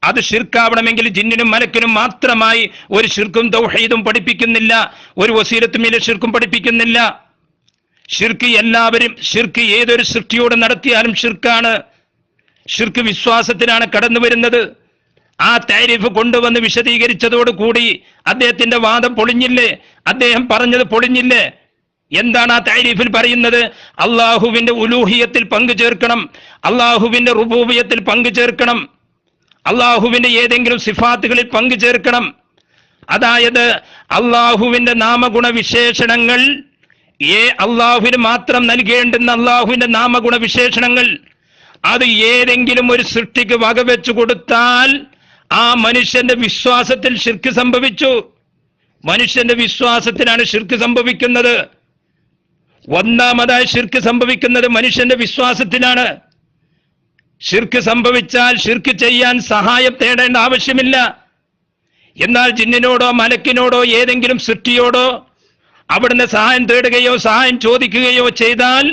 B: അത് ഷിർക്കാവണമെങ്കിൽ ജിന്നിനും മലക്കിനും മാത്രമായി ഒരു ഷിർക്കും തൗഹീദും പഠിപ്പിക്കുന്നില്ല, ഒരു വസീലത്തും ഇല്ല ഷിർക്കും പഠിപ്പിക്കുന്നില്ല. ഷിർക്ക് എല്ലാവരും, ഷിർക്ക് ഏതൊരു സൃഷ്ടിയോട് നടത്തിയാലും ഷിർക്കാണ്. ഷിർക്ക് വിശ്വാസത്തിലാണ് കടന്നു വരുന്നത്. ആ തഅരീഫ് കൊണ്ടുവന്ന് വിശദീകരിച്ചതോടുകൂടി അദ്ദേഹത്തിന്റെ വാദം പൊളിഞ്ഞില്ലേ? അദ്ദേഹം പറഞ്ഞത് പൊളിഞ്ഞില്ലേ? എന്താണ് ആ തഅരീഫിൽ പറയുന്നത്? അള്ളാഹുവിന്റെ ഉലൂഹിയത്തിൽ പങ്കു ചേർക്കണം, അള്ളാഹുവിന്റെ റുബൂബിയത്തിൽ പങ്കു ചേർക്കണം, അള്ളാഹുവിന്റെ ഏതെങ്കിലും സിഫാത്തുകളിൽ പങ്കു ചേർക്കണം. അതായത് അള്ളാഹുവിന്റെ നാമഗുണ വിശേഷണങ്ങൾ അള്ളാഹുവിന് മാത്രം നൽകേണ്ടുന്ന അള്ളാഹുവിന്റെ നാമഗുണ വിശേഷണങ്ങൾ അത് ഏതെങ്കിലും ഒരു സൃഷ്ടിക്ക് വകവെച്ചു കൊടുത്താൽ ആ മനുഷ്യന്റെ വിശ്വാസത്തിൽ ശിർക്ക് സംഭവിച്ചു. മനുഷ്യന്റെ വിശ്വാസത്തിലാണ് ശിർക്ക് സംഭവിക്കുന്നത്. ഒന്നാമതായി ശിർക്ക് സംഭവിക്കുന്നത് മനുഷ്യന്റെ വിശ്വാസത്തിലാണ്. ശിർക്ക് സംഭവിച്ചാൽ ശിർക്ക് ചെയ്യാൻ സഹായം തേടേണ്ട ആവശ്യമില്ല. എന്നാൽ ജിന്നിനോടോ മലക്കിനോടോ ഏതെങ്കിലും സൃഷ്ടിയോടോ അവിടുന്ന് സഹായം തേടുകയോ സഹായം ചോദിക്കുകയോ ചെയ്താൽ,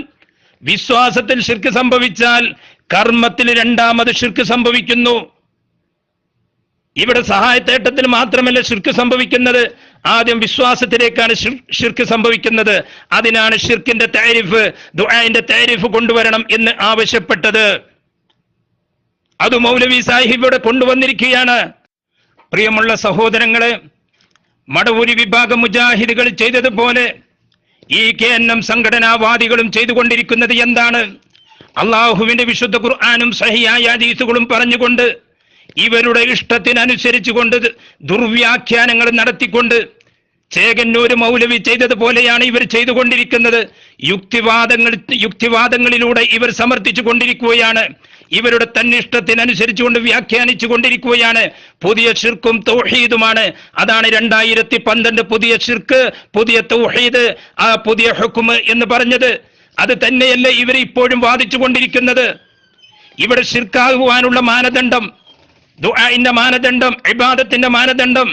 B: വിശ്വാസത്തിൽ ശിർക്ക് സംഭവിച്ചാൽ കർമ്മത്തിൽ രണ്ടാമത് ശിർക്ക് സംഭവിക്കുന്നു. ഇവിടെ സഹായത്തേട്ടത്തിൽ മാത്രമല്ല ശിർക്ക് സംഭവിക്കുന്നത്, ആദ്യം വിശ്വാസത്തിലേക്കാണ് ശിർക്ക് സംഭവിക്കുന്നത്. അതിനാണ് ശിർക്കിന്റെ തഅരീഫ്, ദുആഇന്റെ തഅരീഫ് കൊണ്ടുവരണം എന്ന് ആവശ്യപ്പെട്ടത്. അത് മൗലവി സാഹിബ് ഇവിടെ കൊണ്ടുവന്നിരിക്കുകയാണ്. പ്രിയമുള്ള സഹോദരങ്ങളെ, മടവൂരി വിഭാഗം മുജാഹിദുകൾ ചെയ്തതുപോലെ ഈ KNM സംഘടനാവാദികളും ചെയ്തുകൊണ്ടിരിക്കുന്നത് എന്താണ്? അള്ളാഹുവിന്റെ വിശുദ്ധ ഖുർആനും സഹിയായ ഹദീസുകളും പറഞ്ഞുകൊണ്ട് ഇവരുടെ ഇഷ്ടത്തിനനുസരിച്ചുകൊണ്ട് ദുർവ്യാഖ്യാനങ്ങൾ നടത്തിക്കൊണ്ട് ചേകന്നൂർ മൗലവി ചെയ്തതുപോലെയാണ് ഇവർ ചെയ്തുകൊണ്ടിരിക്കുന്നത്. യുക്തിവാദങ്ങളിലൂടെ ഇവർ സമർത്ഥിച്ചു കൊണ്ടിരിക്കുകയാണ്. ഇവരുടെ തന്നിഷ്ടത്തിനനുസരിച്ചുകൊണ്ട് വ്യാഖ്യാനിച്ചു കൊണ്ടിരിക്കുകയാണ്. പുതിയ ഷിർക്കും തൗഹീദുമാണ്. അതാണ് 2012 പുതിയ ഷിർക്ക്, പുതിയ തൗഹീദ്, ആ പുതിയ ഹുക്മ് എന്ന് പറഞ്ഞത്. അത് തന്നെയല്ലേ ഇവർ ഇപ്പോഴും വാദിച്ചു കൊണ്ടിരിക്കുന്നത്. ഇവിടെ ഷിർക്കാകുവാനുള്ള മാനദണ്ഡം, ദുആഇന്റെ മാനദണ്ഡം, ഇബാദത്തിന്റെ മാനദണ്ഡം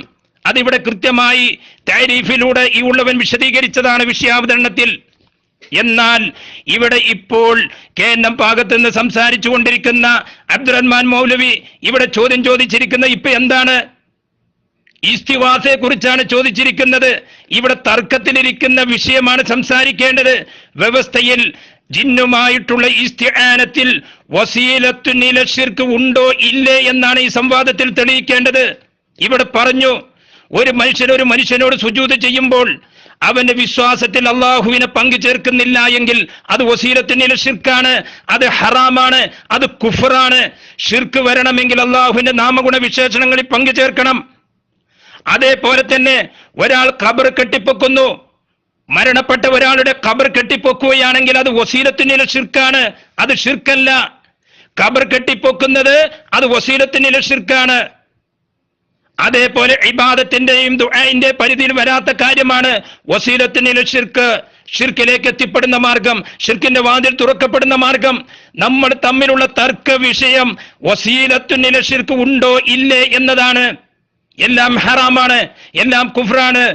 B: അതിവിടെ കൃത്യമായി തഅരീഫിലൂടെ ഈ ഉള്ളവൻ വിശദീകരിച്ചതാണ് വിഷയാവതരണത്തിൽ. എന്നാൽ ഇവിടെ ഇപ്പോൾ KNM ഭാഗത്ത് നിന്ന് സംസാരിച്ചു കൊണ്ടിരിക്കുന്ന അബ്ദുറഹ്മാൻ മൗലവി ഇവിടെ ചോദ്യം ചോദിച്ചിരിക്കുന്ന ഇപ്പൊ എന്താണ്? ഇസ്തിവാസയെ കുറിച്ചാണ് ചോദിച്ചിരിക്കുന്നത്. ഇവിടെ തർക്കത്തിലിരിക്കുന്ന വിഷയമാണ് സംസാരിക്കേണ്ടത്. വ്യവസ്ഥയിൽ ജിന്നുമായിട്ടുള്ള ഇസ്തിആനത്തിൽ വസീലത്തുനില ശിർക്ക് ഉണ്ടോ ഇല്ലേ എന്നാണ് ഈ സംവാദത്തിൽ തെളിയിക്കേണ്ടത്. ഇവിടെ പറഞ്ഞു, ഒരു മനുഷ്യനോട് സുജൂദ് ചെയ്യുമ്പോൾ അവന്റെ വിശ്വാസത്തിൽ അള്ളാഹുവിനെ പങ്കു ചേർക്കുന്നില്ല എങ്കിൽ അത് വസീലത്തുനില ശിർക്കാണ്, അത് ഹറാമാണ്, അത് കുഫറാണ്. ശിർക്ക് വരണമെങ്കിൽ അള്ളാഹുവിന്റെ നാമഗുണ വിശേഷണങ്ങളിൽ പങ്കു ചേർക്കണം. അതേപോലെ തന്നെ ഒരാൾ ഖബർ കെട്ടിപ്പൊക്കുന്നു, മരണപ്പെട്ട ഒരാളുടെ ഖബർ കെട്ടിപ്പൊക്കുകയാണെങ്കിൽ അത് വസീലത്തുനില ശിർക്കാണ്, അത് ശിർക്കല്ല. ഖബർ കെട്ടിപ്പൊക്കുന്നത് അത് വസീലത്തുനില ശിർക്കാണ്. അതേപോലെ ഇബാദത്തിന്റെയും ദുആഇന്റെ പരിധിയിൽ വരാത്ത കാര്യമാണ് വസീലത്തുനില ശിർക്ക്. ഷിർക്കിലേക്ക് എത്തിപ്പെടുന്ന മാർഗം, ഷിർക്കിന്റെ വാതിൽ തുറക്കപ്പെടുന്ന മാർഗം. നമ്മൾ തമ്മിലുള്ള തർക്ക വിഷയം വസീലത്തുനില ശിർക്ക് ഉണ്ടോ ഇല്ലേ എന്നതാണ്. എല്ലാം ഹറാമാണ്, എല്ലാം കുഫ്റാണ്.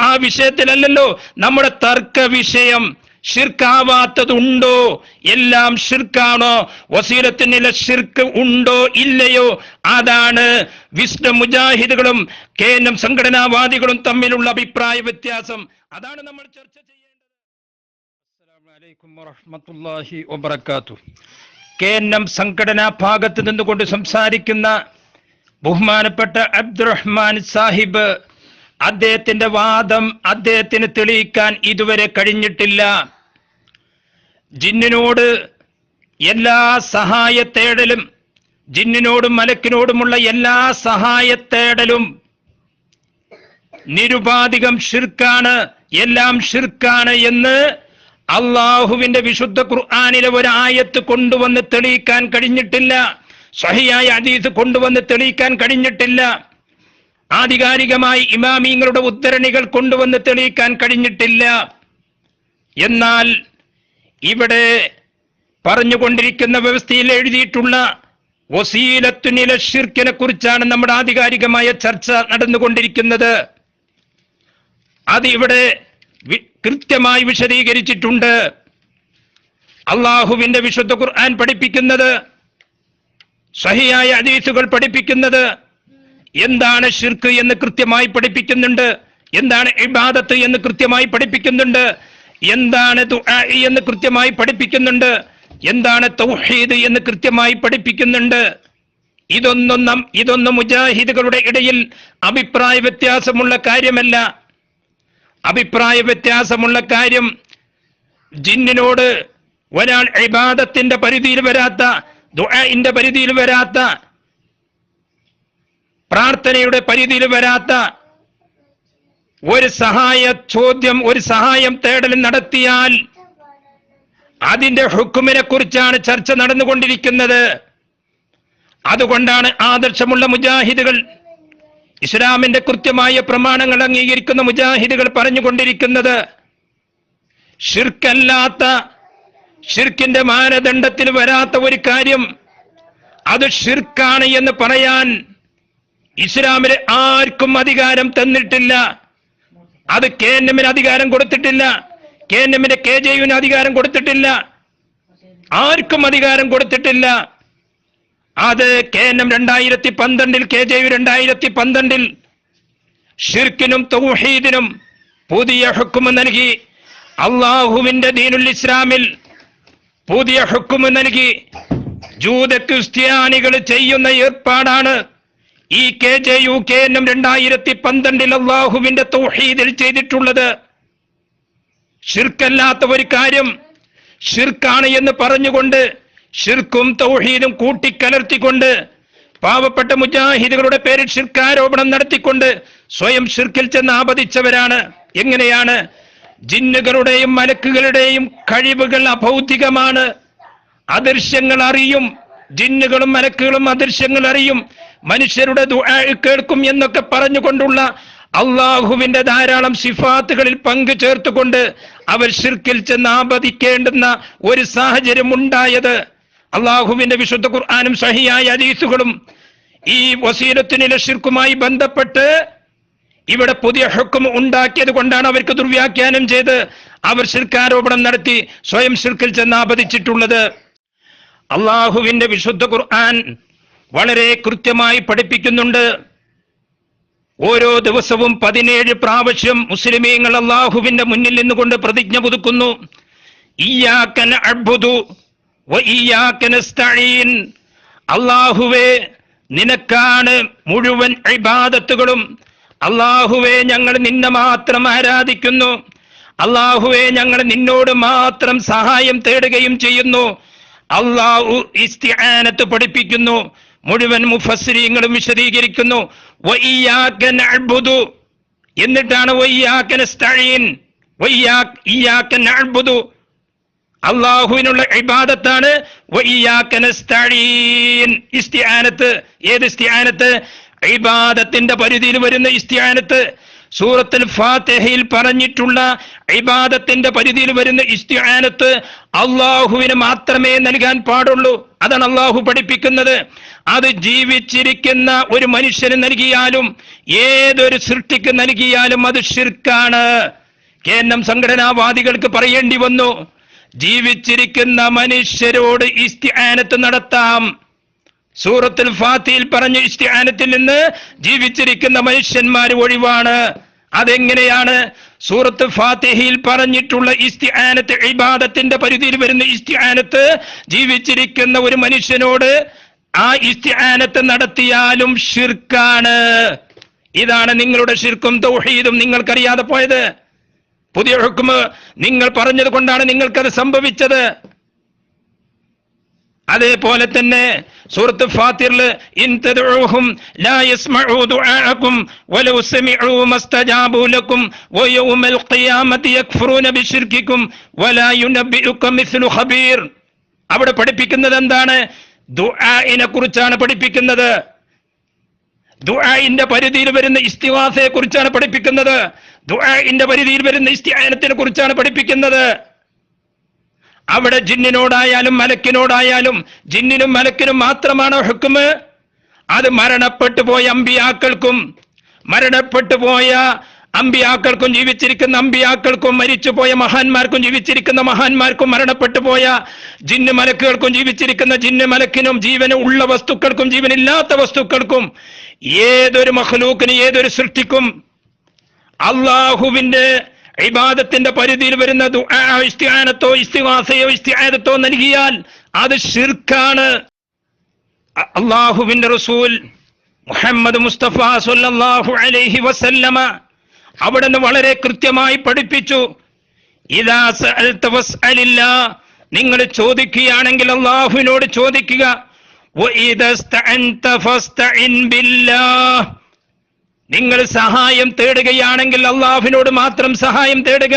B: ആ വിഷയത്തിലല്ലല്ലോ നമ്മുടെ തർക്ക വിഷയം. ഷിർക്കാവാത്തതുണ്ടോ? എല്ലാം ഷിർക്കാണോ? വസീലത്തിനുള്ള ഷിർക്ക് ഉണ്ടോ ഇല്ലയോ? അതാണ് വിസ്ഡം മുജാഹിദുകളും KNM സംഘടനാവാദികളും തമ്മിലുള്ള അഭിപ്രായ വ്യത്യാസം. അതാണ് നമ്മൾ ചർച്ച ചെയ്യേണ്ടത്. അസ്സലാമു അലൈക്കും വറഹ്മത്തുള്ളാഹി വബറകാതുഹു. KNM സംഘടനാ ഭാഗത്ത് നിന്നുകൊണ്ട് സംസാരിക്കുന്ന ബഹുമാനപ്പെട്ട അബ്ദുറഹ്മാൻ സാഹിബ്, അദ്ദേഹത്തിന്റെ വാദം അദ്ദേഹത്തിന് തെളിയിക്കാൻ ഇതുവരെ കഴിഞ്ഞിട്ടില്ല. ജിന്നിനോട് എല്ലാ സഹായത്തേടലും, ജിന്നിനോടും മലക്കിനോടുമുള്ള എല്ലാ സഹായത്തേടലും നിരുപാധികം ഷിർക്കാണ്, എല്ലാം ഷിർക്കാണ് എന്ന് അള്ളാഹുവിന്റെ വിശുദ്ധ ഖുർആനിലെ ഒരു ആയത്ത് കൊണ്ടുവന്ന് തെളിയിക്കാൻ കഴിഞ്ഞിട്ടില്ല. സ്വഹീഹായ ഹദീസ് കൊണ്ടുവന്ന് തെളിയിക്കാൻ കഴിഞ്ഞിട്ടില്ല. ആധികാരികമായി ഇമാമിങ്ങളുടെ ഉദ്ധരണികൾ കൊണ്ടുവന്ന് തെളിയിക്കാൻ കഴിഞ്ഞിട്ടില്ല. എന്നാൽ ഇവിടെ പറഞ്ഞുകൊണ്ടിരിക്കുന്ന വ്യവസ്ഥയിൽ എഴുതിയിട്ടുള്ള വസീലത്തുനില ഷിർക്കിനെ കുറിച്ചാണ് നമ്മുടെ ആധികാരികമായ ചർച്ച നടന്നുകൊണ്ടിരിക്കുന്നത്. അത് ഇവിടെ കൃത്യമായി വിശദീകരിച്ചിട്ടുണ്ട്. അള്ളാഹുവിന്റെ വിശുദ്ധ ഖുർആൻ പഠിപ്പിക്കുന്നത്, സ്വഹീഹായ ഹദീസുകൾ പഠിപ്പിക്കുന്നത് എന്താണ് ഷിർക്ക് എന്ന് കൃത്യമായി പഠിപ്പിക്കുന്നുണ്ട്. എന്താണ് ഇബാദത്ത് എന്ന് കൃത്യമായി പഠിപ്പിക്കുന്നുണ്ട്. എന്താണ് ദുആ എന്ന് കൃത്യമായി പഠിപ്പിക്കുന്നുണ്ട്. എന്താണ് തൗഹീദ് എന്ന് കൃത്യമായി പഠിപ്പിക്കുന്നുണ്ട്. ഇതൊന്നും മുജാഹിദുകളുടെ ഇടയിൽ അഭിപ്രായ വ്യത്യാസമുള്ള കാര്യമല്ല. അഭിപ്രായ വ്യത്യാസമുള്ള കാര്യം, ജിന്നിനോട് ഒരാൾ ഇബാദത്തിന്റെ പരിധിയിൽ വരാത്ത, ദുആഇന്റെ പരിധിയിൽ വരാത്ത, പ്രാർത്ഥനയുടെ പരിധിയിൽ വരാത്ത ഒരു ഒരു സഹായം തേടൽ നടത്തിയാൽ അതിന്റെ ഹുക്കുമിനെ കുറിച്ചാണ് ചർച്ച നടന്നുകൊണ്ടിരിക്കുന്നത്. അതുകൊണ്ടാണ് ആദർശമുള്ള മുജാഹിദുകൾ, ഇസ്ലാമിന്റെ കൃത്യമായ പ്രമാണങ്ങൾ അംഗീകരിക്കുന്ന മുജാഹിദുകൾ പറഞ്ഞുകൊണ്ടിരിക്കുന്നത്, ഷിർക്കല്ലാത്ത, ഷിർക്കിന്റെ മാനദണ്ഡത്തിൽ വരാത്ത ഒരു കാര്യം അത് ഷിർക്കാണ് എന്ന് പറയാൻ ഇസ്ലാമിന് ആർക്കും അധികാരം തന്നിട്ടില്ല. അത് KNMന് അധികാരം കൊടുത്തിട്ടില്ല. KNMന്റെ KJUവിന് അധികാരം കൊടുത്തിട്ടില്ല. ആർക്കും അധികാരം കൊടുത്തിട്ടില്ല. അത് KNM 2012, KJU 2012 ഷിർക്കിനും തൗഹീദിനും പുതിയ ഹുക്മ് നൽകി. അള്ളാഹുവിന്റെ ദീനുൽ ഇസ്ലാമിൽ പുതിയ ഹുക്മ് നൽകി. ജൂത ക്രിസ്ത്യാനികൾ ചെയ്യുന്ന ഏർപ്പാടാണ് ഈ KJU KNM 2012 അള്ളാഹുവിന്റെ തൗഹീദിൽ ചെയ്തിട്ടുള്ളത്. ഷിർക്കല്ലാത്ത ഒരു കാര്യം ഷിർക്കാണ് എന്ന് പറഞ്ഞുകൊണ്ട്, ഷിർക്കും തൗഹീദും കൂട്ടിക്കലർത്തിക്കൊണ്ട്, പാവപ്പെട്ട മുജാഹിദുകളുടെ പേരിൽ ഷിർക്കാരോപണം നടത്തിക്കൊണ്ട് സ്വയം ഷിർക്കിൽ ചെന്ന് ആപതിച്ചവരാണ്. എങ്ങനെയാണ്? ജിന്നുകളുടെയും മലക്കുകളുടെയും കഴിവുകൾ അഭൗതികമാണ്, അദൃശ്യങ്ങൾ അറിയും. ജിന്നുകളും മലക്കുകളും അദൃശ്യങ്ങൾ അറിയും, മനുഷ്യരുടെ ദുആ കേൾക്കും എന്നൊക്കെ പറഞ്ഞുകൊണ്ടുള്ള അള്ളാഹുവിന്റെ ധാരാളം സിഫാത്തുകളിൽ പങ്കു ചേർത്തുകൊണ്ട് അവർ ഷിർക്കിൽ ചെന്ന് ആപതിക്കേണ്ടുന്ന ഒരു സാഹചര്യം ഉണ്ടായത് അള്ളാഹുവിന്റെ വിശുദ്ധ ഖുർആനും സ്വഹീഹായ ഹദീസുകളും ഈ വസീലത്തുനില ഷിർക്കുമായി ബന്ധപ്പെട്ട് ഇവിടെ പുതിയ ഹുക്ം ഉണ്ടാക്കിയത് കൊണ്ടാണ് അവർക്ക് ദുർവ്യാഖ്യാനം ചെയ്ത് അവർ ഷിർക്കാരോപണം നടത്തി സ്വയം ഷിർക്കിൽ ചെന്ന് ആപതിച്ചിട്ടുള്ളത്. അള്ളാഹുവിന്റെ വിശുദ്ധ ഖുർആൻ വളരെ കൃത്യമായി പഠിപ്പിക്കുന്നുണ്ട്. ഓരോ ദിവസവും 17 പ്രാവശ്യം മുസ്ലിമീങ്ങൾ അള്ളാഹുവിന്റെ മുന്നിൽ നിന്നുകൊണ്ട് പ്രതിജ്ഞ പുതുക്കുന്നു. ഇയ്യാക നഅ്ബുദു വ ഇയ്യാക നസ്തഈൻ. അള്ളാഹുവേ, നിനക്കാണ് മുഴുവൻ ഇബാദത്തുകളും. അള്ളാഹുവേ, ഞങ്ങൾ നിന്നെ മാത്രം ആരാധിക്കുന്നു. അള്ളാഹുവേ, ഞങ്ങൾ നിന്നോട് മാത്രം സഹായം തേടുകയും ചെയ്യുന്നു. അള്ളാഹു ഇസ്തിആനത്ത് പഠിപ്പിക്കുന്നു. മുഴുവൻ മുഫസ്സിരീങ്ങളും വിശദീകരിക്കുന്നു. വഇയ്യാക നഅ്ബുദു എന്നിട്ടാണ് വഇയ്യാക നസ്തഈൻ. ഇയ്യാക നഅ്ബുദു അള്ളാഹുവിനുള്ള ഇബാദത്താണ്. വഇയ്യാക നസ്തഈൻ ഇസ്തിആനത്ത്. ഏത് ഇസ്തിആനത്ത്? ഇബാദത്തിന്റെ പരിധിയിൽ വരുന്ന ഇസ്തിആനത്ത്. സൂറത്തുൽ ഫാത്തിഹയിൽ പറഞ്ഞിട്ടുള്ള ഇബാദത്തിന്റെ പരിധിയിൽ വരുന്ന ഇസ്തിആനത്ത് അള്ളാഹുവിന് മാത്രമേ നൽകാൻ പാടുള്ളൂ. അതാണ് അള്ളാഹു പഠിപ്പിക്കുന്നത്. അത് ജീവിച്ചിരിക്കുന്ന ഒരു മനുഷ്യന് നൽകിയാലും ഏതൊരു സൃഷ്ടിക്ക് നൽകിയാലും അത് ഷിർക്കാണ്. കേന്നം സംഘടനാവാദികൾക്ക് പറയേണ്ടി വന്നു, ജീവിച്ചിരിക്കുന്ന മനുഷ്യരോട് ഇസ്തിആനത്ത് നടത്താം. സൂറത്തുൽ ഫാത്തിഹയിൽ പറഞ്ഞ ഇസ്തിആനത്തിൽ നിന്ന് ജീവിച്ചിരിക്കുന്ന മനുഷ്യന്മാർ ഒഴിവാണ്. അതെങ്ങനെയാണ്? സൂറത്ത് ഫാത്തിഹയിൽ പറഞ്ഞിട്ടുള്ള ഇസ്തിആനത്ത് ഇബാദത്തിന്റെ പരിധിയിൽ വരുന്ന ഇസ്തിആനത്ത് ജീവിച്ചിരിക്കുന്ന ഒരു മനുഷ്യനോട് ആ ഇസ്തിആനത്ത് നടത്തിയാലും ശിർക്കാണ്. ഇതാണ് നിങ്ങളുടെ ശിർക്കും തൗഹീദും നിങ്ങൾക്കറിയാതെ പോയത്. പുതിയ ഹുക്മ് നിങ്ങൾ പറഞ്ഞത് കൊണ്ടാണ് നിങ്ങൾക്കത് സംഭവിച്ചത്. അതേപോലെ തന്നെ സൂറത്ത് ഫാത്തിറിൽ ഇൻ തദ്ഉഹും ലാ യസ്മഉ ദുആഅകും വലൗ സമിഉ മസ്തജാബു ലക്കും വയൗമൽ ഖിയാമത്തി യക്ഫുറൂന ബിശിർകികും വലാ യുനബ്ബിഉക മിസ്ലു ഖബീർ. അവിടെ പഠിപ്പിക്കുന്നത് എന്താണ്? ദുആഇനെ കുറിച്ചാണ് പഠിപ്പിക്കുന്നത്. ദുആഇന്റെ പരിധിയിൽ വരുന്ന ഇസ്തിഗാസയെ കുറിച്ചാണ് പഠിപ്പിക്കുന്നത്. ദുആഇന്റെ പരിധിയിൽ വരുന്ന ഇസ്തിആനത്തിനെ കുറിച്ചാണ് പഠിപ്പിക്കുന്നത്. അവിടെ ജിന്നിനോടായാലും മലക്കിനോടായാലും ജിന്നിനും മലക്കിനും മാത്രമാണ് ഹുക്മ്. അത് മരണപ്പെട്ടു പോയ അമ്പിയാക്കൾക്കും ജീവിച്ചിരിക്കുന്ന അമ്പിയാക്കൾക്കും മരിച്ചുപോയ മഹാന്മാർക്കും ജീവിച്ചിരിക്കുന്ന മഹാന്മാർക്കും മരണപ്പെട്ടു പോയ ജിന്ന് മലക്കുകൾക്കും ജീവിച്ചിരിക്കുന്ന ജിന്ന് മലക്കിനും ജീവന് ഉള്ള വസ്തുക്കൾക്കും ജീവനില്ലാത്ത വസ്തുക്കൾക്കും ഏതൊരു മഖ്ലൂക്കിനും ഏതൊരു സൃഷ്ടിക്കും അള്ളാഹുവിന്റെ ഇബാദത്തിന്റെ പരിധിയിൽ വരുന്ന ദുആ ഇസ്തിആനത്തോ ഇസ്തിഗാസയോ ഇസ്തിആദത്തോ നൽകിയാൽ അത് ശിർക്കാണ്. അള്ളാഹുവിന്റെ റസൂൽ മുഹമ്മദ് മുസ്തഫ സ്വല്ലല്ലാഹു അലൈഹി വസല്ലമ അവിടുന്ന് വളരെ കൃത്യമായി പഠിപ്പിച്ചു, ഇദാ സഅൽത വസ്അലില്ലാഹ്, നിങ്ങൾ ചോദിക്കുകയാണെങ്കിൽ അള്ളാഹുവിനോട് ചോദിക്കുക. വഇദാ സ്തഅൻത ഫസ്തഇൻ ബില്ലാഹ്, നിങ്ങൾ സഹായം തേടുകയാണെങ്കിൽ അള്ളാഹുവിനോട് മാത്രം സഹായം തേടുക.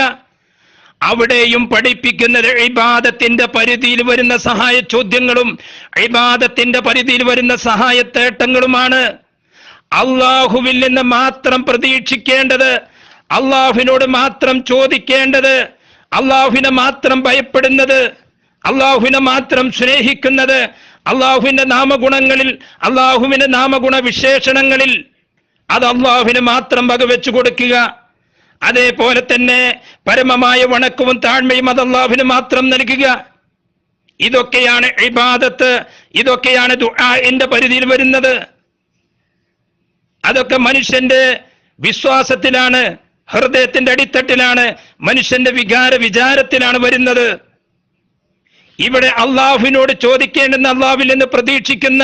B: അവിടെയും പഠിപ്പിക്കുന്നത് ഇബാദത്തിന്റെ പരിധിയിൽ വരുന്ന സഹായ ചോദ്യങ്ങളും ഇബാദത്തിന്റെ പരിധിയിൽ വരുന്ന സഹായ തേട്ടങ്ങളുമാണ്. അള്ളാഹുവിൽ നിന്ന് മാത്രം പ്രതീക്ഷിക്കേണ്ടത്, അള്ളാഹുവിനോട് മാത്രം ചോദിക്കേണ്ടത്, അള്ളാഹുവിനെ മാത്രം ഭയപ്പെടുന്നത്, അള്ളാഹുവിനെ മാത്രം സ്നേഹിക്കുന്നത്, അള്ളാഹുവിന്റെ നാമഗുണങ്ങളിൽ അള്ളാഹുവിന്റെ നാമഗുണ വിശേഷണങ്ങളിൽ അത് അള്ളാഹുവിന് മാത്രം വകവെച്ചു കൊടുക്കുക. അതേപോലെ തന്നെ പരമമായ വണക്കവും താഴ്മയും അത് അള്ളാഹുവിന് മാത്രം നൽകുക. ഇതൊക്കെയാണ് ഇബാദത്ത്, ഇതൊക്കെയാണ് ദുആഇന്റെ പരിധിയിൽ വരുന്നത്. അതൊക്കെ മനുഷ്യന്റെ വിശ്വാസത്തിലാണ്, ഹൃദയത്തിന്റെ അടിത്തട്ടിലാണ്, മനുഷ്യന്റെ വിചാരത്തിലാണ് വരുന്നത്. ഇവിടെ അള്ളാഹുവിനോട് ചോദിക്കേണ്ടെന്ന് അള്ളാഹുവിൽ നിന്ന് പ്രതീക്ഷിക്കുന്ന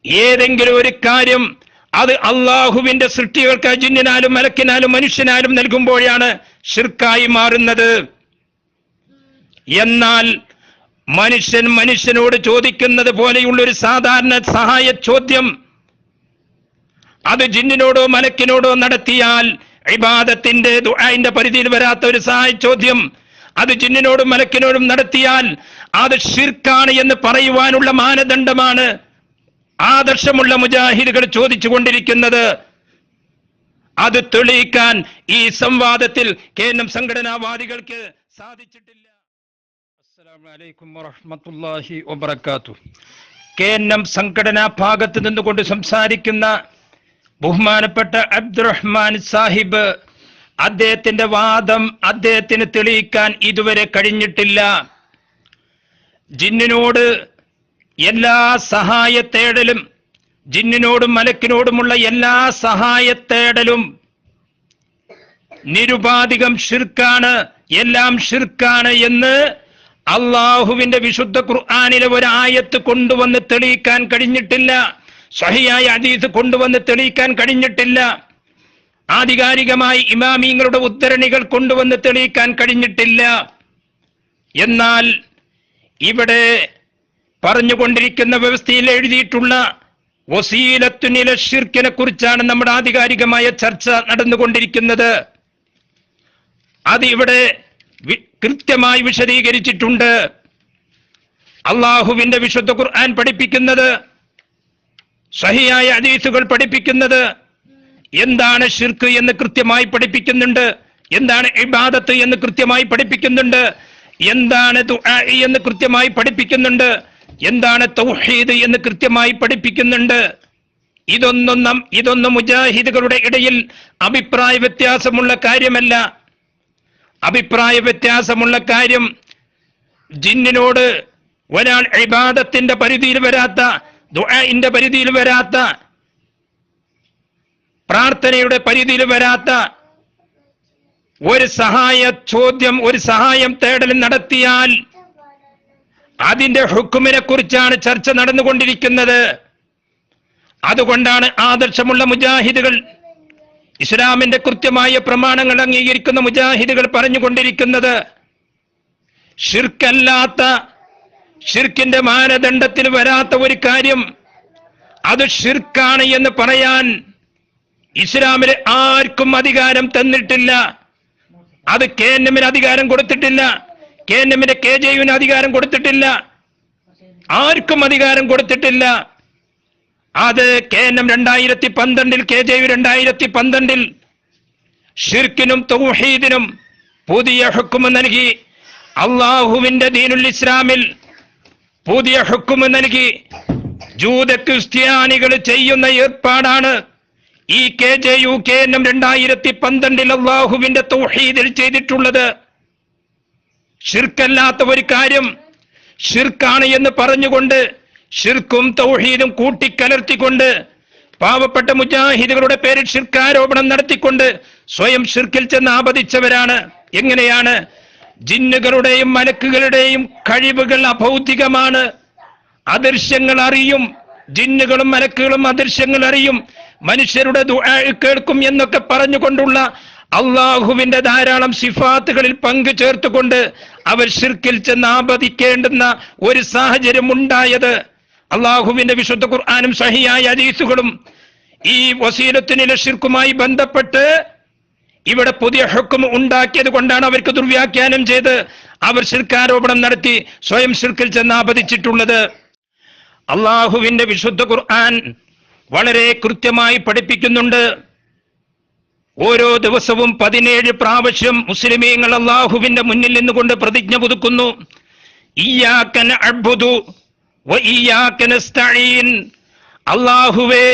B: ഏതെങ്കിലും ഒരു കാര്യം അത് അള്ളാഹുവിന്റെ സൃഷ്ടികൾക്ക് ജിന്നിനാലും മലക്കിനാലും മനുഷ്യനാലും നൽകുമ്പോഴാണ് ശിർക്കായി മാറുന്നത്. എന്നാൽ മനുഷ്യനോട് ചോദിക്കുന്നത് പോലെയുള്ളൊരു സാധാരണ സഹായ ചോദ്യം അത് ജിന്നിനോടോ മലക്കിനോടോ നടത്തിയാൽ, ഇബാദത്തിന്റെ ദുആഇന്റെ പരിധിയിൽ വരാത്ത ഒരു സഹായ ചോദ്യം അത് ജിന്നിനോടും മലക്കിനോടും നടത്തിയാൽ അത് ശിർക്കാണ് എന്ന് പറയുവാനുള്ള മാനദണ്ഡമാണ് ആദർശമുള്ള മുജാഹിദുകൾ ചോദിച്ചു കൊണ്ടിരിക്കുന്നത്. അത് തെളിയിക്കാൻ ഈ സംവാദത്തിൽ കേന്ദ്രം സംഘടനാവാദികൾക്ക് സാധിച്ചിട്ടില്ല. അസ്സലാമു അലൈക്കും വറഹ്മത്തുള്ളാഹി വബറകാതുഹു. കേന്ദ്രം സംഘടനാ ഭാഗത്ത് നിന്നുകൊണ്ട് സംസാരിക്കുന്ന ബഹുമാനപ്പെട്ട അബ്ദുറഹ്മാൻ സാഹിബ്, അദ്ദേഹത്തിന്റെ വാദം അദ്ദേഹത്തിന് തെളിയിക്കാൻ ഇതുവരെ കഴിഞ്ഞിട്ടില്ല. ജിന്നിനോട് എല്ലാ സഹായത്തേടലും, ജിന്നിനോടും മലക്കിനോടുമുള്ള എല്ലാ സഹായത്തേടലും നിരുപാധികം ശിർക്കാണ്, എല്ലാം ശിർക്കാണ് എന്ന് അള്ളാഹുവിന്റെ വിശുദ്ധ ഖുർആനിലെ ഒരു ആയത്ത് കൊണ്ടുവന്ന് തെളിയിക്കാൻ കഴിഞ്ഞിട്ടില്ല. സ്വഹീഹായ ഹദീസ് കൊണ്ടുവന്ന് തെളിയിക്കാൻ കഴിഞ്ഞിട്ടില്ല. ആധികാരികമായി ഇമാമിങ്ങളുടെ ഉദ്ധരണികൾ കൊണ്ടുവന്ന് തെളിയിക്കാൻ കഴിഞ്ഞിട്ടില്ല. എന്നാൽ ഇവിടെ പറഞ്ഞുകൊണ്ടിരിക്കുന്ന വ്യവസ്ഥയിൽ എഴുതിയിട്ടുള്ള വസീലത്തുനില ശിർക്കിനെ കുറിച്ചാണ് നമ്മുടെ ആധികാരികമായ ചർച്ച നടന്നുകൊണ്ടിരിക്കുന്നത്. അത് ഇവിടെ കൃത്യമായി വിശദീകരിച്ചിട്ടുണ്ട്. അള്ളാഹുവിന്റെ വിശുദ്ധ ഖുർആൻ പഠിപ്പിക്കുന്നത്, സ്വഹീഹായ ഹദീസുകൾ പഠിപ്പിക്കുന്നത് എന്താണ് ശിർക്ക് എന്ന് കൃത്യമായി പഠിപ്പിക്കുന്നുണ്ട്, എന്താണ് ഇബാദത്ത് എന്ന് കൃത്യമായി പഠിപ്പിക്കുന്നുണ്ട്, എന്താണ് ദുആ എന്ന് കൃത്യമായി പഠിപ്പിക്കുന്നുണ്ട്, എന്താണ് തൗഹീദ് എന്ന് കൃത്യമായി പഠിപ്പിക്കുന്നുണ്ട്. ഇതൊന്നും മുജാഹിദുകളുടെ ഇടയിൽ അഭിപ്രായ വ്യത്യാസമുള്ള കാര്യമല്ല. അഭിപ്രായ വ്യത്യാസമുള്ള കാര്യം, ജിന്നിനോട് ഒരാൾ ഇബാദത്തിന്റെ പരിധിയിൽ വരാത്ത, ദുആഇന്റെ പരിധിയിൽ വരാത്ത, പ്രാർത്ഥനയുടെ പരിധിയിൽ വരാത്ത ഒരു സഹായം തേടൽ നടത്തിയാൽ അതിന്റെ ഹുക്കുമിനെ കുറിച്ചാണ് ചർച്ച നടന്നുകൊണ്ടിരിക്കുന്നത്. അതുകൊണ്ടാണ് ആദർശമുള്ള മുജാഹിദുകൾ, ഇസ്ലാമിന്റെ കൃത്യമായ പ്രമാണങ്ങൾ അംഗീകരിക്കുന്ന മുജാഹിദുകൾ പറഞ്ഞുകൊണ്ടിരിക്കുന്നത്, ഷിർക്കല്ലാത്ത, ഷിർക്കിന്റെ മാനദണ്ഡത്തിൽ വരാത്ത ഒരു കാര്യം അത് ഷിർക്കാണ് എന്ന് പറയാൻ ഇസ്ലാമിൽ ആർക്കും അധികാരം തന്നിട്ടില്ല. അത് KNMന് അധികാരം കൊടുത്തിട്ടില്ല, KNMന്റെ KJUവിന് അധികാരം കൊടുത്തിട്ടില്ല, ആർക്കും അധികാരം കൊടുത്തിട്ടില്ല. അത് KNM 2012, KJU 2012 ഷിർക്കിനും തൗഹീദിനും പുതിയ ഹുക്മ് നൽകി. അള്ളാഹുവിന്റെ ദീനുൽ ഇസ്ലാമിൽ പുതിയ ഹുക്മ് നൽകി. ജൂത ക്രിസ്ത്യാനികൾ ചെയ്യുന്ന ഏർപ്പാടാണ് ഈ KJU KNM 2012 അള്ളാഹുവിന്റെ തൗഹീദിൽ ചെയ്തിട്ടുള്ളത്. ഷിർക്കല്ലാത്ത ഒരു കാര്യം ഷിർക്കാണ് എന്ന് പറഞ്ഞുകൊണ്ട്, ഷിർക്കും തൗഹീദും കൂട്ടിക്കലർത്തിക്കൊണ്ട്, പാവപ്പെട്ട മുജാഹിദുകളുടെ പേരിൽ ഷിർക്കാരോപണം നടത്തിക്കൊണ്ട് സ്വയം ഷിർക്കിൽ ചെന്ന് ആപതിച്ചവരാണ്. എങ്ങനെയാണ്? ജിന്നുകളുടെയും മലക്കുകളുടെയും കഴിവുകൾ അഭൗതികമാണ്, അദൃശ്യങ്ങൾ അറിയും. ജിന്നുകളും മലക്കുകളും അദൃശ്യങ്ങൾ അറിയും, മനുഷ്യരുടെ ദുആ കേൾക്കും എന്നൊക്കെ പറഞ്ഞുകൊണ്ടുള്ള അള്ളാഹുവിന്റെ ധാരാളം സിഫാത്തുകളിൽ പങ്കു ചേർത്തുകൊണ്ട് അവർ ഷിർക്കിൽ ചെന്ന് ആപതിക്കേണ്ടുന്ന ഒരു സാഹചര്യം ഉണ്ടായത്. അള്ളാഹുവിന്റെ വിശുദ്ധ ഖുർആനും സഹിയായ ഹദീസുകളും ഈ വസീലത്തിനുള്ള ഷിർക്കുമായി ബന്ധപ്പെട്ട് ഇവിടെ പുതിയ ഹുക്ം ഉണ്ടാക്കിയത് കൊണ്ടാണ് അവർക്ക് ദുർവ്യാഖ്യാനം ചെയ്ത് അവർ ഷിർക്കാരോപണം നടത്തി സ്വയം ഷിർക്കിൽ ചെന്ന് ആപതിച്ചിട്ടുള്ളത്. അള്ളാഹുവിന്റെ വിശുദ്ധ ഖുർആൻ വളരെ കൃത്യമായി പഠിപ്പിക്കുന്നുണ്ട്. ഓരോ ദിവസവും 17 പ്രാവശ്യം മുസ്ലിമീങ്ങൾ അള്ളാഹുവിന്റെ മുന്നിൽ നിന്നുകൊണ്ട് പ്രതിജ്ഞ പുതുക്കുന്നു. ഇയ്യാക നഅ്ബുദു വ ഇയ്യാക നസ്തഈൻ. അള്ളാഹുവേ,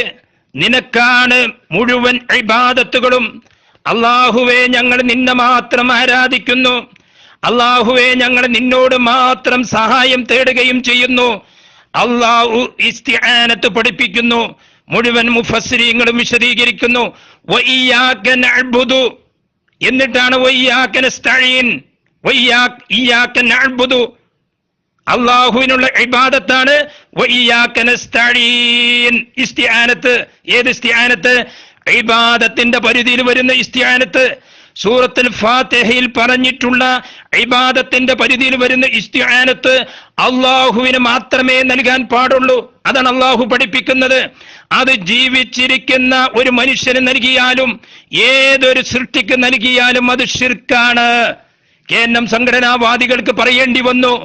B: നിനക്കാണ് മുഴുവൻ ഇബാദത്തുകളും. അള്ളാഹുവേ, ഞങ്ങൾ നിന്നെ മാത്രം ആരാധിക്കുന്നു. അള്ളാഹുവേ, ഞങ്ങൾ നിന്നോട് മാത്രം സഹായം തേടുകയും ചെയ്യുന്നു. അള്ളാഹു ഇസ്തിആനത്ത് പഠിപ്പിക്കുന്നു. മുഴുവൻ മുഫസ്സിരീങ്ങളും വിശദീകരിക്കുന്നു. വഇയ്യാക നഅ്ബുദു എന്നിട്ടാണ് വഇയ്യാക നസ്തഈൻ. ഇയ്യാക നഅ്ബുദു അള്ളാഹുവിനുള്ള ഇബാദത്താണ്. വഇയ്യാക നസ്തഈൻ ഇസ്തിആനത്ത്. ഏത് ഇസ്തിആനത്ത്? ഇബാദത്തിന്റെ പരിധിയിൽ വരുന്ന ഇസ്തിആനത്ത്. സൂറത്തുൽ ഫാത്തിഹയിൽ പറഞ്ഞിട്ടുള്ള ഇബാദത്തിന്റെ പരിധിയിൽ വരുന്ന ഇസ്തിആനത്ത് അള്ളാഹുവിന് മാത്രമേ നൽകാൻ പാടുള്ളൂ. അതാണ് അള്ളാഹു പഠിപ്പിക്കുന്നത്. അത് ജീവിച്ചിരിക്കുന്ന ഒരു മനുഷ്യന് നൽകിയാലും ഏതൊരു സൃഷ്ടിക്ക് നൽകിയാലും അത് ഷിർക്കാണ്. KNM സംഘടനാവാദികൾക്ക് പറയേണ്ടി വന്നു,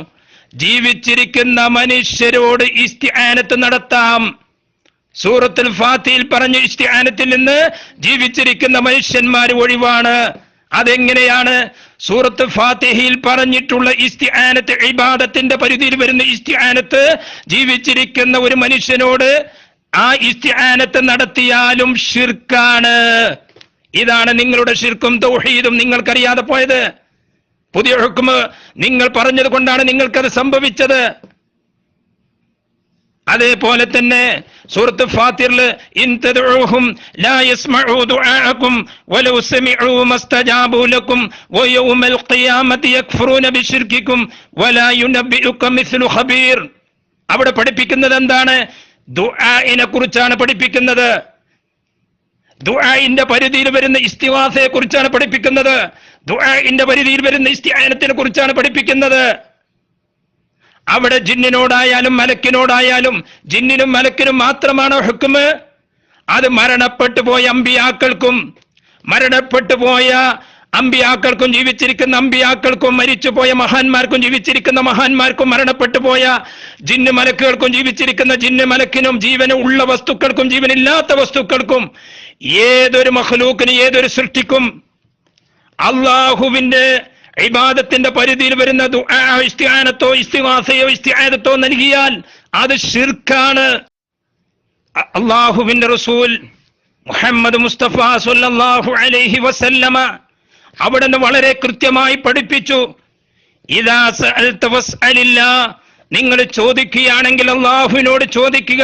B: ജീവിച്ചിരിക്കുന്ന മനുഷ്യരോട് ഇസ്തിആനത്ത് നടത്താം. സൂറത്തുൽ ഫാത്തിഹയിൽ പറഞ്ഞ ഇസ്തിആനത്തിൽ നിന്ന് ജീവിച്ചിരിക്കുന്ന മനുഷ്യന്മാർ ഒഴിവാണ്. അതെങ്ങനെയാണ്? സൂറത്ത് ഫാത്തിഹയിൽ പറഞ്ഞിട്ടുള്ള ഇസ്തിആനത്ത് ഇബാദത്തിന്റെ പരിധിയിൽ വരുന്ന ഇസ്തിആനത്ത് ജീവിച്ചിരിക്കുന്ന ഒരു മനുഷ്യനോട് ആ ഇസ്തിആനത്ത് നടത്തിയാലും ഷിർക്കാണ്. ഇതാണ് നിങ്ങളുടെ ഷിർക്കും തൗഹീദും നിങ്ങൾക്കറിയാതെ പോയത്. പുതിയ ഹുക്മ് നിങ്ങൾ പറഞ്ഞത് കൊണ്ടാണ് നിങ്ങൾക്കത് സംഭവിച്ചത്. അതേപോലെ തന്നെ സൂറത്ത് ഫാത്തിറിൽ ഇൻ തദ്ഉഹും ലാ യസ്മഉ ദുആഅകും വലൗ സമിഉ മസ്തജാബു ലക്കും വയൗമൽ ഖിയാമത്തി യക്ഫുറൂന ബിശിർകികും വലാ യുനബ്ബിഉക മിസ്ലു ഖബീർ. അവിടെ പഠിപ്പിക്കുന്നത് എന്താണ്? ദുആഇനെ കുറിച്ചാണ് പഠിപ്പിക്കുന്നത്. ദുആഇന്റെ പരിധിയിൽ വരുന്ന ഇസ്തിഗാസയെ കുറിച്ചാണ് പഠിപ്പിക്കുന്നത്. ദുആഇന്റെ പരിധിയിൽ വരുന്ന ഇസ്തിആനത്തിനെ കുറിച്ചാണ് പഠിപ്പിക്കുന്നത്. അവിടെ ജിന്നിനോടായാലും മലക്കിനോടായാലും ജിന്നിനും മലക്കിനും മാത്രമാണ് ഹുക്മ്. അത് മരണപ്പെട്ടു പോയ അമ്പിയാക്കൾക്കും ജീവിച്ചിരിക്കുന്ന അമ്പിയാക്കൾക്കും മരിച്ചുപോയ മഹാന്മാർക്കും ജീവിച്ചിരിക്കുന്ന മഹാന്മാർക്കും മരണപ്പെട്ടു പോയ ജിന്ന് മലക്കുകൾക്കും ജീവിച്ചിരിക്കുന്ന ജിന്ന് മലക്കിനും ജീവന് ഉള്ള വസ്തുക്കൾക്കും ജീവനില്ലാത്ത വസ്തുക്കൾക്കും ഏതൊരു മഖ്ലൂക്കിനും ഏതൊരു സൃഷ്ടിക്കും അള്ളാഹുവിന്റെ ഇബാദത്തിന്റെ പരിധിയിൽ വരുന്ന ദുആ ഇസ്തിആനത്തോ ഇസ്തിഗാസയോ ഇസ്തിആദത്തോ നൽകിയാൽ അത് ഷിർക്കാണ്. അള്ളാഹുവിന്റെ റസൂൽ മുഹമ്മദ് മുസ്തഫ സ്വല്ലല്ലാഹു അലൈഹി വസല്ലമ അവിടുന്ന് വളരെ കൃത്യമായി പഠിപ്പിച്ചു, ഇദാ സഅൽത ഫസ്അലില്ലാ, നിങ്ങൾ ചോദിക്കുകയാണെങ്കിൽ അല്ലാഹുവിനോട് ചോദിക്കുക.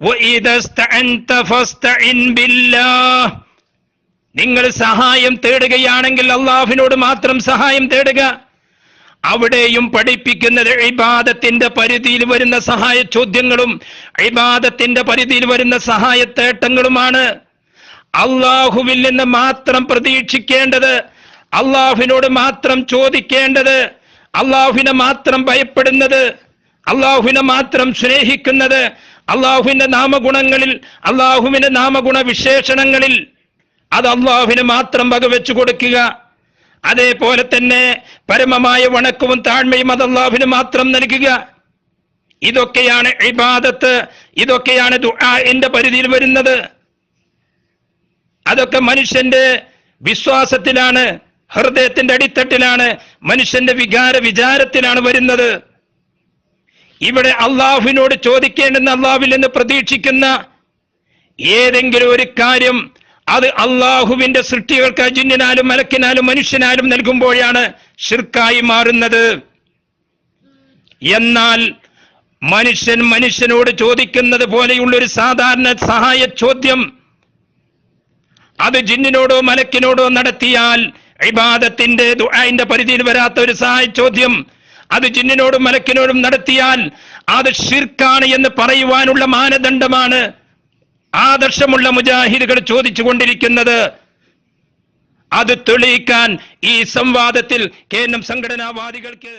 B: വഇദാ സ്തഅൻത ഫസ്തഇൻ ബില്ലാഹ്, നിങ്ങൾ സഹായം തേടുകയാണെങ്കിൽ അല്ലാഹുവിനോട് മാത്രം സഹായം തേടുക. അവിടെയും പഠിപ്പിക്കുന്നത് ഇബാദത്തിന്റെ പരിധിയിൽ വരുന്ന സഹായ ചോദ്യങ്ങളും ഇബാദത്തിന്റെ പരിധിയിൽ വരുന്ന സഹായത്തേട്ടങ്ങളുമാണ്. അള്ളാഹുവിൽ നിന്ന് മാത്രം പ്രതീക്ഷിക്കേണ്ടത്, അള്ളാഹുവിനോട് മാത്രം ചോദിക്കേണ്ടത്, അള്ളാഹുവിനെ മാത്രം ഭയപ്പെടുന്നത്, അള്ളാഹുവിനെ മാത്രം സ്നേഹിക്കുന്നത്, അള്ളാഹുവിന്റെ നാമഗുണങ്ങളിൽ, അള്ളാഹുവിന്റെ നാമഗുണ വിശേഷണങ്ങളിൽ അത് അള്ളാഹുവിന് മാത്രം വകവെച്ചു കൊടുക്കുക. അതേപോലെ തന്നെ പരമമായ വണക്കവും താഴ്മയും അത് അള്ളാഹുവിന് മാത്രം നൽകുക. ഇതൊക്കെയാണ് ഇബാദത്ത്, ഇതൊക്കെയാണ് ദുആഇന്റെ പരിധിയിൽ വരുന്നത്. അതൊക്കെ മനുഷ്യന്റെ വിശ്വാസത്തിലാണ്, ഹൃദയത്തിന്റെ അടിത്തട്ടിലാണ്, മനുഷ്യന്റെ വിചാരത്തിലാണ് വരുന്നത്. ഇവിടെ അള്ളാഹുവിനോട് ചോദിക്കേണ്ടുന്ന, അള്ളാഹുവിൽ നിന്ന് പ്രതീക്ഷിക്കുന്ന ഏതെങ്കിലും ഒരു കാര്യം അത് അള്ളാഹുവിന്റെ സൃഷ്ടികൾക്ക് ജിന്നിനാലും മലക്കിനാലും മനുഷ്യനാലും നൽകുമ്പോഴാണ് ശിർക്കായി മാറുന്നത്. എന്നാൽ മനുഷ്യനോട് ചോദിക്കുന്നത് പോലെയുള്ളൊരു സാധാരണ സഹായ ചോദ്യം അത് ജിന്നിനോടോ മലക്കിനോടോ നടത്തിയാൽ, ഇബാദത്തിന്റെ ദുആഇന്റെ പരിധിയിൽ വരാത്ത ഒരു സഹായ ചോദ്യം അത് ജിന്നിനോടും മലക്കിനോടും നടത്തിയാൽ അത് ശിർക്കാണ് എന്ന് പറയുവാനുള്ള മാനദണ്ഡമാണ് ആദർശമുള്ള മുജാഹിദുകൾ ചോദിച്ചു കൊണ്ടിരിക്കുന്നത്. അത് തെളിയിക്കാൻ ഈ സംവാദത്തിൽ കേന്ദ്രം സംഘടനാവാദികൾക്ക്